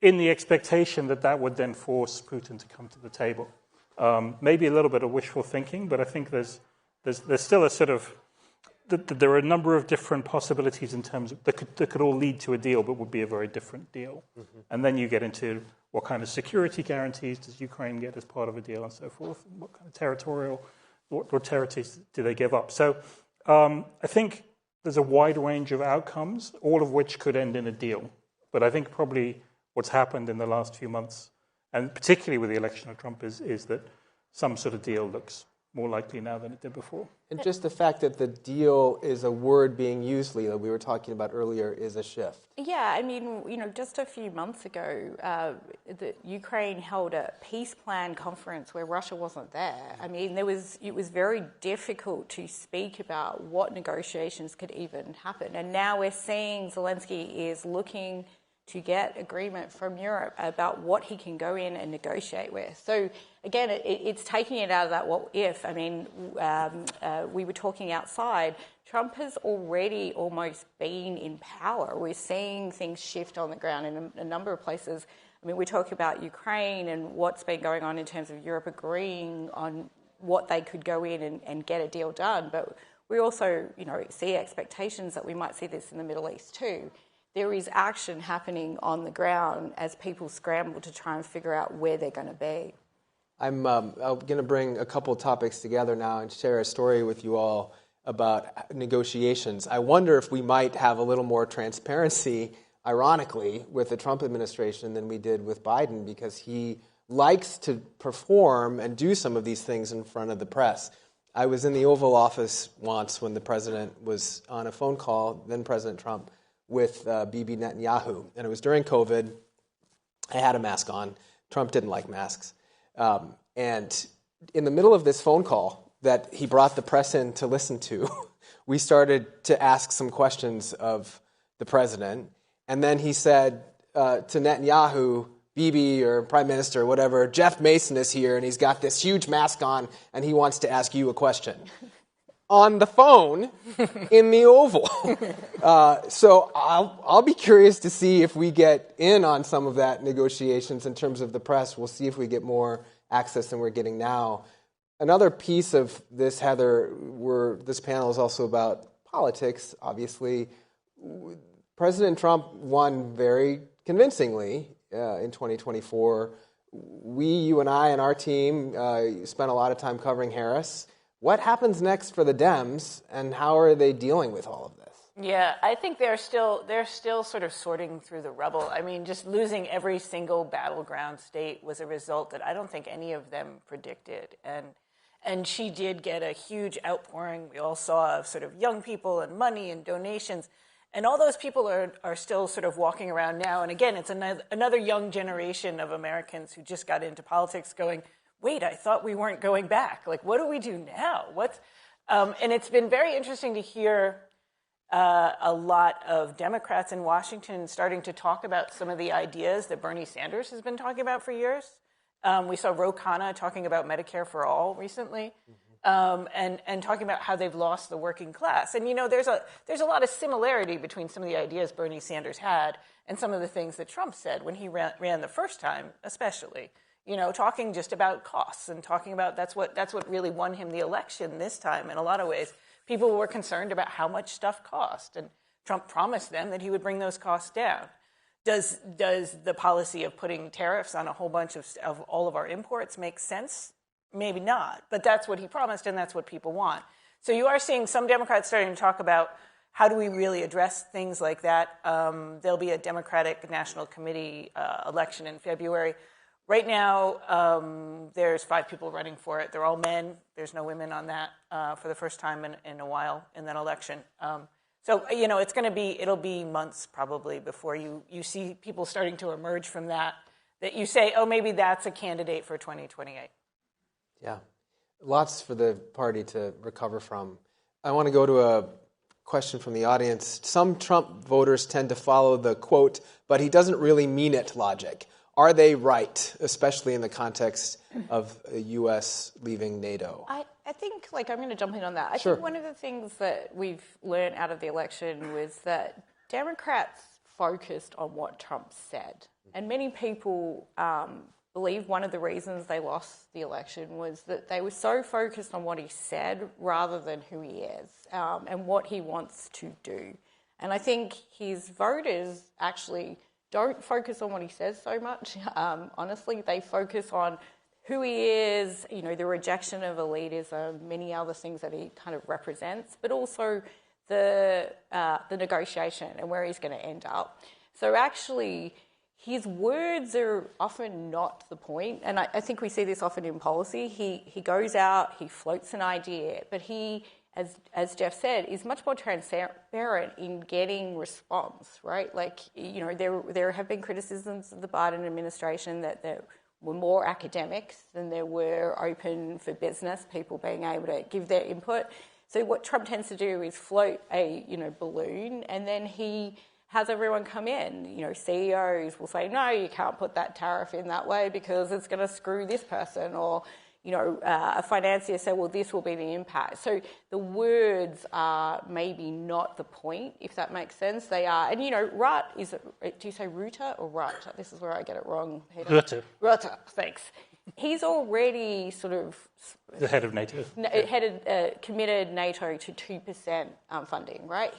in the expectation that would then force Putin to come to the table. Maybe a little bit of wishful thinking, but I think there's still a sort of there are a number of different possibilities in terms of that could all lead to a deal, but would be a very different deal. Mm-hmm. And then you get into what kind of security guarantees does Ukraine get as part of a deal and so forth. What kind of what territories do they give up? So I think there's a wide range of outcomes, all of which could end in a deal. But I think probably what's happened in the last few months, and particularly with the election of Trump, is that some sort of deal looks more likely now than it did before. And just the fact that the deal is a word being used, Leila, we were talking about earlier, is a shift. Yeah, I mean, just a few months ago, the Ukraine held a peace plan conference where Russia wasn't there. I mean, it was very difficult to speak about what negotiations could even happen. And now we're seeing Zelensky is looking to get agreement from Europe about what he can go in and negotiate with. So again, it's taking it out of that what if. I mean, we were talking outside. Trump has already almost been in power. We're seeing things shift on the ground in a number of places. I mean, we talk about Ukraine and what's been going on in terms of Europe agreeing on what they could go in and get a deal done. But we also, see expectations that we might see this in the Middle East too. There is action happening on the ground as people scramble to try and figure out where they're going to be. I'm going to bring a couple topics together now and share a story with you all about negotiations. I wonder if we might have a little more transparency, ironically, with the Trump administration than we did with Biden, because he likes to perform and do some of these things in front of the press. I was in the Oval Office once when the president was on a phone call, then President Trump, with Bibi Netanyahu. And it was during COVID. I had a mask on. Trump didn't like masks. And in the middle of this phone call that he brought the press in to listen to, we started to ask some questions of the president. And then he said to Netanyahu, Bibi or Prime Minister or whatever, Jeff Mason is here and he's got this huge mask on and he wants to ask you a question. On the phone in the Oval. So I'll be curious to see if we get in on some of that negotiations in terms of the press. We'll see if we get more access than we're getting now. Another piece of this, Heather, this panel is also about politics, obviously. President Trump won very convincingly in 2024. You and I and our team spent a lot of time covering Harris. What happens next for the Dems, and how are they dealing with all of this? Yeah, I think they're still sort of sorting through the rubble. I mean, just losing every single battleground state was a result that I don't think any of them predicted. And she did get a huge outpouring. We all saw of sort of young people and money and donations. And all those people are still sort of walking around now. And again, it's another young generation of Americans who just got into politics going, wait, I thought we weren't going back. Like, what do we do now? And it's been very interesting to hear a lot of Democrats in Washington starting to talk about some of the ideas that Bernie Sanders has been talking about for years. We saw Ro Khanna talking about Medicare for all recently, and talking about how they've lost the working class. And, there's a lot of similarity between some of the ideas Bernie Sanders had and some of the things that Trump said when he ran the first time, especially. Talking just about costs and talking about that's what really won him the election this time in a lot of ways. People were concerned about how much stuff cost, and Trump promised them that he would bring those costs down. Does the policy of putting tariffs on a whole bunch of all of our imports make sense? Maybe not, but that's what he promised, and that's what people want. So you are seeing some Democrats starting to talk about how do we really address things like that. There'll be a Democratic National Committee election in February. Right now, there's 5 people running for it. They're all men. There's no women on that for the first time in a while in that election. So, it'll be months probably before you see people starting to emerge from that you say, oh, maybe that's a candidate for 2028. Yeah, lots for the party to recover from. I want to go to a question from the audience. Some Trump voters tend to follow the quote, but he doesn't really mean it logic. Are they right, especially in the context of the U.S. leaving NATO? I think, I'm going to jump in on that. I Sure. think one of the things that we've learned out of the election was that Democrats focused on what Trump said. And many people believe one of the reasons they lost the election was that they were so focused on what he said rather than who he is and what he wants to do. And I think his voters actually don't focus on what he says so much. Honestly, they focus on who he is, the rejection of elitism, many other things that he kind of represents, but also the negotiation and where he's going to end up. So actually, his words are often not the point, and I think we see this often in policy. He goes out, he floats an idea, but he, as Jeff said, is much more transparent in getting response, right? There have been criticisms of the Biden administration that there were more academics than there were open for business, people being able to give their input. So what Trump tends to do is float a balloon, and then he has everyone come in? You know, CEOs will say, no, you can't put that tariff in that way because it's going to screw this person, or you know, a financier say, well, this will be the impact. So the words are maybe not the point, if that makes sense. They are, and you know, Rutte is, do you say Rutte or Rutte? This is where I get it wrong. Rutte, thanks. He's already sort of the head of NATO. Committed NATO to 2% funding, right?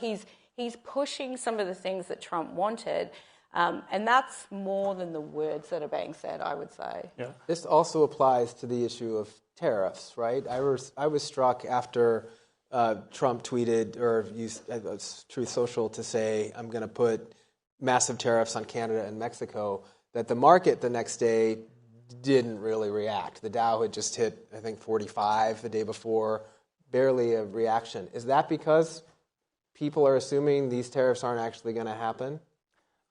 He's pushing some of the things that Trump wanted. And that's more than the words that are being said, I would say. Yeah. This also applies to the issue of tariffs, right? I was struck after Trump tweeted or used Truth Social to say, I'm going to put massive tariffs on Canada and Mexico, that the market the next day didn't really react. The Dow had just hit, I think, 45 the day before, barely a reaction. Is that because people are assuming these tariffs aren't actually going to happen?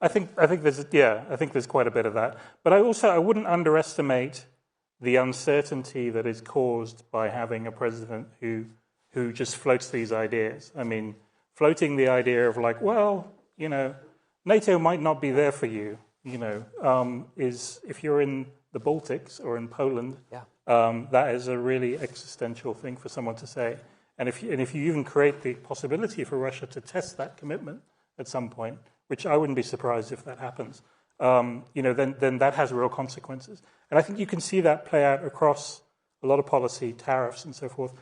I think there's quite a bit of that. But I wouldn't underestimate the uncertainty that is caused by having a president who just floats these ideas. I mean, floating the idea of like, well, you know, NATO might not be there for you, you know, is if you're in the Baltics or in Poland, that is a really existential thing for someone to say. And if you even create the possibility for Russia to test that commitment at some point, which I wouldn't be surprised if that happens, you know, then that has real consequences. And I think you can see that play out across a lot of policy, tariffs and so forth.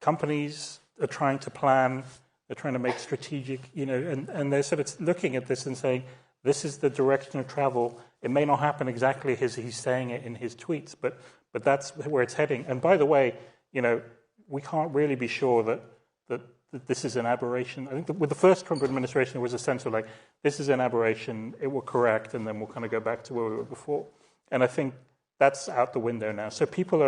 Companies are trying to plan, they're trying to make strategic, you know, and they're sort of looking at this and saying, this is the direction of travel. It may not happen exactly as he's saying it in his tweets, but that's where it's heading. And by the way, you know, we can't really be sure that this is an aberration. I think with the first Trump administration, there was a sense of like, this is an aberration, it will correct, and then we'll kind of go back to where we were before. And I think that's out the window now. So people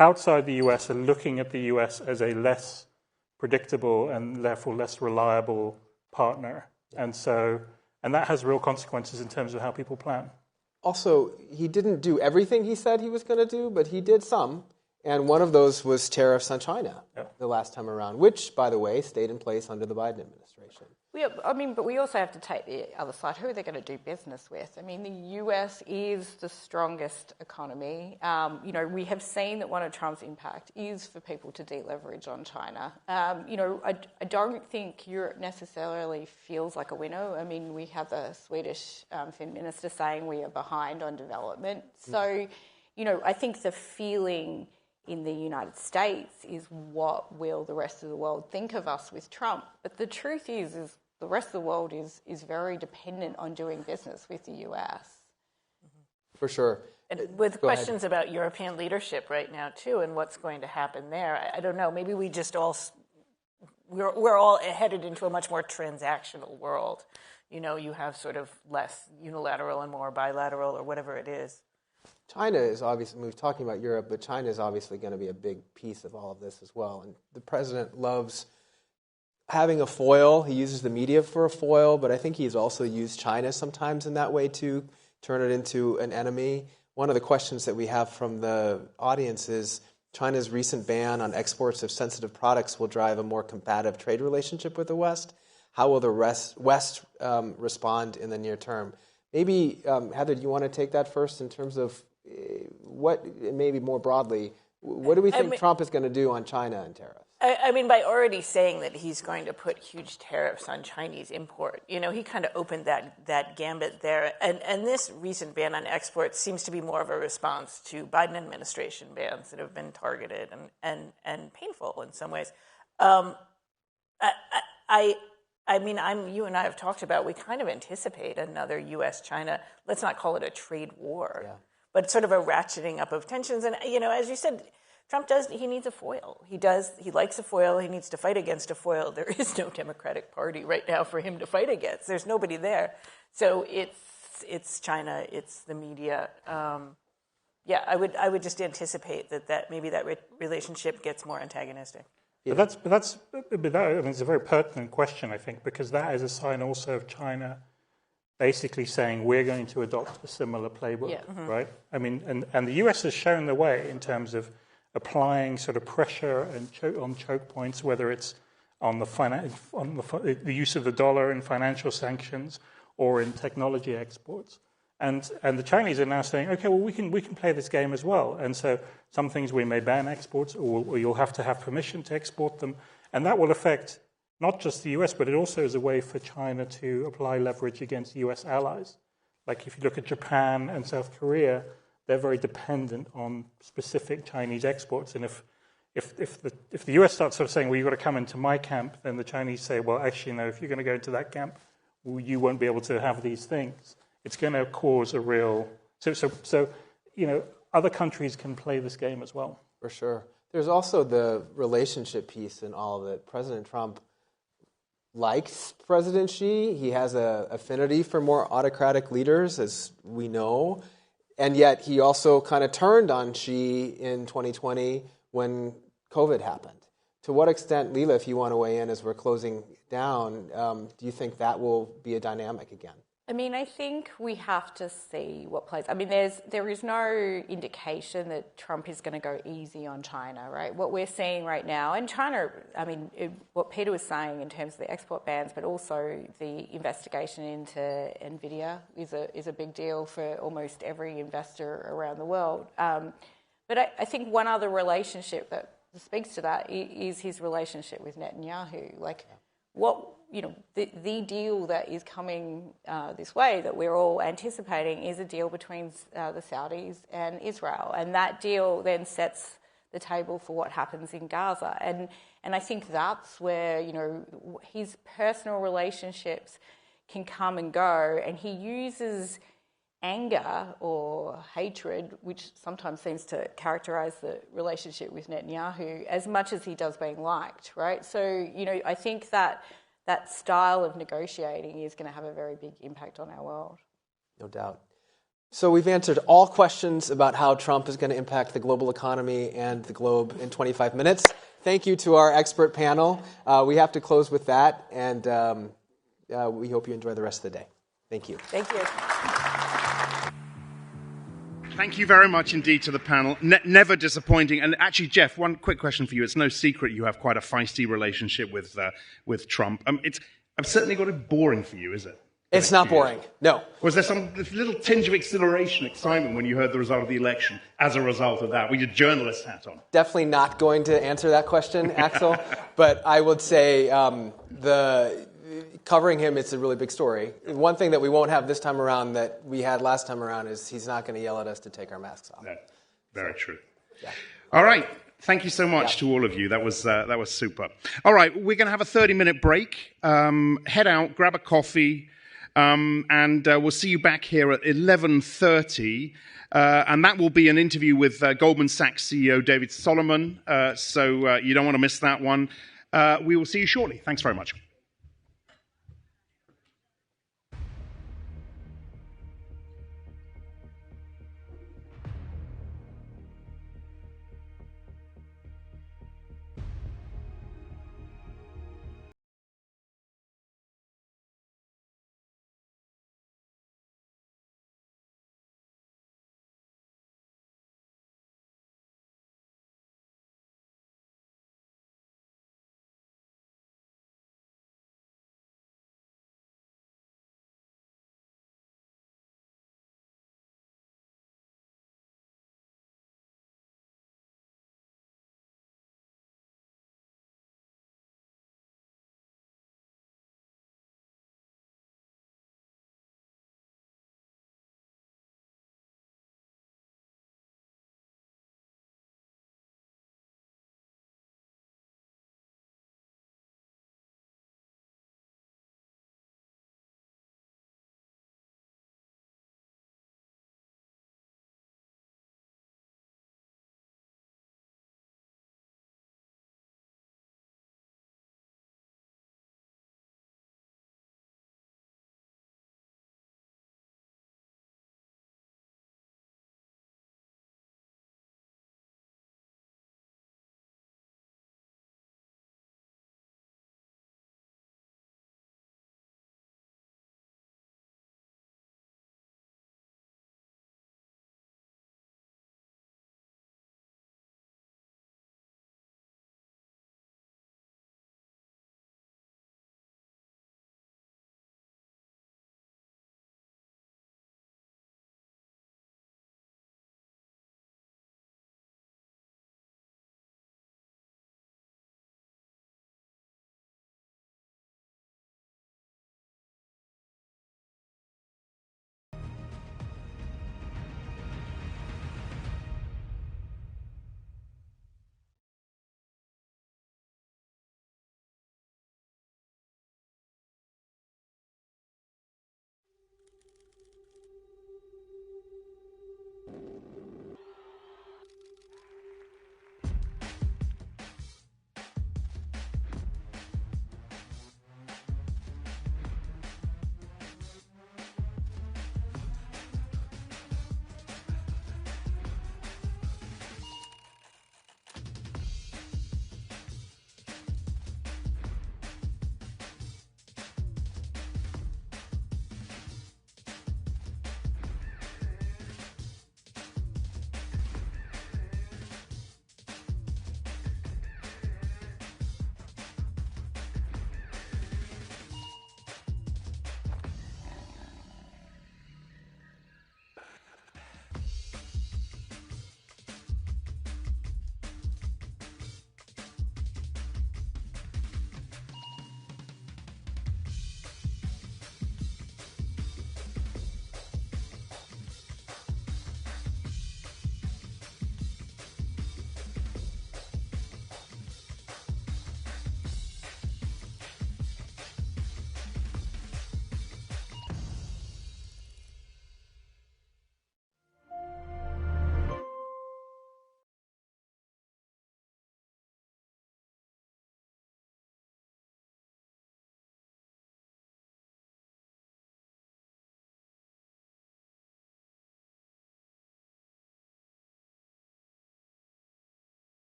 outside the US are looking at the US as a less predictable and therefore less reliable partner. And that has real consequences in terms of how people plan. Also, he didn't do everything he said he was going to do, but he did some. And one of those was tariffs on China the last time around, which, by the way, stayed in place under the Biden administration. Yeah, I mean, but we also have to take the other side. Who are they going to do business with? I mean, the US is the strongest economy. You know, we have seen that one of Trump's impact is for people to deleverage on China. You know, I don't think Europe necessarily feels like a winner. I mean, we have the Swedish Fin Minister saying we are behind on development. So, you know, I think the feeling in the United States is what will the rest of the world think of us with Trump. But the truth is the rest of the world is very dependent on doing business with the US. For sure. And with questions about European leadership right now, too, and what's going to happen there, I don't know, maybe we just we're all headed into a much more transactional world. You know, you have sort of less unilateral and more bilateral or whatever it is. China is obviously, we were talking about Europe, but China is obviously going to be a big piece of all of this as well. And the president loves having a foil. He uses the media for a foil, but I think he's also used China sometimes in that way to turn it into an enemy. One of the questions that we have from the audience is China's recent ban on exports of sensitive products will drive a more combative trade relationship with the West. How will the West respond in the near term? Maybe, Heather, do you want to take that first in terms of what, maybe more broadly, what do we think Trump is going to do on China and tariffs? I mean, by already saying that he's going to put huge tariffs on Chinese import, you know, he kind of opened that gambit there. And this recent ban on exports seems to be more of a response to Biden administration bans that have been targeted and painful in some ways. I mean, you and I have talked about, we kind of anticipate another U.S.-China, let's not call it a trade war, but sort of a ratcheting up of tensions. And, you know, as you said, Trump he needs a foil. He likes a foil. He needs to fight against a foil. There is no Democratic Party right now for him to fight against. There's nobody there. So it's China, it's the media. I would just anticipate that maybe that relationship gets more antagonistic. Yeah. But that's I mean, it's a very pertinent question, I think, because that is a sign also of China basically saying we're going to adopt a similar playbook, right? I mean, and the US has shown the way in terms of applying sort of pressure and on choke points, whether it's on the use of the dollar in financial sanctions or in technology exports. And the Chinese are now saying, okay, well, we can play this game as well. And so some things we may ban exports, or you'll have to have permission to export them. And that will affect not just the US, but it also is a way for China to apply leverage against US allies. Like if you look at Japan and South Korea, they're very dependent on specific Chinese exports. And if the US starts sort of saying, well, you've got to come into my camp, then the Chinese say, well, actually, no, if you're going to go into that camp, well, you won't be able to have these things. It's going to cause a real... So other countries can play this game as well. For sure. There's also the relationship piece in all of it. President Trump likes President Xi. He has an affinity for more autocratic leaders, as we know. And yet he also kind of turned on Xi in 2020 when COVID happened. To what extent, Leila, if you want to weigh in as we're closing down, do you think that will be a dynamic again? I mean, I think we have to see what plays. I mean, there is no indication that Trump is going to go easy on China, right? What we're seeing right now, and China, I mean, what Peter was saying in terms of the export bans, but also the investigation into NVIDIA is a big deal for almost every investor around the world. But I think one other relationship that speaks to that is his relationship with Netanyahu. Like, the deal that is coming this way that we're all anticipating is a deal between the Saudis and Israel. And that deal then sets the table for what happens in Gaza. And I think that's where, his personal relationships can come and go. And he uses anger or hatred, which sometimes seems to characterize the relationship with Netanyahu, as much as he does being liked, right? So, I think that style of negotiating is going to have a very big impact on our world. No doubt. So we've answered all questions about how Trump is going to impact the global economy and the globe in 25 minutes. Thank you to our expert panel. We have to close with that, and we hope you enjoy the rest of the day. Thank you. Thank you. Thank you very much indeed to the panel. Never disappointing. And actually, Jeff, one quick question for you. It's no secret you have quite a feisty relationship with Trump. I've certainly got it boring for you, is it? It's not boring, no. Was there some little tinge of exhilaration, excitement when you heard the result of the election as a result of that? With your journalist hat on. Definitely not going to answer that question, Axel. But I would say covering him, it's a really big story. One thing that we won't have this time around that we had last time around is he's not going to yell at us to take our masks off. Yeah, very true. Yeah. All right. Thank you so much to all of you. That was super. All right. We're going to have a 30-minute break. Head out, grab a coffee, and we'll see you back here at 11:30. And that will be an interview with Goldman Sachs CEO David Solomon. So you don't want to miss that one. We will see you shortly. Thanks very much.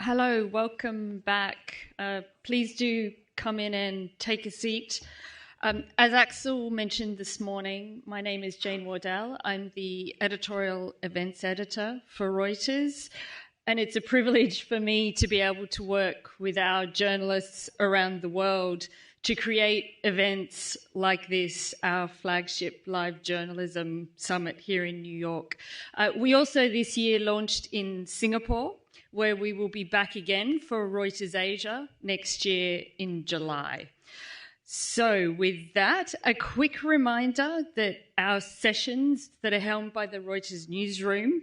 Hello, welcome back. Please do come in and take a seat. As Axel mentioned this morning, my name is Jane Wardell. I'm the editorial events editor for Reuters, and it's a privilege for me to be able to work with our journalists around the world to create events like this, our flagship live journalism summit here in New York. We also this year launched in Singapore, where we will be back again for Reuters Asia next year in July. So with that, a quick reminder that our sessions that are held by the Reuters newsroom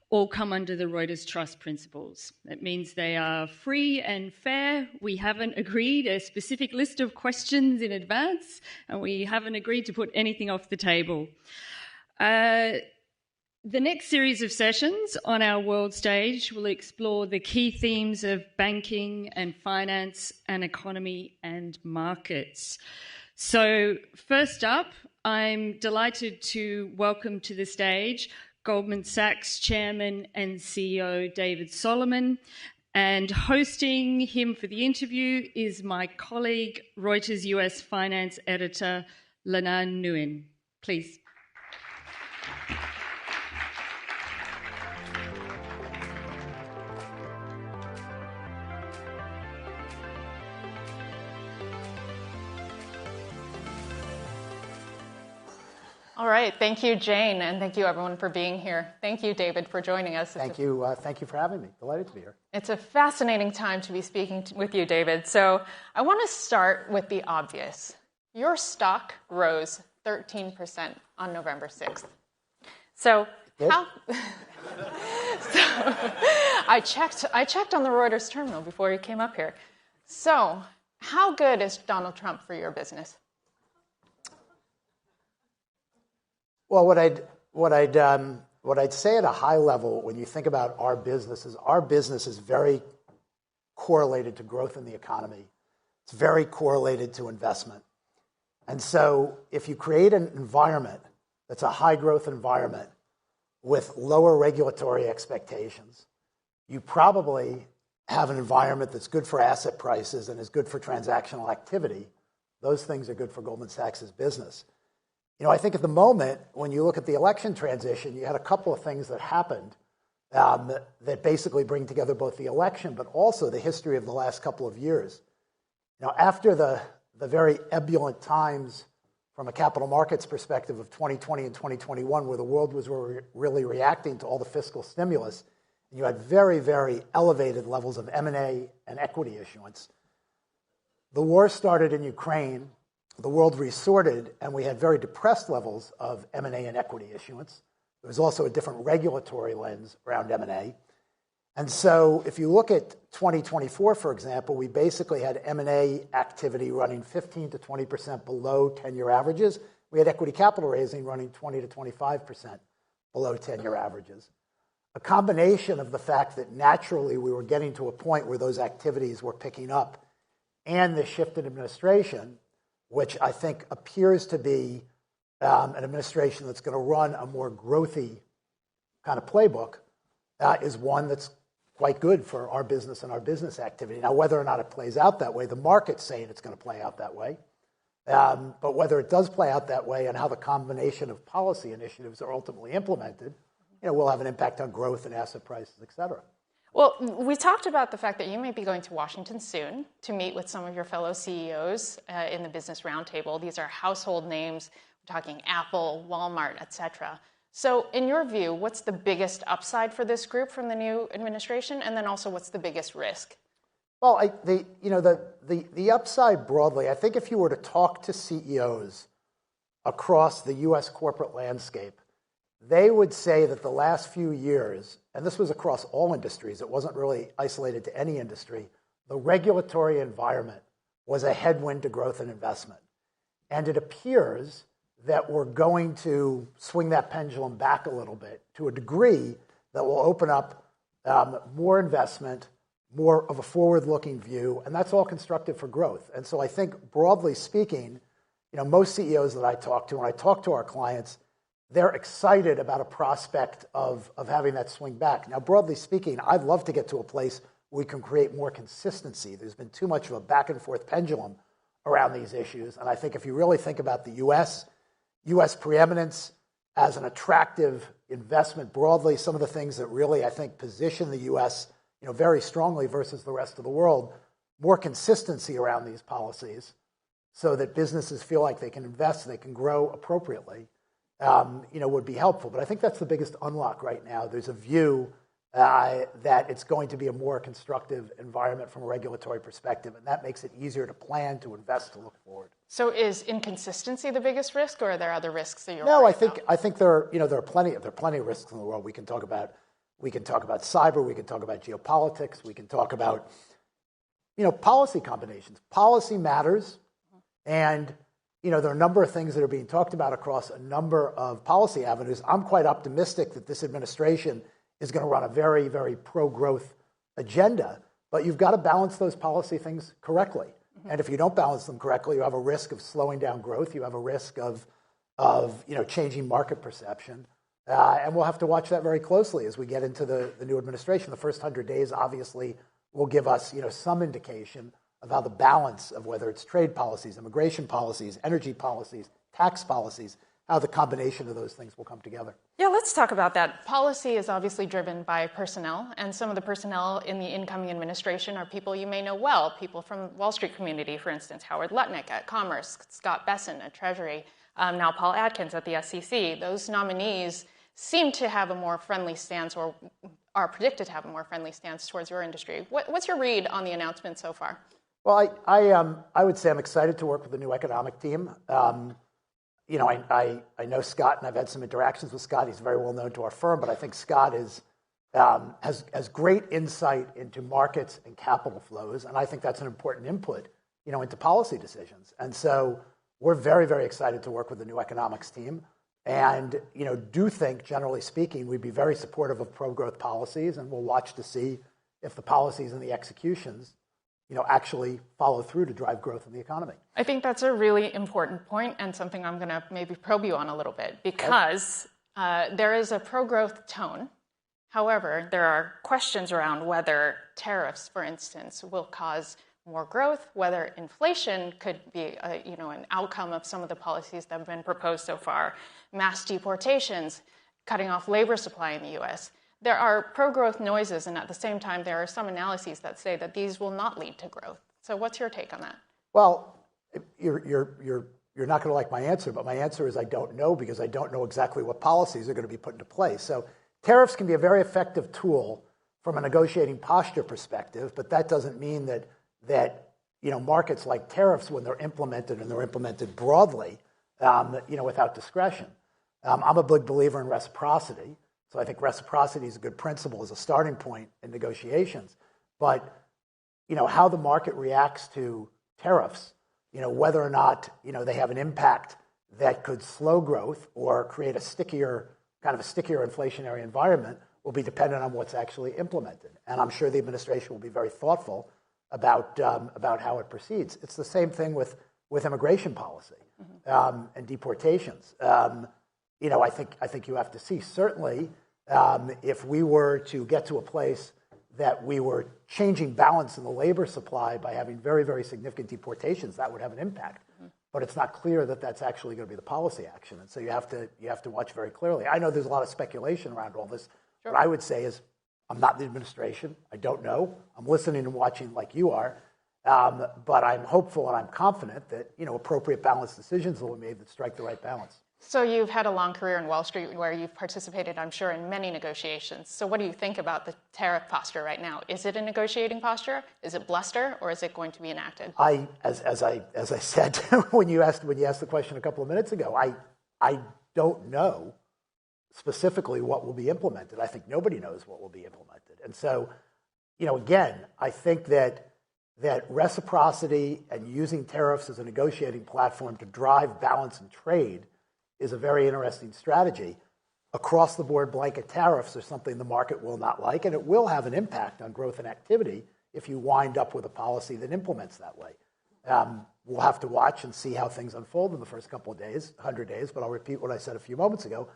all come under the Reuters Trust principles. That means they are free and fair. We haven't agreed a specific list of questions in advance, and we haven't agreed to put anything off the table. The next series of sessions on our world stage will explore the key themes of banking and finance and economy and markets. So first up, I'm delighted to welcome to the stage Goldman Sachs Chairman and CEO David Solomon, and hosting him for the interview is my colleague, Reuters US Finance Editor, Lana Nguyen. Please. All right. Thank you, Jane, and thank you, everyone, for being here. Thank you, David, for joining us. Thank you. Thank you for having me. Delighted to be here. It's a fascinating time to be speaking with you, David. So I want to start with the obvious. Your stock rose 13% on November 6th. So how? So I checked on the Reuters terminal before you came up here. So how good is Donald Trump for your business? Well, what I'd say at a high level, when you think about our business is very correlated to growth in the economy. It's very correlated to investment. And so if you create an environment that's a high growth environment with lower regulatory expectations, you probably have an environment that's good for asset prices and is good for transactional activity. Those things are good for Goldman Sachs' business. You know, I think at the moment, when you look at the election transition, you had a couple of things that happened that basically bring together both the election, but also the history of the last couple of years. You know, after the very ebullient times from a capital markets perspective of 2020 and 2021, where the world was really reacting to all the fiscal stimulus, and you had very, very elevated levels of M&A and equity issuance. the war started in Ukraine, the world resorted, and we had very depressed levels of M&A and equity issuance. There was also a different regulatory lens around M&A. And so if you look at 2024, for example, we basically had M&A activity running 15 to 20% below 10-year averages. We had equity capital raising running 20 to 25% below 10-year averages. A combination of the fact that naturally we were getting to a point where those activities were picking up and the shift in administration, which I think appears to be an administration that's going to run a more growthy kind of playbook, is one that's quite good for our business and our business activity. Now, whether or not it plays out that way, the market's saying it's going to play out that way. But whether it does play out that way and how the combination of policy initiatives are ultimately implemented, will have an impact on growth and asset prices, et cetera. Well, we talked about the fact that you may be going to Washington soon to meet with some of your fellow CEOs in the Business Roundtable. These are household names. We're talking Apple, Walmart, et cetera. So in your view, what's the biggest upside for this group from the new administration? And then also, what's the biggest risk? Well, the upside broadly, I think if you were to talk to CEOs across the U.S. corporate landscape, they would say that the last few years, and this was across all industries, it wasn't really isolated to any industry, the regulatory environment was a headwind to growth and investment. And it appears that we're going to swing that pendulum back a little bit to a degree that will open up more investment, more of a forward-looking view, and that's all constructive for growth. And so I think, broadly speaking, most CEOs that I talk to, when I talk to our clients, they're excited about a prospect of having that swing back. Now, broadly speaking, I'd love to get to a place where we can create more consistency. There's been too much of a back-and-forth pendulum around these issues, and I think if you really think about the U.S. preeminence as an attractive investment broadly, some of the things that really, I think, position the U.S. very strongly versus the rest of the world, more consistency around these policies so that businesses feel like they can invest, they can grow appropriately, would be helpful. But I think that's the biggest unlock right now. There's a view that it's going to be a more constructive environment from a regulatory perspective, and that makes it easier to plan, to invest, to look forward. So is inconsistency the biggest risk, or are there other risks that you're No, worried I think there are plenty of risks in the world. We can talk about cyber, we can talk about geopolitics, we can talk about policy combinations. Policy matters, and there are a number of things that are being talked about across a number of policy avenues. I'm quite optimistic that this administration is going to run a very, very pro-growth agenda, but you've got to balance those policy things correctly. Mm-hmm. And if you don't balance them correctly, you have a risk of slowing down growth. You have a risk of changing market perception. And we'll have to watch that very closely as we get into the new administration. The first 100 days, obviously, will give us some indication of how the balance of whether it's trade policies, immigration policies, energy policies, tax policies, how the combination of those things will come together. Yeah, let's talk about that. Policy is obviously driven by personnel, and some of the personnel in the incoming administration are people you may know well, people from Wall Street community, for instance, Howard Lutnick at Commerce, Scott Besson at Treasury, now Paul Atkins at the SEC. Those nominees seem to have a more friendly stance, or are predicted to have a more friendly stance towards your industry. What's your read on the announcement so far? Well, I would say I'm excited to work with the new economic team. I know Scott, and I've had some interactions with Scott. He's very well known to our firm, but I think Scott has great insight into markets and capital flows, and I think that's an important input, into policy decisions. And so we're very, very excited to work with the new economics team, and do think, generally speaking, we'd be very supportive of pro-growth policies, and we'll watch to see if the policies and the executions actually follow through to drive growth in the economy. I think that's a really important point, and something I'm going to maybe probe you on a little bit, because there is a pro-growth tone. However, there are questions around whether tariffs, for instance, will cause more growth, whether inflation could be an outcome of some of the policies that have been proposed so far, mass deportations, cutting off labor supply in the U.S. There are pro-growth noises, and at the same time, there are some analyses that say that these will not lead to growth. So what's your take on that? Well, you're not going to like my answer, but my answer is I don't know, because I don't know exactly what policies are going to be put into place. So tariffs can be a very effective tool from a negotiating posture perspective, but that doesn't mean that markets like tariffs, when they're implemented and they're implemented broadly, without discretion. I'm a big believer in reciprocity. So I think reciprocity is a good principle as a starting point in negotiations. But, how the market reacts to tariffs, whether or not, they have an impact that could slow growth or create a stickier inflationary environment will be dependent on what's actually implemented. And I'm sure the administration will be very thoughtful about how it proceeds. It's the same thing with immigration policy and deportations. I think you have to see, certainly, if we were to get to a place that we were changing balance in the labor supply by having very, very significant deportations, that would have an impact. But it's not clear that that's actually going to be the policy action. And so you have to watch very clearly. I know there's a lot of speculation around all this. Sure. What I would say is I'm not in the administration. I don't know. I'm listening and watching like you are. But I'm hopeful and I'm confident that appropriate balanced decisions will be made that strike the right balance. So you've had a long career in Wall Street where you've participated, I'm sure, in many negotiations. So what do you think about the tariff posture right now? Is it a negotiating posture? Is it bluster? Or is it going to be enacted? As I said when you asked the question a couple of minutes ago, I don't know specifically what will be implemented. I think nobody knows what will be implemented. And so, again, I think that reciprocity and using tariffs as a negotiating platform to drive balance in trade is a very interesting strategy. Across the board blanket tariffs are something the market will not like, and it will have an impact on growth and activity if you wind up with a policy that implements that way. We'll have to watch and see how things unfold in the first couple of days, 100 days, but I'll repeat what I said a few moments ago.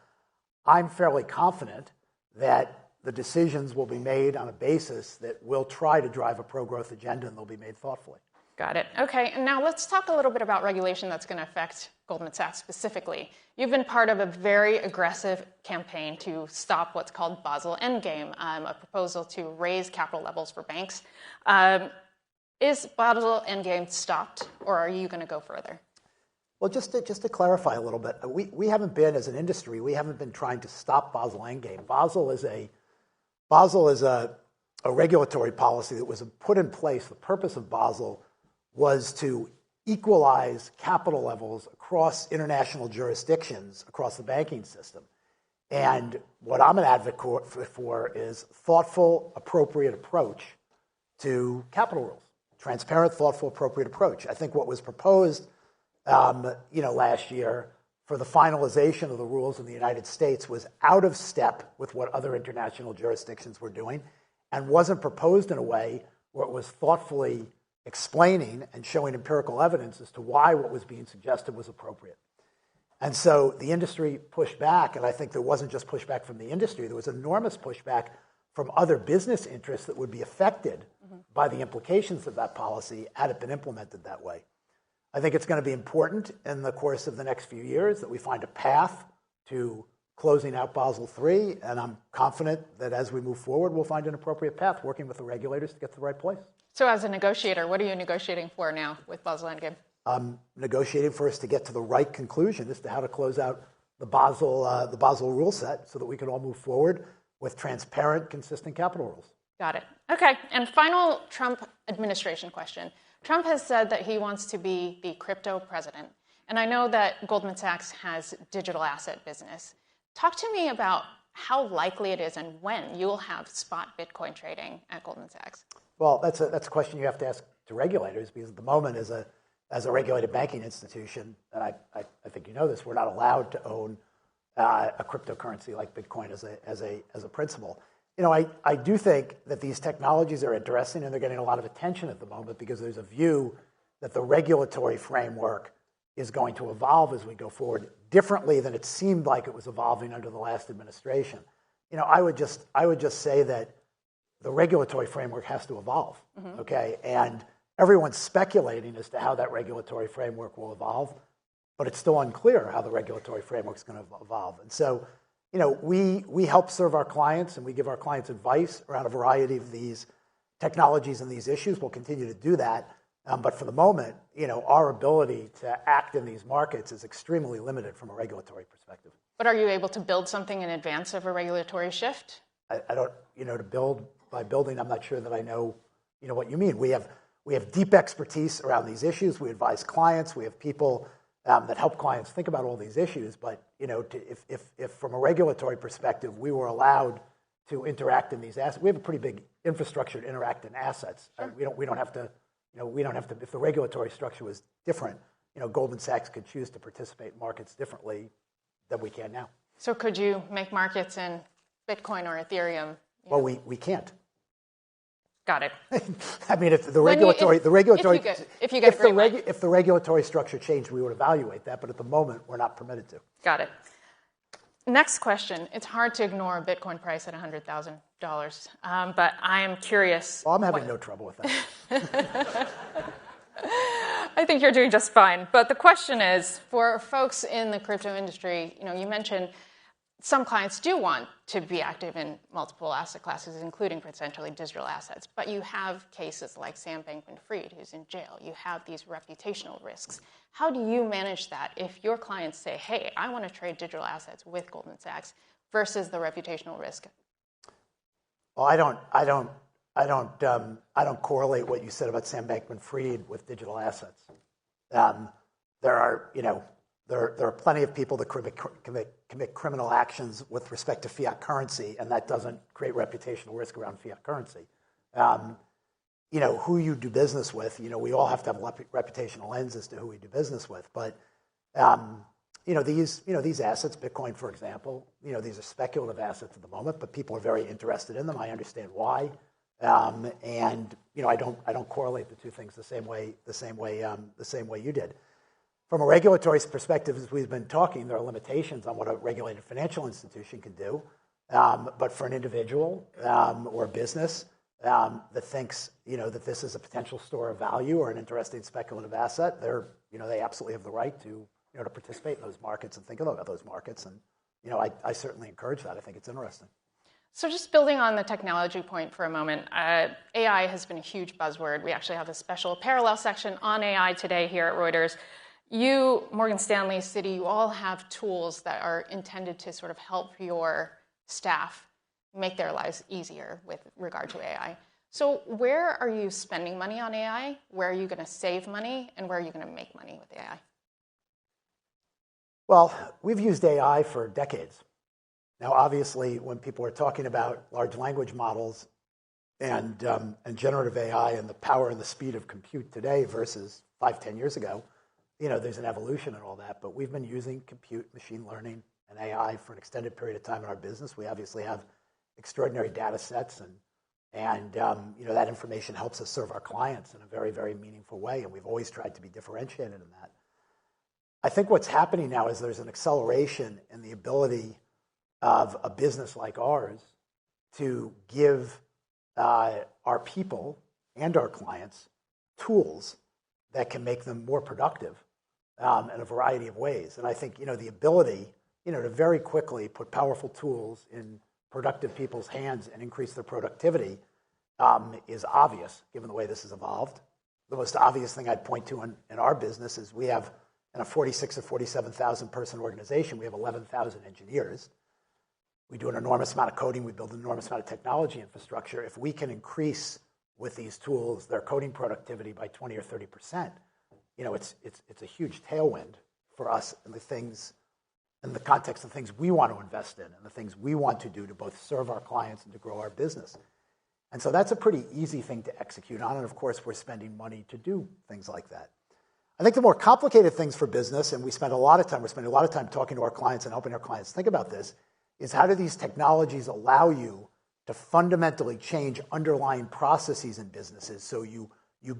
I'm fairly confident that the decisions will be made on a basis that will try to drive a pro-growth agenda, and they'll be made thoughtfully. Got it. Okay, and now let's talk a little bit about regulation that's going to affect Goldman Sachs specifically. You've been part of a very aggressive campaign to stop what's called Basel Endgame, a proposal to raise capital levels for banks. Is Basel Endgame stopped, or are you going to go further? Well, just to clarify a little bit, we haven't been, as an industry, we haven't been trying to stop Basel Endgame. Basel is a regulatory policy that was put in place. The purpose of Basel was to equalize capital levels across international jurisdictions, across the banking system. And what I'm an advocate for is thoughtful, appropriate approach to capital rules. Transparent, thoughtful, appropriate approach. I think what was proposed, last year for the finalization of the rules in the United States was out of step with what other international jurisdictions were doing, and wasn't proposed in a way where it was thoughtfully explaining and showing empirical evidence as to why what was being suggested was appropriate. And so the industry pushed back, and I think there wasn't just pushback from the industry, there was enormous pushback from other business interests that would be affected by the implications of that policy had it been implemented that way. I think it's going to be important in the course of the next few years that we find a path to closing out Basel III, and I'm confident that as we move forward, we'll find an appropriate path working with the regulators to get to the right place. So as a negotiator, what are you negotiating for now with Basel Endgame? I'm negotiating for us to get to the right conclusion as to how to close out the Basel rule set so that we can all move forward with transparent, consistent capital rules. Got it. Okay, and final Trump administration question. Trump has said that he wants to be the crypto president. And I know that Goldman Sachs has digital asset business. Talk to me about how likely it is and when you'll have spot Bitcoin trading at Goldman Sachs. Well, that's a question you have to ask to regulators, because at the moment, as a regulated banking institution, and I think you know this, we're not allowed to own a cryptocurrency like Bitcoin as a principle. I do think that these technologies are interesting and they're getting a lot of attention at the moment because there's a view that the regulatory framework is going to evolve as we go forward differently than it seemed like it was evolving under the last administration. I would just say that the regulatory framework has to evolve, okay? And everyone's speculating as to how that regulatory framework will evolve, but it's still unclear how the regulatory framework is going to evolve. And so, we help serve our clients and we give our clients advice around a variety of these technologies and these issues. We'll continue to do that. But for the moment, our ability to act in these markets is extremely limited from a regulatory perspective. But are you able to build something in advance of a regulatory shift? I don't, to build by building, I'm not sure that I know, what you mean. We We have deep expertise around these issues. We advise clients. We have people that help clients think about all these issues. But if from a regulatory perspective we were allowed to interact in these assets, we have a pretty big infrastructure to interact in assets. Sure. We don't have to. We don't have to. If the regulatory structure was different, Goldman Sachs could choose to participate in markets differently than we can now. So could you make markets in Bitcoin or Ethereum? Well, we can't. Got it. I mean, if the regulatory structure changed, we would evaluate that. But at the moment, we're not permitted to. Got it. Next question. It's hard to ignore a Bitcoin price at $100,000, but I am curious. Well, I'm having no trouble with that. I think you're doing just fine. But the question is, for folks in the crypto industry, you mentioned some clients do want to be active in multiple asset classes, including potentially digital assets. But you have cases like Sam Bankman-Fried, who's in jail. You have these reputational risks. How do you manage that if your clients say, hey, I want to trade digital assets with Goldman Sachs versus the reputational risk? Well, I don't correlate what you said about Sam Bankman-Fried with digital assets. There are plenty of people that commit criminal actions with respect to fiat currency, and that doesn't create reputational risk around fiat currency. Who you do business with, we all have to have a reputational lens as to who we do business with. But these assets, Bitcoin, for example, these are speculative assets at the moment, but people are very interested in them. I understand why, and I don't correlate the two things the same way you did. From a regulatory perspective, as we've been talking, there are limitations on what a regulated financial institution can do. But for an individual or a business that thinks that this is a potential store of value or an interesting speculative asset, they absolutely have the right to participate in those markets and think about those markets. And I certainly encourage that. I think it's interesting. So just building on the technology point for a moment, AI has been a huge buzzword. We actually have a special parallel section on AI today here at Reuters. You, Morgan Stanley, Citi, you all have tools that are intended to sort of help your staff make their lives easier with regard to AI. So where are you spending money on AI? Where are you going to save money? And where are you going to make money with AI? Well, we've used AI for decades. Now, obviously, when people are talking about large language models and generative AI and the power and the speed of compute today versus 5-10 years ago, there's an evolution and all that, but we've been using compute, machine learning, and AI for an extended period of time in our business. We obviously have extraordinary data sets, and that information helps us serve our clients in a very, very meaningful way, and we've always tried to be differentiated in that. I think what's happening now is there's an acceleration in the ability of a business like ours to give our people and our clients tools that can make them more productive in a variety of ways. And I think, the ability, to very quickly put powerful tools in productive people's hands and increase their productivity is obvious, given the way this has evolved. The most obvious thing I'd point to in our business is we have, in a 46 or 47,000 person organization, we have 11,000 engineers. We do an enormous amount of coding. We build an enormous amount of technology infrastructure. If we can increase with these tools their coding productivity by 20 or 30%, it's a huge tailwind for us in the context of things we want to invest in and the things we want to do to both serve our clients and to grow our business. And so that's a pretty easy thing to execute on. And of course, we're spending money to do things like that. I think the more complicated things for business, and we're spending a lot of time talking to our clients and helping our clients think about this, is how do these technologies allow you to fundamentally change underlying processes in businesses so you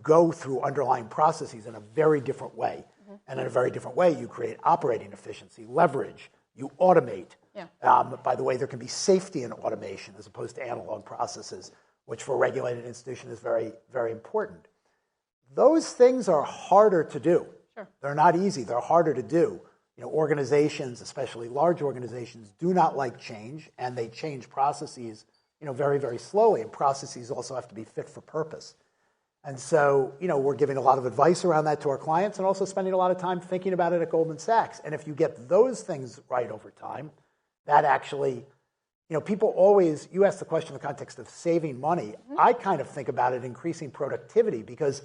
go through underlying processes in a very different way. Mm-hmm. And in a very different way, you create operating efficiency, leverage, you automate. Yeah. By the way, there can be safety in automation as opposed to analog processes, which for a regulated institution is very, very important. Those things are harder to do. Sure. They're not easy. They're harder to do. Organizations, especially large organizations, do not like change, and they change processes, very, very slowly. And processes also have to be fit for purpose. And so, we're giving a lot of advice around that to our clients and also spending a lot of time thinking about it at Goldman Sachs. And if you get those things right over time, that actually, people always, you ask the question in the context of saving money. Mm-hmm. I kind of think about it increasing productivity because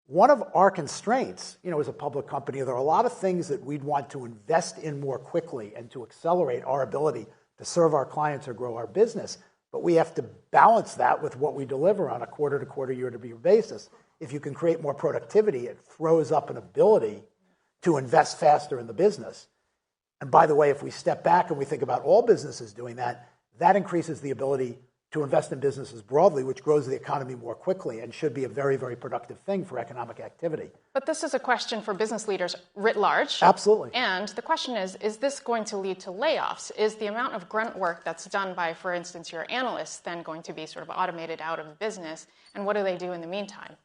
One of our constraints, as a public company, there are a lot of things that we'd want to invest in more quickly and to accelerate our ability to serve our clients or grow our business. But we have to balance that with what we deliver on a quarter-to-quarter, year-to-year basis. If you can create more productivity, it throws up an ability to invest faster in the business. And by the way, if we step back and we think about all businesses doing that, that increases the ability to invest in businesses broadly, which grows the economy more quickly and should be a very, very productive thing for economic activity. But this is a question for business leaders writ large. Absolutely. And the question is this going to lead to layoffs? Is the amount of grunt work that's done by, for instance, your analysts then going to be sort of automated out of the business? And what do they do in the meantime?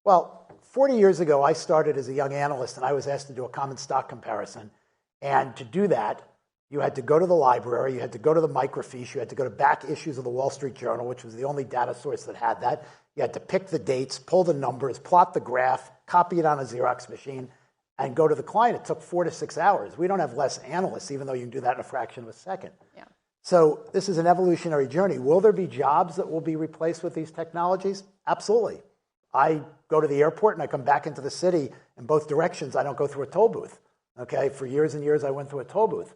Well, 40 years ago, I started as a young analyst, and I was asked to do a common stock comparison. And to do that, you had to go to the library, you had to go to the microfiche, you had to go to back issues of the Wall Street Journal, which was the only data source that had that. You had to pick the dates, pull the numbers, plot the graph, copy it on a Xerox machine, and go to the client. It took 4 to 6 hours. We don't have less analysts, even though you can do that in a fraction of a second. Yeah. So this is an evolutionary journey. Will there be jobs that will be replaced with these technologies? Absolutely. I go to the airport and I come back into the city in both directions. I don't go through a toll booth. Okay, for years and years I went through a toll booth.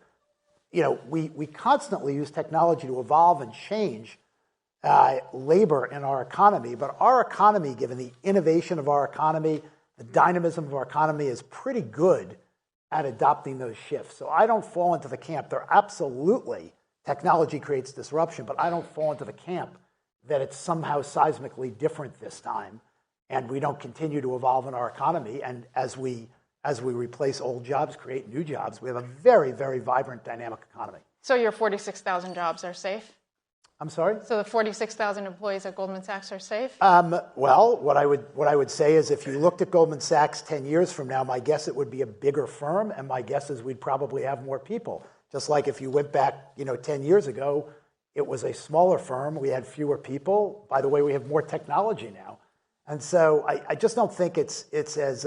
We constantly use technology to evolve and change labor in our economy, but our economy, given the innovation of our economy, the dynamism of our economy, is pretty good at adopting those shifts. So I don't fall into the camp. There absolutely, technology creates disruption, but I don't fall into the camp that it's somehow seismically different this time, and we don't continue to evolve in our economy, and as we replace old jobs, create new jobs, we have a very, very vibrant, dynamic economy. So your 46,000 jobs are safe? I'm sorry? So the 46,000 employees at Goldman Sachs are safe? Well, what I would say is if you looked at Goldman Sachs 10 years from now, my guess it would be a bigger firm, and my guess is we'd probably have more people. Just like if you went back 10 years ago, it was a smaller firm, we had fewer people. By the way, we have more technology now. And so I just don't think it's as...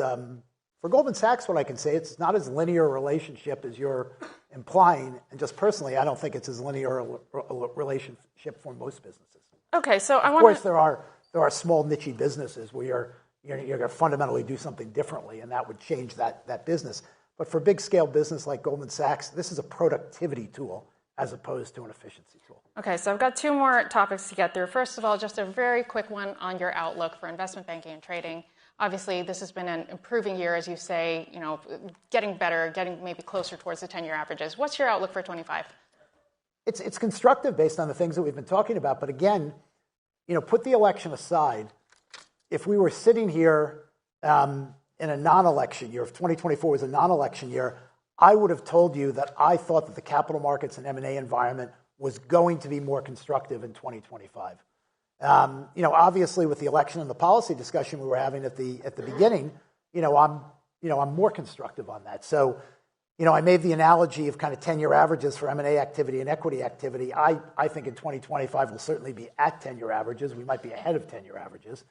For Goldman Sachs, what I can say, it's not as linear a relationship as you're implying. And just personally, I don't think it's as linear a relationship for most businesses. Okay, so of course, there are small niche businesses where you're going to fundamentally do something differently, and that would change that business. But for big scale business like Goldman Sachs, this is a productivity tool as opposed to an efficiency tool. Okay, so I've got 2 more topics to get through. First of all, just a very quick one on your outlook for investment banking and trading. Obviously, this has been an improving year, as you say, getting better, getting maybe closer towards the 10-year averages. What's your outlook for 25? It's constructive based on the things that we've been talking about. But again, put the election aside. If we were sitting here in a non-election year, if 2024 was a non-election year, I would have told you that I thought that the capital markets and M&A environment was going to be more constructive in 2025. Obviously, with the election and the policy discussion we were having at the beginning, I'm more constructive on that. So, I made the analogy of kind of 10-year averages for M&A activity and equity activity. I think in 2025 we'll certainly be at 10-year averages. We might be ahead of 10-year averages,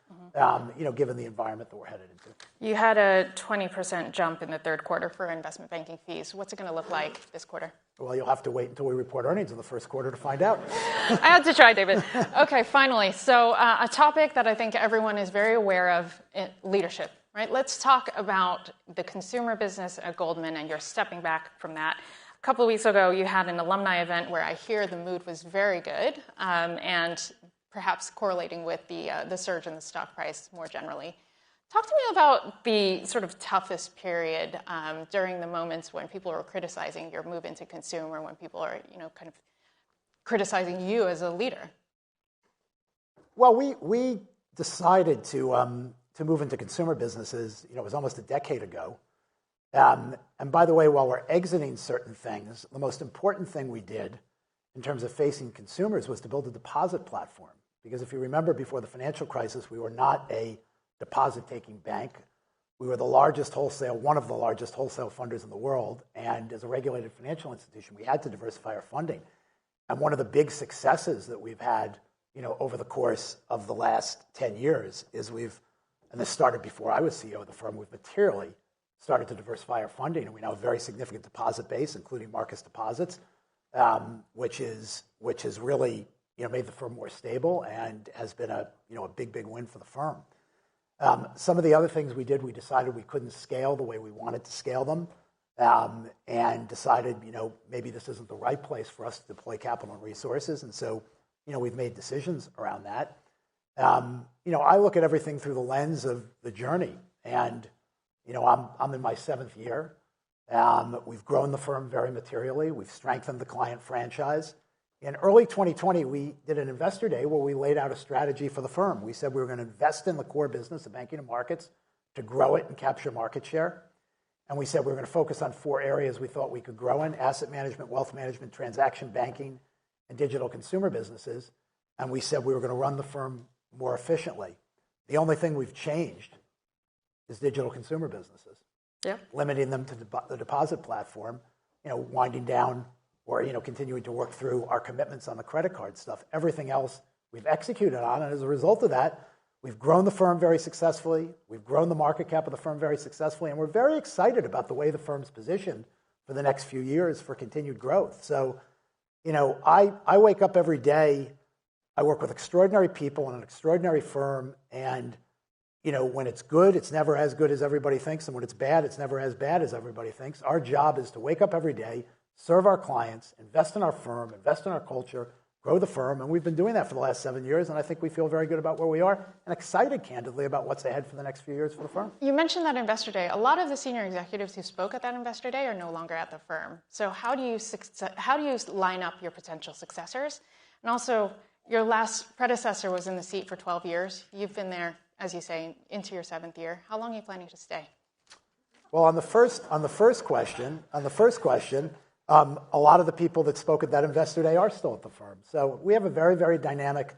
given the environment that we're headed into. You had a 20% jump in the third quarter for investment banking fees. What's it going to look like this quarter? Well, you'll have to wait until we report earnings in the first quarter to find out. I had to try, David. Okay, finally. So a topic that I think everyone is very aware of, leadership. Right, let's talk about the consumer business at Goldman, and you're stepping back from that. A couple of weeks ago, you had an alumni event where I hear the mood was very good, and perhaps correlating with the surge in the stock price more generally. Talk to me about the sort of toughest period during the moments when people are criticizing your move into consumer, when people are, kind of criticizing you as a leader. Well, we decided to move into consumer businesses, it was almost a decade ago. And by the way, while we're exiting certain things, the most important thing we did in terms of facing consumers was to build a deposit platform. Because if you remember, before the financial crisis, we were not a deposit-taking bank. We were one of the largest wholesale funders in the world. And as a regulated financial institution, we had to diversify our funding. And one of the big successes that we've had, over the course of the last 10 years is and this started before I was CEO of the firm, we've materially started to diversify our funding, and we now have a very significant deposit base, including Marcus deposits, which has really made the firm more stable and has been a big win for the firm. Some of the other things we did, we decided we couldn't scale the way we wanted to scale them, and decided, maybe this isn't the right place for us to deploy capital and resources. And so, we've made decisions around that. I look at everything through the lens of the journey, and I'm in my 7th year. We've grown the firm very materially. We've strengthened the client franchise. In early 2020, we did an investor day where we laid out a strategy for the firm. We said we were going to invest in the core business of banking and markets to grow it and capture market share. And we said we were going to focus on 4 areas we thought we could grow in: asset management, wealth management, transaction banking, and digital consumer businesses. And we said we were going to run the firm more efficiently. The only thing we've changed is digital consumer businesses. Yep. Limiting them to the deposit platform, winding down or continuing to work through our commitments on the credit card stuff. Everything else we've executed on, and as a result of that, we've grown the firm very successfully. We've grown the market cap of the firm very successfully, and we're very excited about the way the firm's positioned for the next few years for continued growth. So, I wake up every day. I work with extraordinary people in an extraordinary firm, and when it's good, it's never as good as everybody thinks, and when it's bad, it's never as bad as everybody thinks. Our job is to wake up every day, serve our clients, invest in our firm, invest in our culture, grow the firm, and we've been doing that for the last 7 years, and I think we feel very good about where we are and excited, candidly, about what's ahead for the next few years for the firm. You mentioned that Investor Day. A lot of the senior executives who spoke at that Investor Day are no longer at the firm. So how do you line up your potential successors? And also, your last predecessor was in the seat for 12 years. You've been there, as you say, into your 7th year. How long are you planning to stay? Well, on the first question, a lot of the people that spoke at that Investor Day are still at the firm. So we have a very, very dynamic,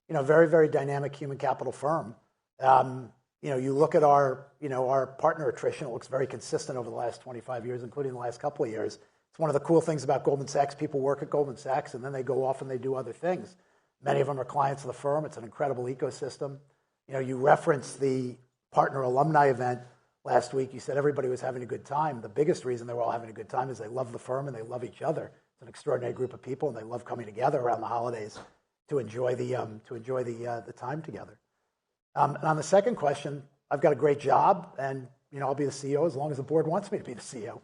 very dynamic human capital firm. You look at our partner attrition; it looks very consistent over the last 25 years, including the last couple of years. It's one of the cool things about Goldman Sachs. People work at Goldman Sachs, and then they go off and they do other things. Many of them are clients of the firm. It's an incredible ecosystem. You referenced the partner alumni event last week. You said everybody was having a good time. The biggest reason they were all having a good time is they love the firm and they love each other. It's an extraordinary group of people, and they love coming together around the holidays to enjoy the time together. And on the second question, I've got a great job, and I'll be the CEO as long as the board wants me to be the CEO.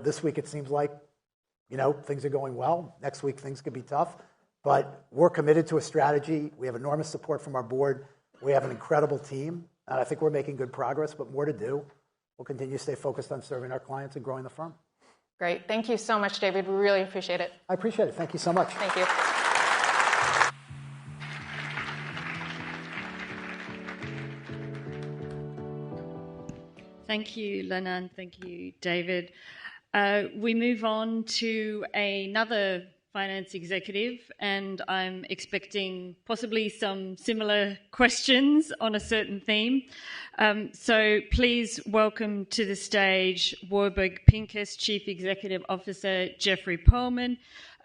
This week it seems like things are going well. Next week things could be tough, but we're committed to a strategy. We have enormous support from our board. We have an incredible team, and I think we're making good progress, but more to do. We'll continue to stay focused on serving our clients and growing the firm. Great. Thank you so much, David. We really appreciate it. I appreciate it. Thank you so much. Thank you. Thank you, Lena. Thank you, David. We move on to another finance executive, and I'm expecting possibly some similar questions on a certain theme. So please welcome to the stage Warburg Pincus Chief Executive Officer Jeffrey Pearlman,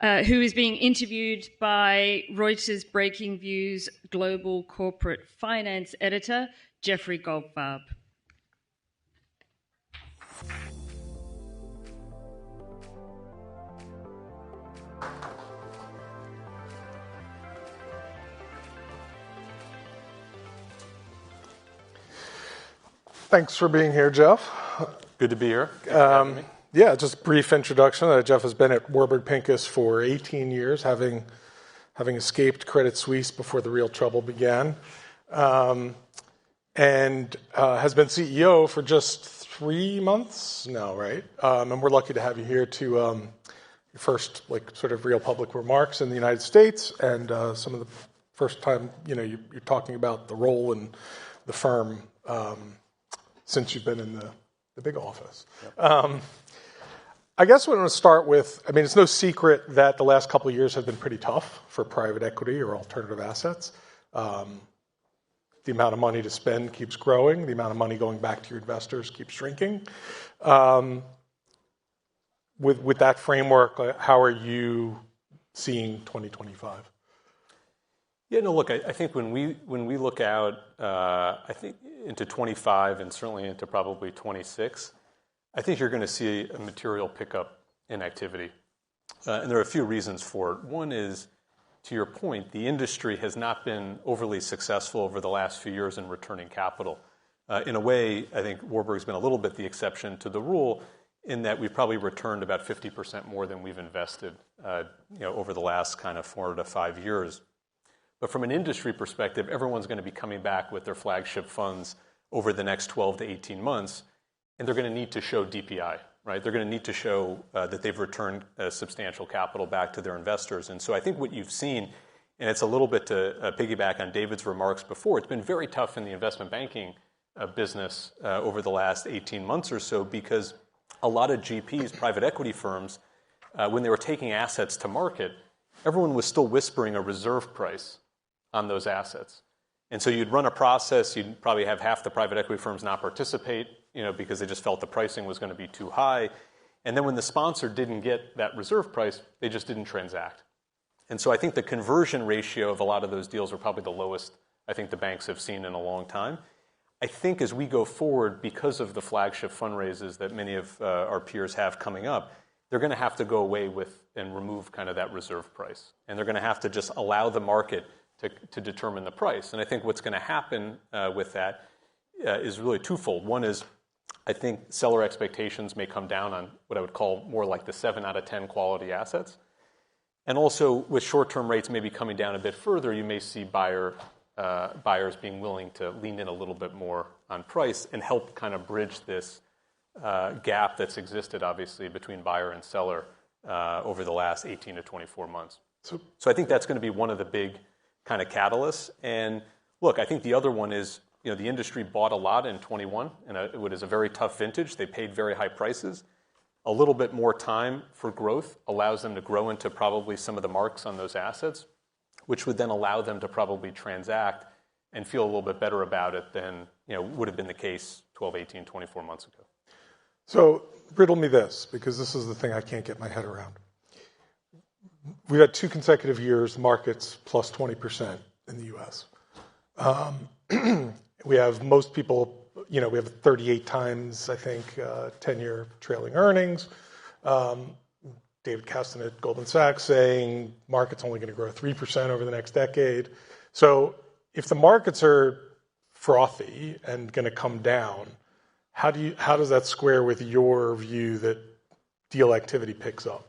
who is being interviewed by Reuters Breaking Views Global Corporate Finance Editor Jeffrey Goldfarb. Thanks for being here, Jeff. Good to be here. Yeah, just a brief introduction. Jeff has been at Warburg Pincus for 18 years, having escaped Credit Suisse before the real trouble began, and has been CEO for just 3 months now, right? And we're lucky to have you here to your first sort of real public remarks in the United States, and some of the first time you're talking about the role in the firm since you've been in the big office. Yep. I guess what I'm going to start with, it's no secret that the last couple of years have been pretty tough for private equity or alternative assets. The amount of money to spend keeps growing. The amount of money going back to your investors keeps shrinking. With that framework, how are you seeing 2025? Yeah, no, look, I think when we look out, I think into 25 and certainly into probably 26, I think you're going to see a material pickup in activity. And there are a few reasons for it. One is to your point, the industry has not been overly successful over the last few years in returning capital. In a way, I think Warburg's been a little bit the exception to the rule in that we've probably returned about 50% more than we've invested over the last kind of 4 to 5 years. But from an industry perspective, everyone's going to be coming back with their flagship funds over the next 12 to 18 months, and they're going to need to show DPI, right? They're going to need to show that they've returned substantial capital back to their investors. And so I think what you've seen, and it's a little bit to piggyback on David's remarks before, it's been very tough in the investment banking business over the last 18 months or so because a lot of GPs, private equity firms, when they were taking assets to market, everyone was still whispering a reserve price on those assets. And so you'd run a process, you'd probably have half the private equity firms not participate, because they just felt the pricing was going to be too high. And then when the sponsor didn't get that reserve price, they just didn't transact. And so I think the conversion ratio of a lot of those deals are probably the lowest I think the banks have seen in a long time. I think as we go forward, because of the flagship fundraisers that many of our peers have coming up, they're going to have to go away with and remove kind of that reserve price. And they're going to have to just allow the market to determine the price. And I think what's going to happen with that is really twofold. One is I think seller expectations may come down on what I would call more like the 7 out of 10 quality assets. And also with short-term rates maybe coming down a bit further, you may see buyers being willing to lean in a little bit more on price and help kind of bridge this gap that's existed, obviously, between buyer and seller over the last 18 to 24 months. So I think that's going to be one of the big kind of catalysts. And look, I think the other one is, the industry bought a lot in 21, and it was a very tough vintage. They paid very high prices. A little bit more time for growth allows them to grow into probably some of the marks on those assets, which would then allow them to probably transact and feel a little bit better about it than would have been the case 12, 18, 24 months ago. So riddle me this, because this is the thing I can't get my head around. We've had 2 consecutive years, markets plus 20% in the U.S. We have most people, we have 38 times, I think, 10-year trailing earnings. David Kasten at Goldman Sachs saying market's only going to grow 3% over the next decade. So if the markets are frothy and going to come down, how does that square with your view that deal activity picks up?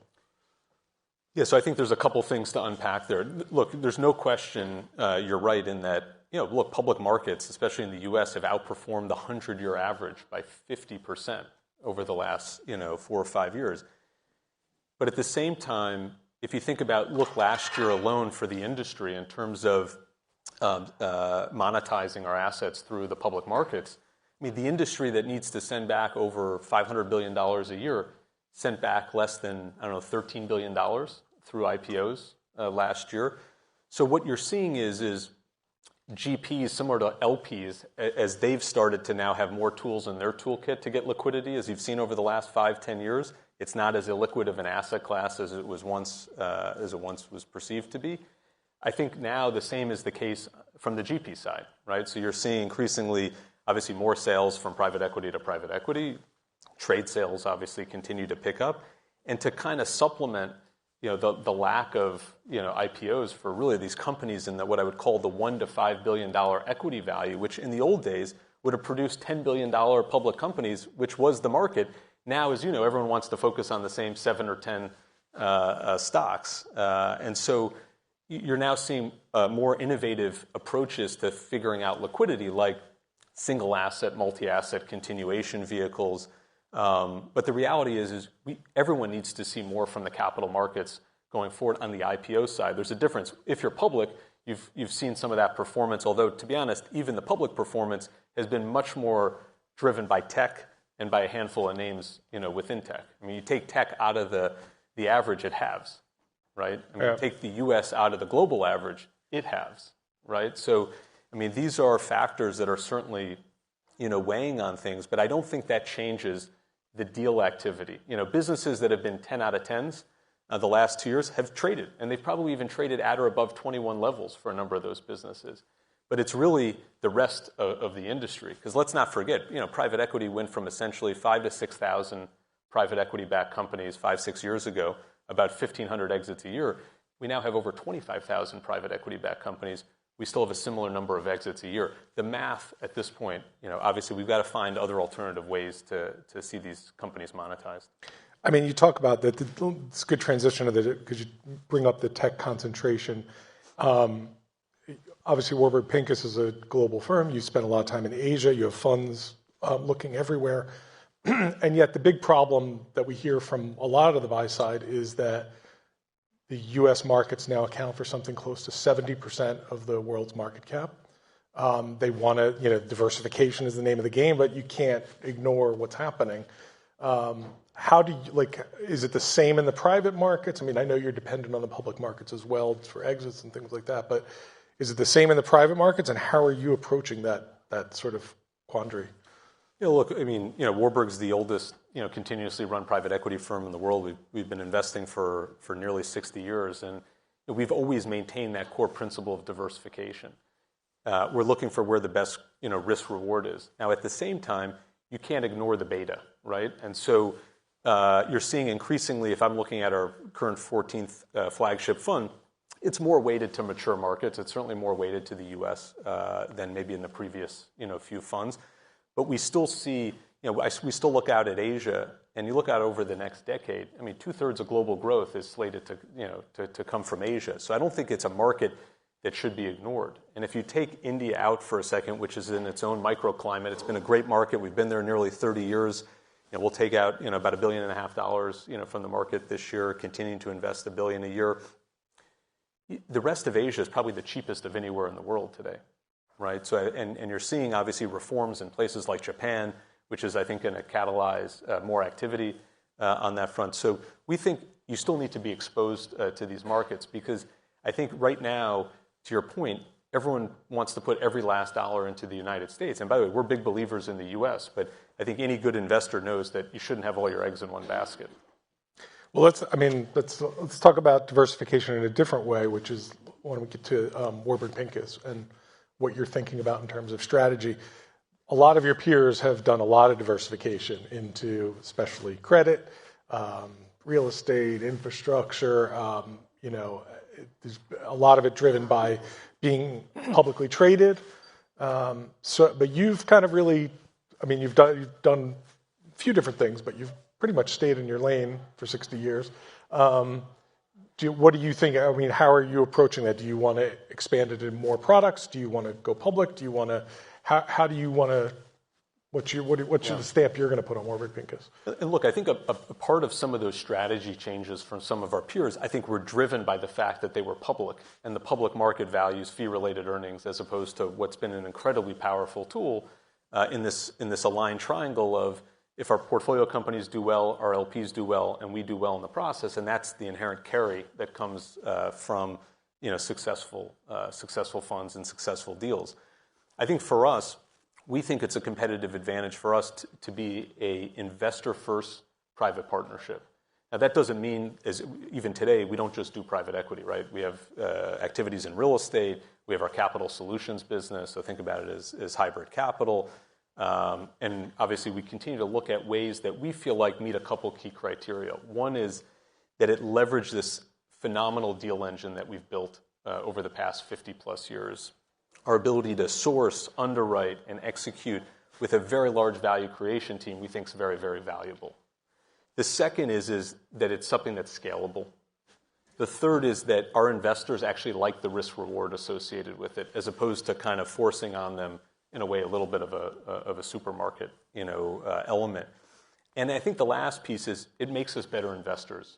Yeah, so I think there's a couple things to unpack there. Look, there's no question you're right in that, public markets, especially in the U.S., have outperformed the 100-year average by 50% over the last, 4 or 5 years. But at the same time, if you think about, last year alone for the industry in terms of monetizing our assets through the public markets, I mean, the industry that needs to send back over $500 billion a year sent back less than, $13 billion through IPOs last year. So what you're seeing is GPs, similar to LPs, as they've started to now have more tools in their toolkit to get liquidity, as you've seen over the last 5-10 years, it's not as illiquid of an asset class as it once was perceived to be. I think now the same is the case from the GP side, right? So you're seeing increasingly, obviously, more sales from private equity to private equity. Trade sales obviously continue to pick up, and to kind of supplement the lack of IPOs for really these companies in what I would call the $1 to $5 billion equity value, which in the old days would have produced $10 billion public companies, which was the market. Now, as you know, everyone wants to focus on the same 7 or 10 stocks, and so you're now seeing more innovative approaches to figuring out liquidity, like single asset, multi-asset continuation vehicles. But the reality is everyone needs to see more from the capital markets going forward on the IPO side. There's a difference. If you're public, you've seen some of that performance, although, to be honest, even the public performance has been much more driven by tech and by a handful of names within tech. I mean, you take tech out of the average, it halves, right? I mean, you take the U.S. out of the global average, it halves, right? So, I mean, these are factors that are certainly weighing on things, but I don't think that changes the deal activity. Businesses that have been 10 out of 10s the last 2 years have traded, and they've probably even traded at or above 21 levels for a number of those businesses. But it's really the rest of the industry, because let's not forget, private equity went from essentially 5,000 to 6,000 private equity-backed companies 5-6 years ago, about 1,500 exits a year. we now have over 25,000 private equity-backed companies. We still have a similar number of exits a year. The math at this point, obviously we've got to find other alternative ways to see these companies monetized. I mean, you talk about that. It's a good transition because you bring up the tech concentration. Obviously, Warburg Pincus is a global firm. You spend a lot of time in Asia. You have funds looking everywhere. And yet the big problem that we hear from a lot of the buy side is that the U.S. markets now account for something close to 70% of the world's market cap. They want to, diversification is the name of the game, but you can't ignore what's happening. How do you, is it the same in the private markets? I mean, I know you're dependent on the public markets as well for exits and things like that, but is it the same in the private markets, and how are you approaching that sort of quandary? Look, I mean, Warburg's the oldest, continuously run private equity firm in the world. We've been investing for nearly 60 years, and we've always maintained that core principle of diversification. We're looking for where the best, risk reward is. Now, at the same time, you can't ignore the beta, right? And so you're seeing increasingly, if I'm looking at our current 14th flagship fund, it's more weighted to mature markets. It's certainly more weighted to the U.S. Than maybe in the previous, few funds. But we still see, we still look out at Asia, and you look out over the next decade. I mean, 2/3 of global growth is slated to come from Asia. So I don't think it's a market that should be ignored. And if you take India out for a second, which is in its own microclimate, it's been a great market. We've been there nearly 30 years. We'll take out, about $1.5 billion, from the market this year, continuing to invest $1 billion a year. The rest of Asia is probably the cheapest of anywhere in the world today. Right. So, and you're seeing obviously reforms in places like Japan, which is, I think, going to catalyze more activity on that front. So we think you still need to be exposed to these markets, because I think right now, to your point, everyone wants to put every last dollar into the United States. And by the way, we're big believers in the U.S., but I think any good investor knows that you shouldn't have all your eggs in one basket. Well, let's talk about diversification in a different way, which is when we get to Warburg Pincus and what you're thinking about in terms of strategy. A lot of your peers have done a lot of diversification into especially credit, real estate, infrastructure. There's a lot of it driven by being publicly traded. But you've kind of really, you've done a few different things, but you've pretty much stayed in your lane for 60 years. What do you think? How are you approaching that? Do you want to expand it in more products? Do you want to go public? Do you want to? How do you want to? What's the stamp you're going to put on Warburg Pincus? And look, I think a part of some of those strategy changes from some of our peers, I think, were driven by the fact that they were public, and the public market values fee-related earnings, as opposed to what's been an incredibly powerful tool in this aligned triangle of, if our portfolio companies do well, our LPs do well, and we do well in the process, and that's the inherent carry that comes from successful funds and successful deals. I think for us, we think it's a competitive advantage for us to be a investor-first private partnership. Now, that doesn't mean, even today, we don't just do private equity, right? We have activities in real estate. We have our capital solutions business, so think about it as hybrid capital. And obviously, we continue to look at ways that we feel like meet a couple key criteria. One is that it leveraged this phenomenal deal engine that we've built over the past 50-plus years. Our ability to source, underwrite, and execute with a very large value creation team we think is very, very valuable. The second is that it's something that's scalable. The third is that our investors actually like the risk-reward associated with it, as opposed to kind of forcing on them, in a way, a little bit of a supermarket, element. And I think the last piece is it makes us better investors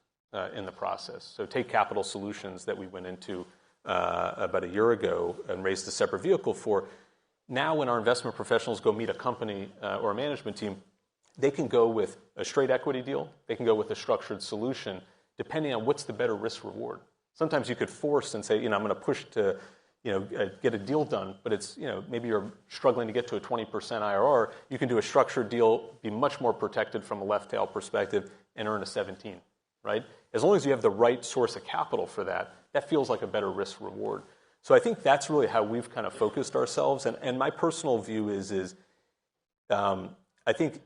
in the process. So take capital solutions that we went into about a year ago and raised a separate vehicle for. Now, when our investment professionals go meet a company or a management team, they can go with a straight equity deal. They can go with a structured solution, depending on what's the better risk reward. Sometimes you could force and say, I'm going to push to get a deal done, but it's, maybe you're struggling to get to a 20% IRR. You can do a structured deal, be much more protected from a left tail perspective, and earn a 17, right? As long as you have the right source of capital for that, that feels like a better risk reward. So I think that's really how we've kind of focused ourselves. And my personal view is I think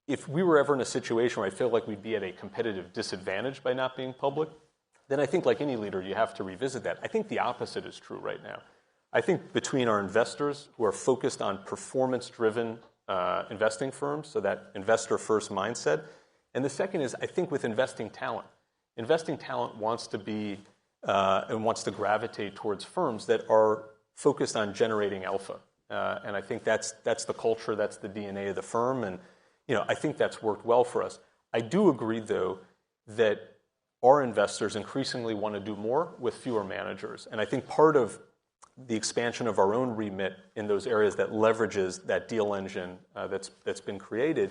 if we were ever in a situation where I feel like we'd be at a competitive disadvantage by not being public, then I think like any leader, you have to revisit that. I think the opposite is true right now. I think between our investors who are focused on performance-driven investing firms, so that investor-first mindset, and the second is I think with investing talent wants to be and wants to gravitate towards firms that are focused on generating alpha, and I think that's the culture, that's the DNA of the firm, and I think that's worked well for us. I do agree though that our investors increasingly want to do more with fewer managers, and I think part of the expansion of our own remit in those areas that leverages that deal engine that's been created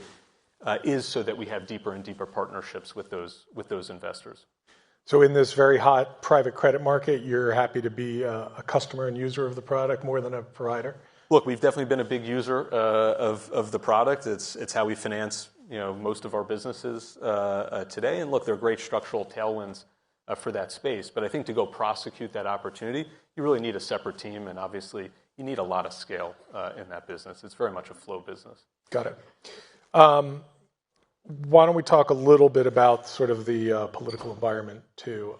is so that we have deeper and deeper partnerships with those investors. So in this very hot private credit market, you're happy to be a customer and user of the product more than a provider? Look, we've definitely been a big user of the product. It's how we finance most of our businesses today. And look, there are great structural tailwinds for that space. But I think to go prosecute that opportunity, you really need a separate team, and obviously you need a lot of scale in that business. It's very much a flow business. Got it. Why don't we talk a little bit about sort of the political environment too?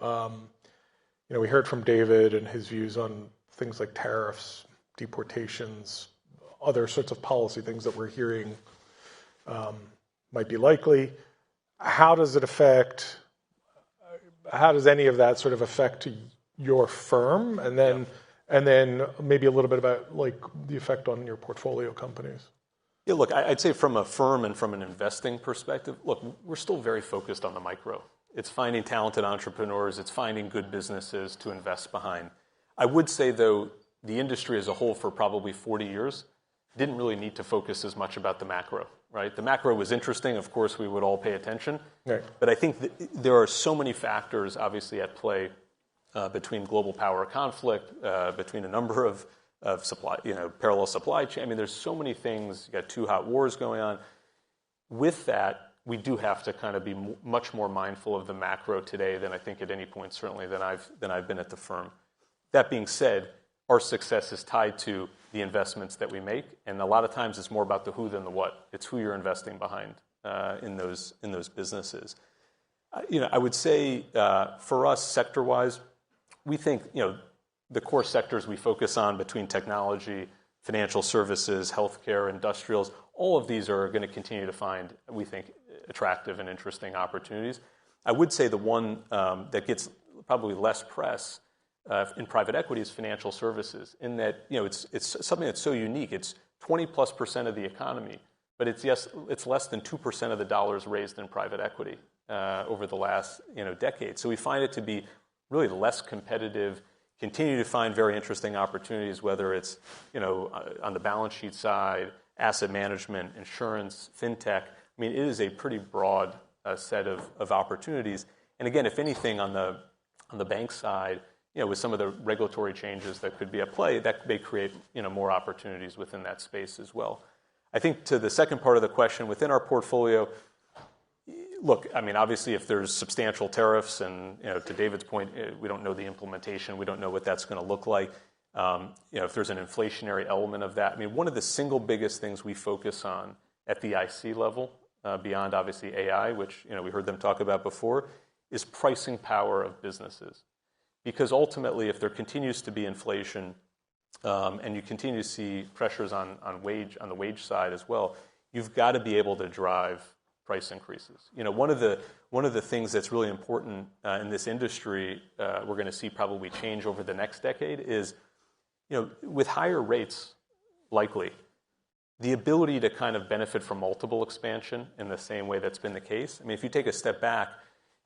We heard from David and his views on things like tariffs, deportations, other sorts of policy things that we're hearing might be likely. How does any of that sort of affect your firm? And then maybe a little bit about like the effect on your portfolio companies. Yeah, look, I'd say from a firm and from an investing perspective, look, we're still very focused on the micro. It's finding talented entrepreneurs. It's finding good businesses to invest behind. I would say, though, the industry as a whole for probably 40 years didn't really need to focus as much about the macro, right? The macro was interesting. Of course, we would all pay attention. Right. But I think there are so many factors, obviously, at play between global power conflict, between a number of supply, parallel supply chain. I mean, there's so many things. You got 2 hot wars going on. With that, we do have to kind of be much more mindful of the macro today than I think at any point, certainly than I've been at the firm. That being said, our success is tied to the investments that we make, and a lot of times it's more about the who than the what. It's who you're investing behind in those businesses. I would say for us, sector-wise, we think the core sectors we focus on between technology, financial services, healthcare, industrials, all of these are going to continue to find, we think, attractive and interesting opportunities. I would say the one that gets probably less press in private equity is financial services, in that it's something that's so unique. It's 20+% of the economy, but it's less than 2% of the dollars raised in private equity over the last decade. So we find it to be really less competitive. Continue to find very interesting opportunities, whether it's on the balance sheet side, asset management, insurance, fintech. I mean, it is a pretty broad set of opportunities. And again, if anything, on the bank side, with some of the regulatory changes that could be at play, that may create more opportunities within that space as well. I think to the second part of the question, within our portfolio, look, I mean, obviously, if there's substantial tariffs, and to David's point, we don't know the implementation, we don't know what that's going to look like. If there's an inflationary element of that, I mean, one of the single biggest things we focus on at the IC level, beyond obviously AI, which we heard them talk about before, is pricing power of businesses. Because ultimately, if there continues to be inflation, and you continue to see pressures on the wage side as well, you've got to be able to drive price increases. One of the things that's really important in this industry, we're going to see probably change over the next decade is, with higher rates likely, the ability to kind of benefit from multiple expansion in the same way that's been the case. I mean, if you take a step back,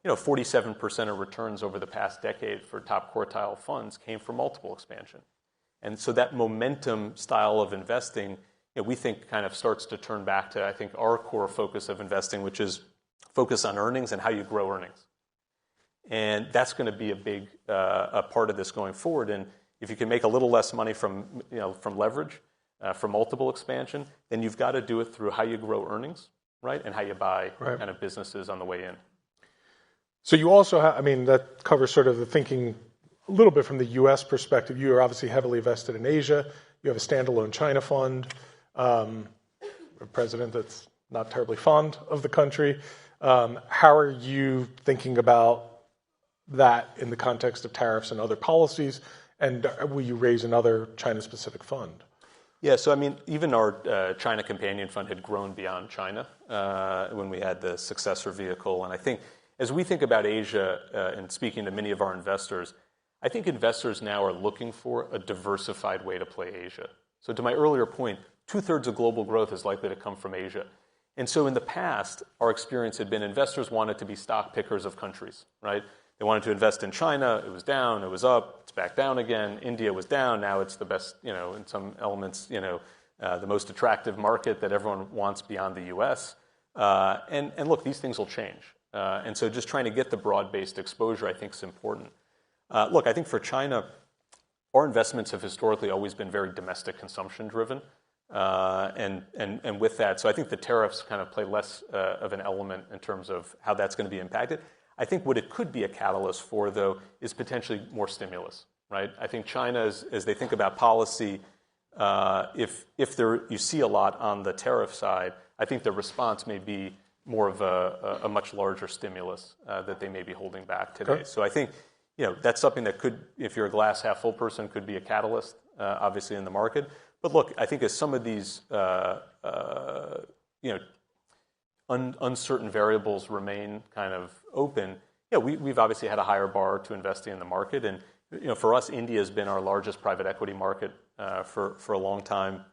47% of returns over the past decade for top quartile funds came from multiple expansion. And so that momentum style of investing, we think kind of starts to turn back to, I think, our core focus of investing, which is focus on earnings and how you grow earnings. And that's going to be a big a part of this going forward. And if you can make a little less money from leverage, from multiple expansion, then you've got to do it through how you grow earnings, right, and how you buy kind of businesses on the way in. So you also have, I mean, that covers sort of the thinking a little bit from the U.S. perspective. You are obviously heavily invested in Asia. You have a standalone China fund, a president that's not terribly fond of the country. How are you thinking about that in the context of tariffs and other policies? And will you raise another China-specific fund? Yeah, so I mean, even our China Companion Fund had grown beyond China when we had the successor vehicle. And I think as we think about Asia and speaking to many of our investors, I think investors now are looking for a diversified way to play Asia. So to my earlier point, 2/3 of global growth is likely to come from Asia. And so in the past, our experience had been investors wanted to be stock pickers of countries, right? They wanted to invest in China. It was down. It was up. It's back down again. India was down. Now it's the best, in some elements, the most attractive market that everyone wants beyond the U.S. And look, these things will change. And so just trying to get the broad-based exposure, I think, is important. Look, I think for China, our investments have historically always been very domestic consumption driven. And with that, so I think the tariffs kind of play less of an element in terms of how that's going to be impacted. I think what it could be a catalyst for, though, is potentially more stimulus, right? I think China, as they think about policy, if you see a lot on the tariff side, I think the response may be more of a much larger stimulus that they may be holding back today. Okay. So I think that's something that could, if you're a glass half full person, could be a catalyst, obviously, in the market. But look, I think as some of these uncertain variables remain kind of open, we've obviously had a higher bar to investing in the market. And for us, India has been our largest private equity market for a long time.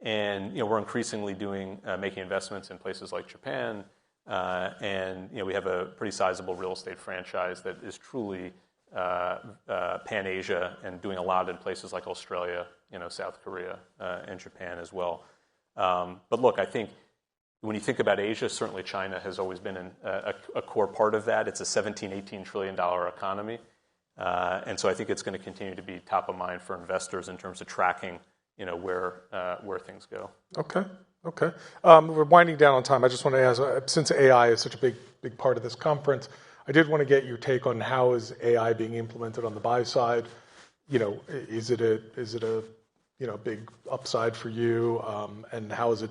And we're increasingly making investments in places like Japan. And we have a pretty sizable real estate franchise that is truly pan-Asia and doing a lot in places like Australia, South Korea, and Japan as well. But look, I think when you think about Asia, certainly China has always been a core part of that. It's a $17-18 trillion economy. And so I think it's going to continue to be top of mind for investors in terms of tracking, where things go. Okay. We're winding down on time. I just want to ask, since AI is such a big part of this conference, I did want to get your take on how is AI being implemented on the buy side. Is it a big upside for you, and how is it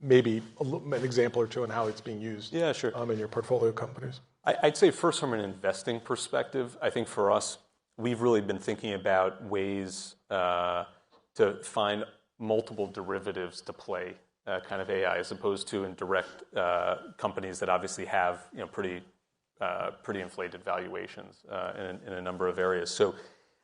maybe an example or two on how it's being used? Yeah, sure. In your portfolio companies. I'd say first from an investing perspective, I think for us, we've really been thinking about ways to find multiple derivatives to play kind of AI, as opposed to in direct companies that obviously have pretty inflated valuations in a number of areas. So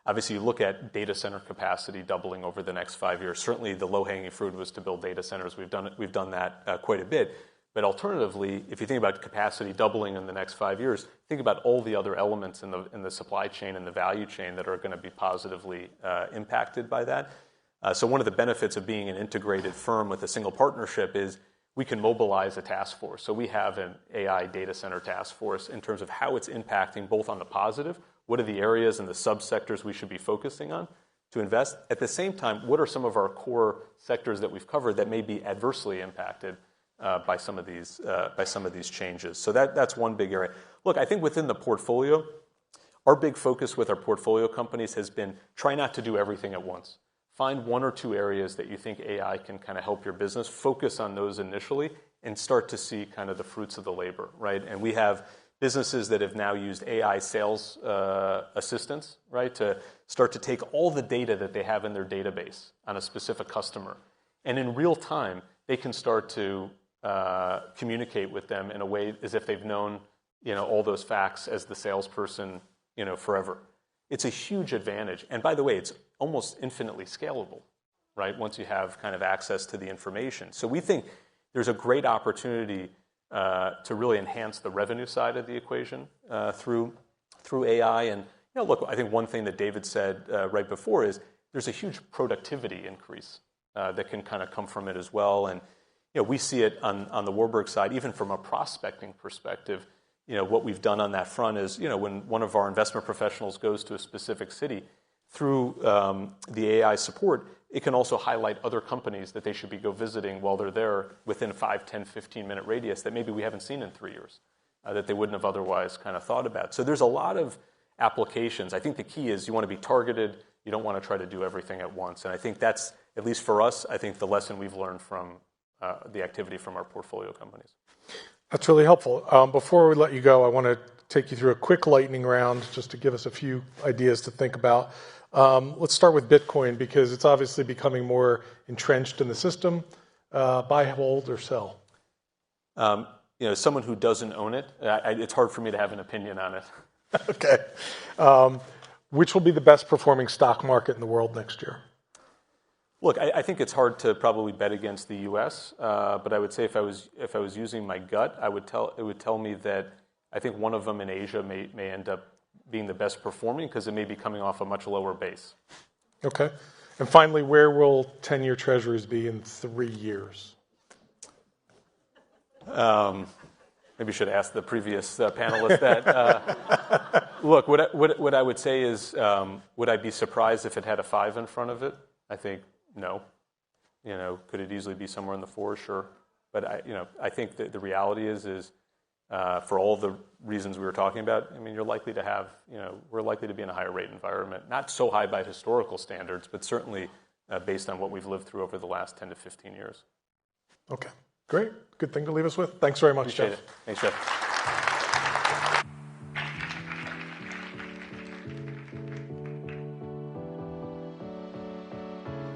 obviously you look at data center capacity doubling over the next 5 years. Certainly the low-hanging fruit was to build data centers. We've done that quite a bit. But alternatively, if you think about capacity doubling in the next 5 years, think about all the other elements in the supply chain and the value chain that are going to be positively impacted by that. So one of the benefits of being an integrated firm with a single partnership is we can mobilize a task force. So we have an AI data center task force in terms of how it's impacting both on the positive, what are the areas and the subsectors we should be focusing on to invest. At the same time, what are some of our core sectors that we've covered that may be adversely impacted by some of these changes. So that's one big area. Look, I think within the portfolio, our big focus with our portfolio companies has been try not to do everything at once. Find one or two areas that you think AI can kind of help your business. Focus on those initially and start to see kind of the fruits of the labor, right? And we have businesses that have now used AI sales assistants, right, to start to take all the data that they have in their database on a specific customer. And in real time, they can start to communicate with them in a way as if they've known, all those facts as the salesperson, forever. It's a huge advantage. And by the way, it's almost infinitely scalable, right, once you have kind of access to the information. So we think there's a great opportunity to really enhance the revenue side of the equation through AI. And, look, I think one thing that David said right before is there's a huge productivity increase that can kind of come from it as well. And, we see it on the Warburg side, even from a prospecting perspective. What we've done on that front is, when one of our investment professionals goes to a specific city, through the AI support, it can also highlight other companies that they should be visiting while they're there within a 5, 10, 15-minute radius that maybe we haven't seen in 3 years, that they wouldn't have otherwise kind of thought about. So there's a lot of applications. I think the key is you want to be targeted. You don't want to try to do everything at once. And I think that's, at least for us, I think the lesson we've learned from the activity from our portfolio companies. That's really helpful. Before we let you go, I want to take you through a quick lightning round just to give us a few ideas to think about. Let's start with Bitcoin because it's obviously becoming more entrenched in the system. Buy, hold, or sell? Someone who doesn't own it, it's hard for me to have an opinion on it. Okay. Which will be the best performing stock market in the world next year? Look, I think it's hard to probably bet against the U.S., but I would say if I was using my gut, it would tell me that I think one of them in Asia may end up being the best performing because it may be coming off a much lower base. Okay. And finally, where will 10-year treasuries be in 3 years? Maybe you should ask the previous panelist that. Look, what I would say is, would I be surprised if it had a 5 in front of it? I think no. Could it easily be somewhere in the 4? Sure. But I think that the reality is for all the reasons we were talking about, you're likely to have, we're likely to be in a higher rate environment. Not so high by historical standards, but certainly based on what we've lived through over the last 10 to 15 years. Okay, great. Good thing to leave us with. Thanks very much, Appreciate Jeff. it. Thanks, Jeff.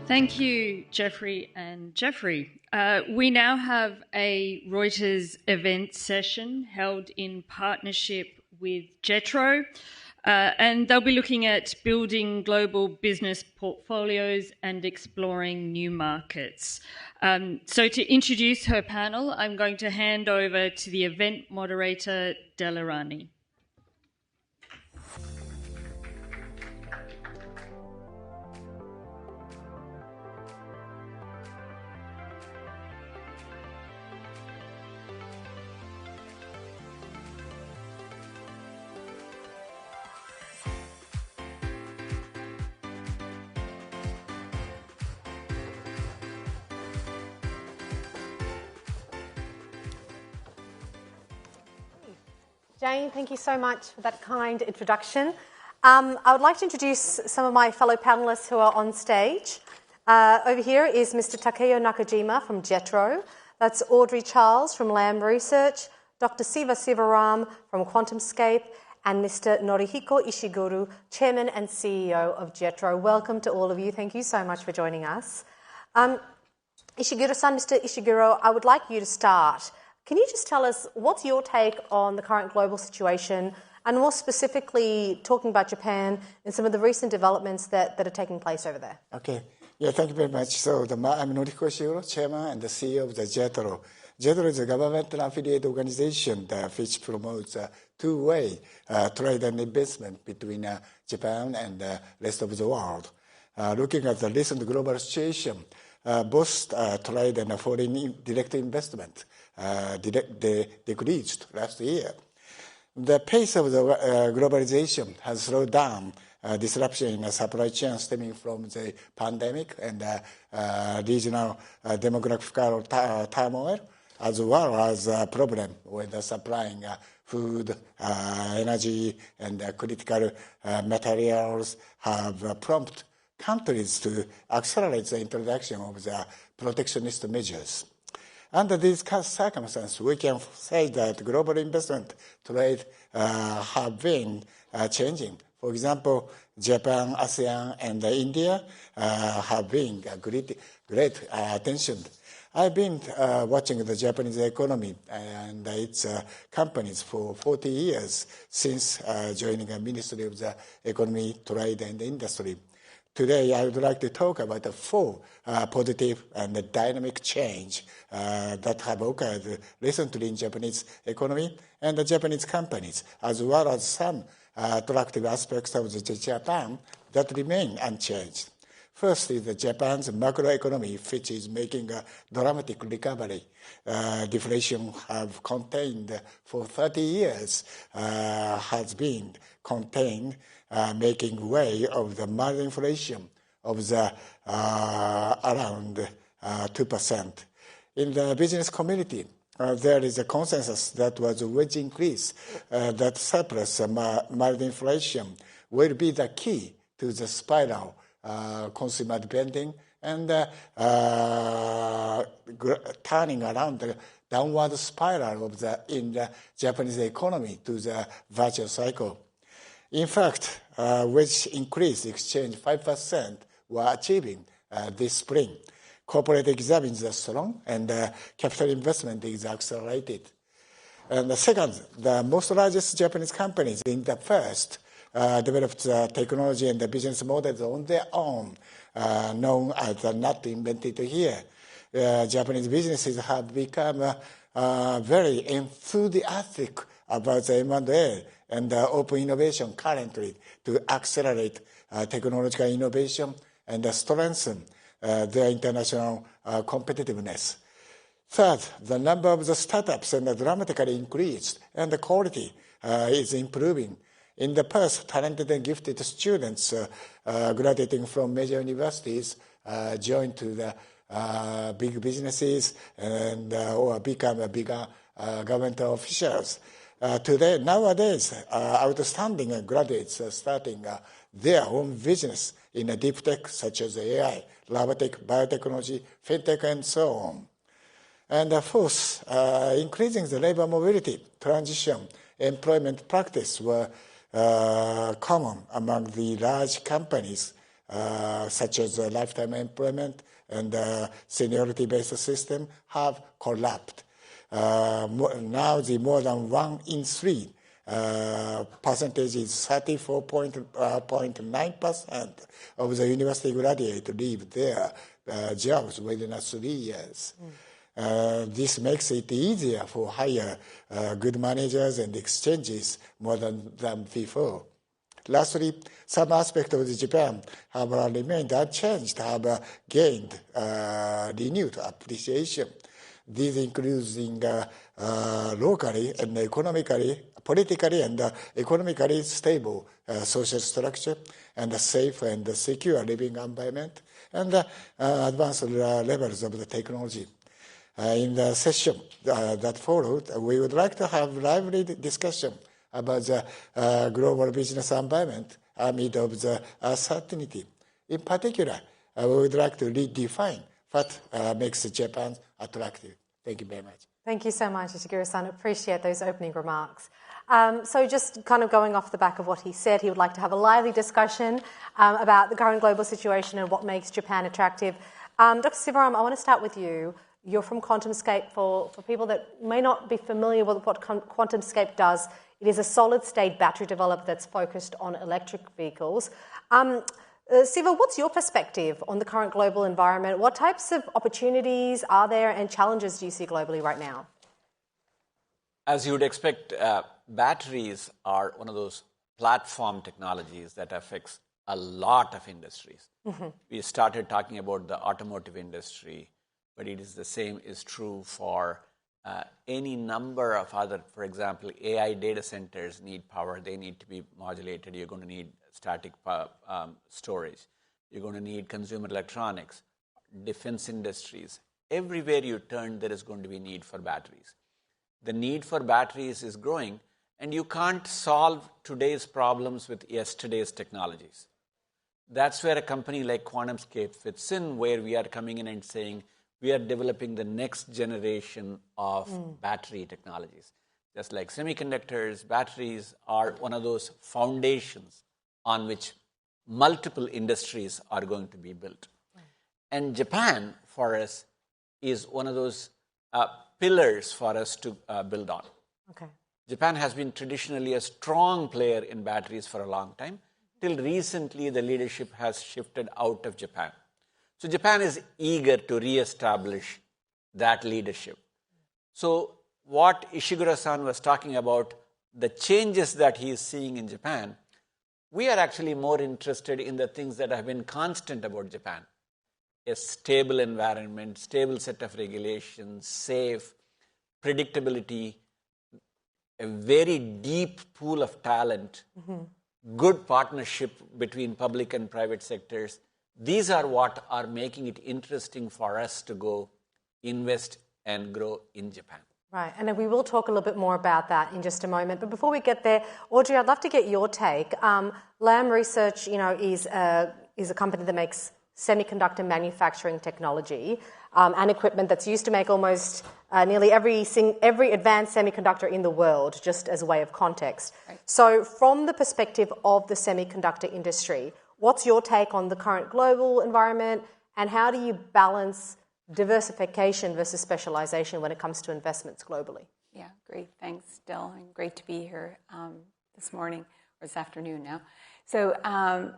Thank you, Jeffrey and Jeffrey. We now have a Reuters event session held in partnership with JETRO, and they'll be looking at building global business portfolios and exploring new markets. So to introduce her panel, I'm going to hand over to the event moderator, Delarani. Jane, thank you so much for that kind introduction. I would like to introduce some of my fellow panelists who are on stage. Over here is Mr. Takeo Nakajima from JETRO. That's Audrey Charles from Lamb Research, Dr. Siva Sivaram from QuantumScape, and Mr. Norihiko Ishiguro, Chairman and CEO of JETRO. Welcome to all of you. Thank you so much for joining us. Ishiguro-san, Mr. Ishiguro, I would like you to start. Can you just tell us what's your take on the current global situation and more specifically talking about Japan and some of the recent developments that are taking place over there? Okay. Yeah, thank you very much. So I'm Norihiko Ishiguro, Chairman and the CEO of the JETRO. JETRO is a government affiliate organization which promotes two-way trade and investment between Japan and the rest of the world. Looking at the recent global situation, both trade and foreign direct investment decreased last year. The pace of the globalization has slowed down. Disruption in the supply chain stemming from the pandemic and regional demographic turmoil, as well as a problem with supplying food, energy, and critical materials have prompted countries to accelerate the introduction of the protectionist measures. Under these circumstances, we can say that global investment trade have been changing. For example, Japan, ASEAN, and India have been great attention. I've been watching the Japanese economy and its companies for 40 years since joining the Ministry of the Economy, Trade, and Industry. Today, I would like to talk about the 4 positive and dynamic change that have occurred recently in Japanese economy and the Japanese companies, as well as some attractive aspects of Japan that remain unchanged. First is Japan's macroeconomy, which is making a dramatic recovery. Deflation have contained for 30 years, has been contained, making way of the mild inflation of the around 2%. In the business community, there is a consensus that was a wage increase, that surplus mild inflation will be the key to the spiral consumer spending and turning around the downward spiral in the Japanese economy to the virtual cycle. In fact, wage increase exchange 5% were achieving this spring. Corporate examines are strong, and capital investment is accelerated. And the second, the most largest Japanese companies in the first developed technology and the business models on their own, known as not invented here. Japanese businesses have become very enthusiastic about the M&A and open innovation currently to accelerate technological innovation and strengthen their international competitiveness. Third, the number of the startups dramatically increased, and the quality is improving. In the past, talented and gifted students graduating from major universities joined to the big businesses and or become bigger government officials. Nowadays, outstanding graduates are starting their own business in a deep tech such as AI, labortech, biotechnology, fintech, and so on. And fourth, increasing the labor mobility, transition, employment practice were common among the large companies, such as lifetime employment and seniority-based system have collapsed. Now the more than 1 in 3 percentage is 34.9% of the university graduates leave their jobs within 3 years. This makes it easier for hire good managers and exchanges more than before. Lastly, some aspects of Japan have remained unchanged, have gained renewed appreciation. These include locally and economically, politically and economically stable social structure, and a safe and secure living environment, and advanced levels of the technology. In the session that followed, we would like to have lively discussion about the global business environment amid of the uncertainty. In particular, we would like to redefine what makes Japan attractive. Thank you very much. Thank you so much, Ishiguro-san. Appreciate those opening remarks. So just kind of going off the back of what he said, he would like to have a lively discussion about the current global situation and what makes Japan attractive. Dr. Sivaram, I want to start with you. You're from QuantumScape. For people that may not be familiar with what QuantumScape does, it is a solid-state battery developer that's focused on electric vehicles. Siva, what's your perspective on the current global environment? What types of opportunities are there and challenges do you see globally right now? As you would expect, batteries are one of those platform technologies that affects a lot of industries. Mm-hmm. We started talking about the automotive industry, but it is the same is true for any number of other, for example, AI data centers need power. They need to be modulated. You're going to need static storage. You're going to need consumer electronics, defense industries. Everywhere you turn, there is going to be need for batteries. The need for batteries is growing, and you can't solve today's problems with yesterday's technologies. That's where a company like QuantumScape fits in, where we are coming in and saying, we are developing the next generation of battery technologies. Just like semiconductors, batteries are one of those foundations on which multiple industries are going to be built. And Japan, for us, is one of those pillars for us to build on. Okay. Japan has been traditionally a strong player in batteries for a long time. Till recently, the leadership has shifted out of Japan. So Japan is eager to reestablish that leadership. So what Ishiguro-san was talking about, the changes that he is seeing in Japan, we are actually more interested in the things that have been constant about Japan. A stable environment, stable set of regulations, safe, predictability, a very deep pool of talent, good partnership between public and private sectors. These are what are making it interesting for us to go invest and grow in Japan. Right, and then we will talk a little bit more about that in just a moment. But before we get there, Audrey, I'd love to get your take. Lam Research, is a company that makes semiconductor manufacturing technology and equipment that's used to make almost nearly every advanced semiconductor in the world, just as a way of context. Right. So from the perspective of the semiconductor industry, what's your take on the current global environment, and how do you balance diversification versus specialization when it comes to investments globally? Yeah, great. Thanks, Del, and great to be here this morning, or this afternoon now. So, I'm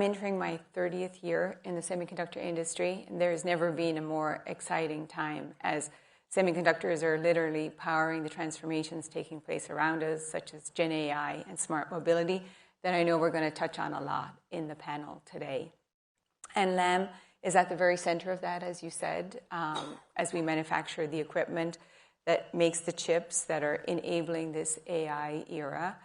entering my 30th year in the semiconductor industry, and there's never been a more exciting time as semiconductors are literally powering the transformations taking place around us, such as Gen AI and smart mobility, that I know we're going to touch on a lot in the panel today. And LAM is at the very center of that, as you said, as we manufacture the equipment that makes the chips that are enabling this AI era.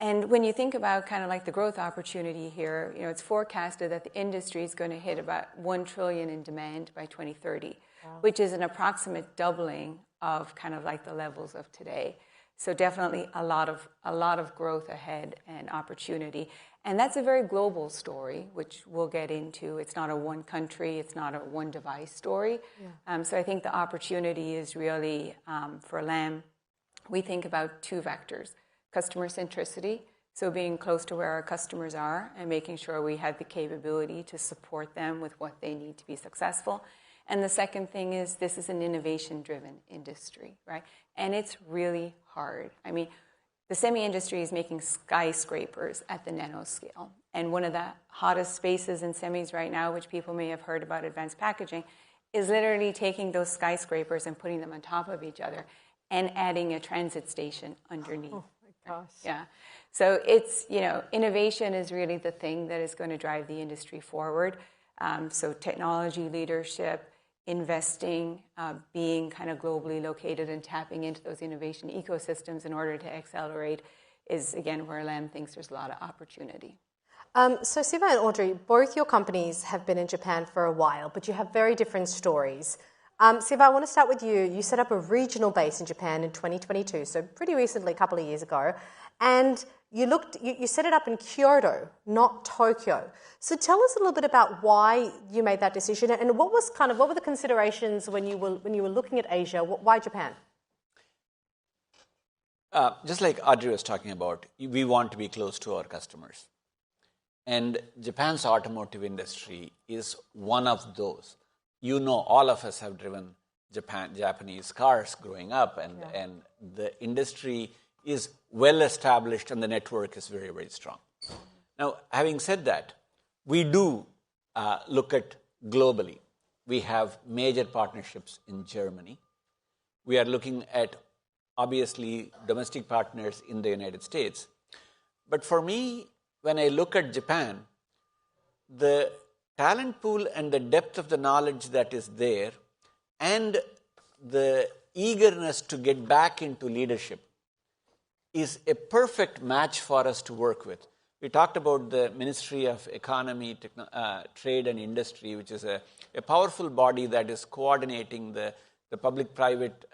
And when you think about kind of like the growth opportunity here, it's forecasted that the industry is going to hit about $1 trillion in demand by 2030, which is an approximate doubling of kind of like the levels of today. So definitely a lot of growth ahead and opportunity. And that's a very global story, which we'll get into. It's not a one country, it's not a one device story. Yeah. So I think the opportunity is really, for LAM, we think about two vectors. Customer centricity, so being close to where our customers are and making sure we have the capability to support them with what they need to be successful. And the second thing is this is an innovation-driven industry, right? And it's really hard. I mean, the semi-industry is making skyscrapers at the nanoscale. And one of the hottest spaces in semis right now, which people may have heard about advanced packaging, is literally taking those skyscrapers and putting them on top of each other and adding a transit station underneath. Oh. Gosh. Yeah. So it's, innovation is really the thing that is going to drive the industry forward. So technology leadership, investing, being kind of globally located and tapping into those innovation ecosystems in order to accelerate is, again, where LAM thinks there's a lot of opportunity. So Siva and Audrey, both your companies have been in Japan for a while, but you have very different stories. Siva, I want to start with you. You set up a regional base in Japan in 2022, so pretty recently, a couple of years ago. And you set it up in Kyoto, not Tokyo. So tell us a little bit about why you made that decision, and what were the considerations when you were looking at Asia? Why Japan? Just like Audrey was talking about, we want to be close to our customers. And Japan's automotive industry is one of those. All of us have driven Japanese cars growing up, and the industry is well established and the network is very, very strong. Now, having said that, we do look at globally. We have major partnerships in Germany. We are looking at, obviously, domestic partners in the United States. But for me, when I look at Japan, the talent pool and the depth of the knowledge that is there and the eagerness to get back into leadership is a perfect match for us to work with. We talked about the Ministry of Economy, Trade and Industry, which is a powerful body that is coordinating the public-private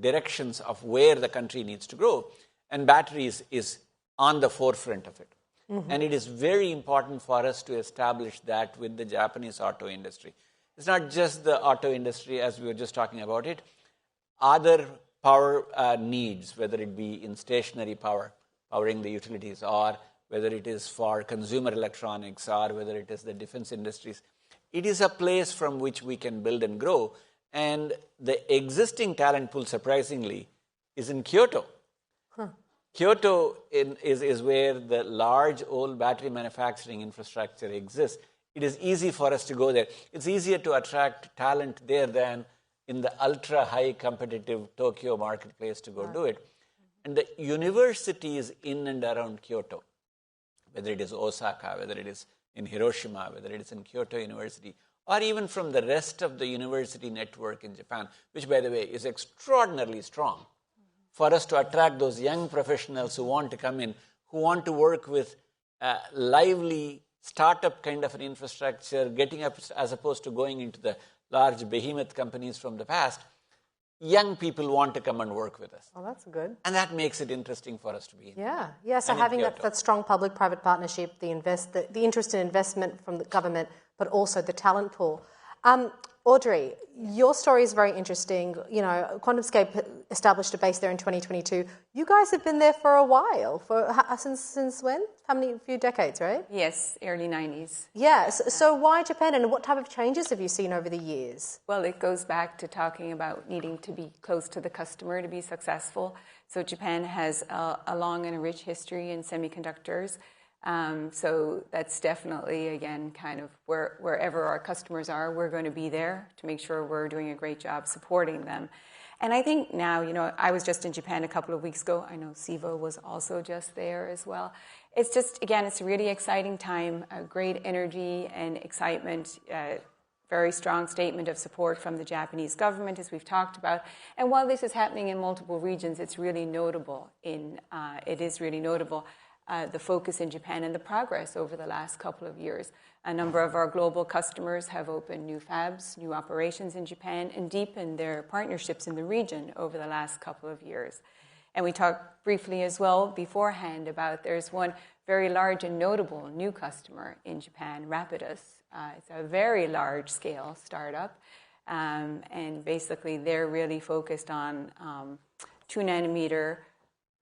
directions of where the country needs to grow. And batteries is on the forefront of it. Mm-hmm. And it is very important for us to establish that with the Japanese auto industry. It's not just the auto industry, as we were just talking about it. Other power needs, whether it be in stationary power, powering the utilities, or whether it is for consumer electronics, or whether it is the defense industries. It is a place from which we can build and grow. And the existing talent pool, surprisingly, is in Kyoto. Huh. Kyoto is where the large old battery manufacturing infrastructure exists. It is easy for us to go there. It's easier to attract talent there than in the ultra-high competitive Tokyo marketplace to go do it. And the universities in and around Kyoto, whether it is Osaka, whether it is in Hiroshima, whether it is in Kyoto University, or even from the rest of the university network in Japan, which, by the way, is extraordinarily strong, for us to attract those young professionals who want to come in, who want to work with lively startup kind of an infrastructure, getting up as opposed to going into the large behemoth companies from the past. young people want to come and work with us. Oh, that's good. And that makes it interesting for us to be in. Yeah. So having that strong public-private partnership, the interest in investment from the government, but also the talent pool. Audrey, your story is very interesting. You know, QuantumScape established a base there in 2022. You guys have been there for a while. Since when? A few decades, right? Yes, early 90s. Yes. So why Japan, and what type of changes have you seen over the years? Well, it goes back to talking about needing to be close to the customer to be successful. So Japan has a long and a rich history in semiconductors. So that's definitely, again, kind of wherever our customers are, we're going to be there to make sure we're doing a great job supporting them. And I think now, you know, I was just in Japan a couple of weeks ago. I know Siva was also just there as well. It's just, again, it's a really exciting time, great energy and excitement, very strong statement of support from the Japanese government, as we've talked about. And while this is happening in multiple regions, it's really notable. It is really notable. The focus in Japan and the progress over the last couple of years. A number of our global customers have opened new fabs, new operations in Japan, and deepened their partnerships in the region over the last couple of years. And we talked briefly as well beforehand about there's one very large and notable new customer in Japan, Rapidus. It's a very large-scale startup, and basically they're really focused on 2-nanometer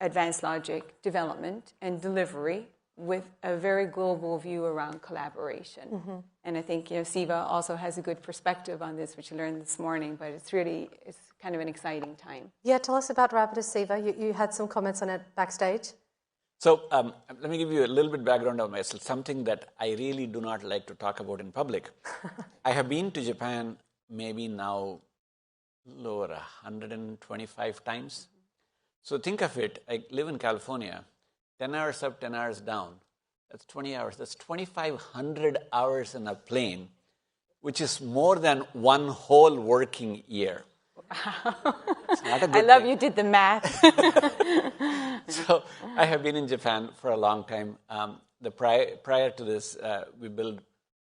advanced logic development and delivery with a very global view around collaboration. Mm-hmm. And I think, you know, Siva also has a good perspective on this, which you learned this morning, but it's kind of an exciting time. Yeah, tell us about Rapidus, Siva. You had some comments on it backstage. So let me give you a little bit background of myself, something that I really do not like to talk about in public. I have been to Japan maybe now over 125 times. So think of it, I live in California, 10 hours up, 10 hours down. That's 20 hours. That's 2,500 hours in a plane, which is more than one whole working year. Wow. I love you did the math. So I have been in Japan for a long time. Prior to this, we built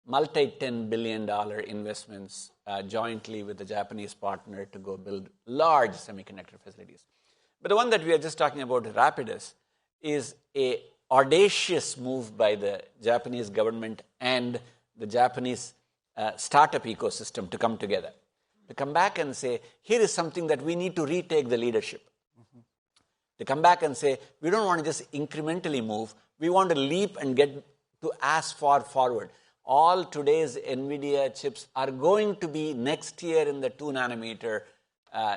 multi-$10 billion investments jointly with the Japanese partner to go build large semiconductor facilities. But the one that we are just talking about, Rapidus, is an audacious move by the Japanese government and the Japanese startup ecosystem to come together. To come back and say, here is something that we need to retake the leadership. Mm-hmm. To come back and say, we don't want to just incrementally move. We want to leap and get to as far forward. All today's NVIDIA chips are going to be next year in the 2-nanometer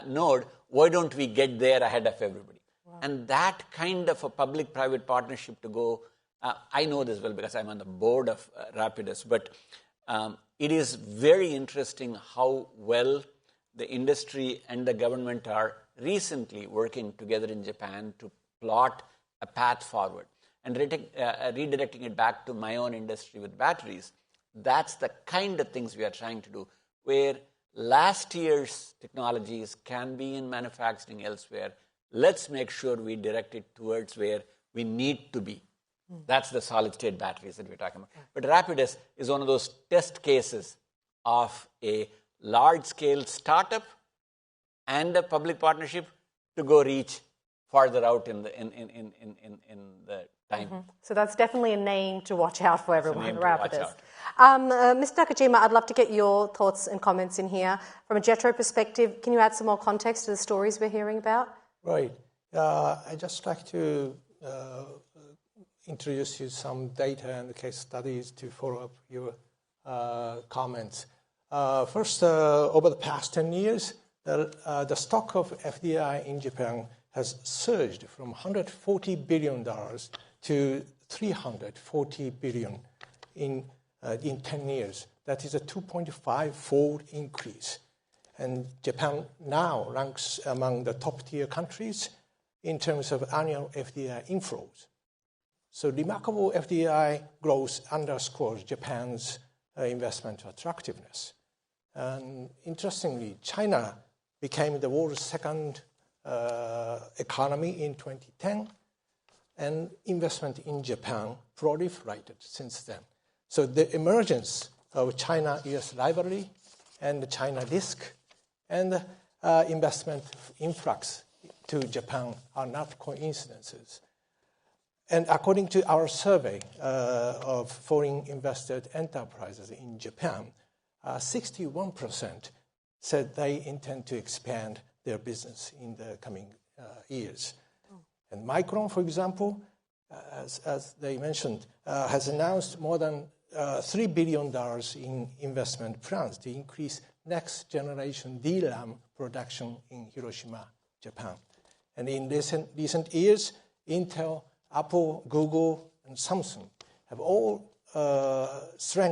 node. Why don't we get there ahead of everybody? Wow. And that kind of a public-private partnership to go, I know this well because I'm on the board of Rapidus, but it is very interesting how well the industry and the government are recently working together in Japan to plot a path forward. And redirecting it back to my own industry with batteries, that's the kind of things we are trying to do, where last year's technologies can be in manufacturing elsewhere. Let's make sure we direct it towards where we need to be. That's the solid-state batteries that we're talking about. But Rapidus is one of those test cases of a large-scale startup and a public partnership to go reach farther out in the time. Mm-hmm. So that's definitely a name to watch out for everyone, Rapidus. Mr. Nakajima, I'd love to get your thoughts and comments in here. From a Jetro perspective, can you add some more context to the stories we're hearing about? Right. I'd just like to introduce you some data and case studies to follow up your comments. First, over the past 10 years, the stock of FDI in Japan has surged from $140 billion to $340 billion in 10 years. That is a 2.5-fold increase. And Japan now ranks among the top-tier countries in terms of annual FDI inflows. So remarkable FDI growth underscores Japan's investment attractiveness. And interestingly, China became the world's second economy in 2010, and investment in Japan proliferated since then. So the emergence of China-US rivalry and the China risk and investment influx to Japan are not coincidences. And according to our survey of foreign invested enterprises in Japan, 61% said they intend to expand their business in the coming years. And Micron, for example, as they mentioned, has announced more than $3 billion in investment plans to increase next generation DRAM production in Hiroshima, Japan. And in recent years, Intel, Apple, Google, and Samsung have all strengthened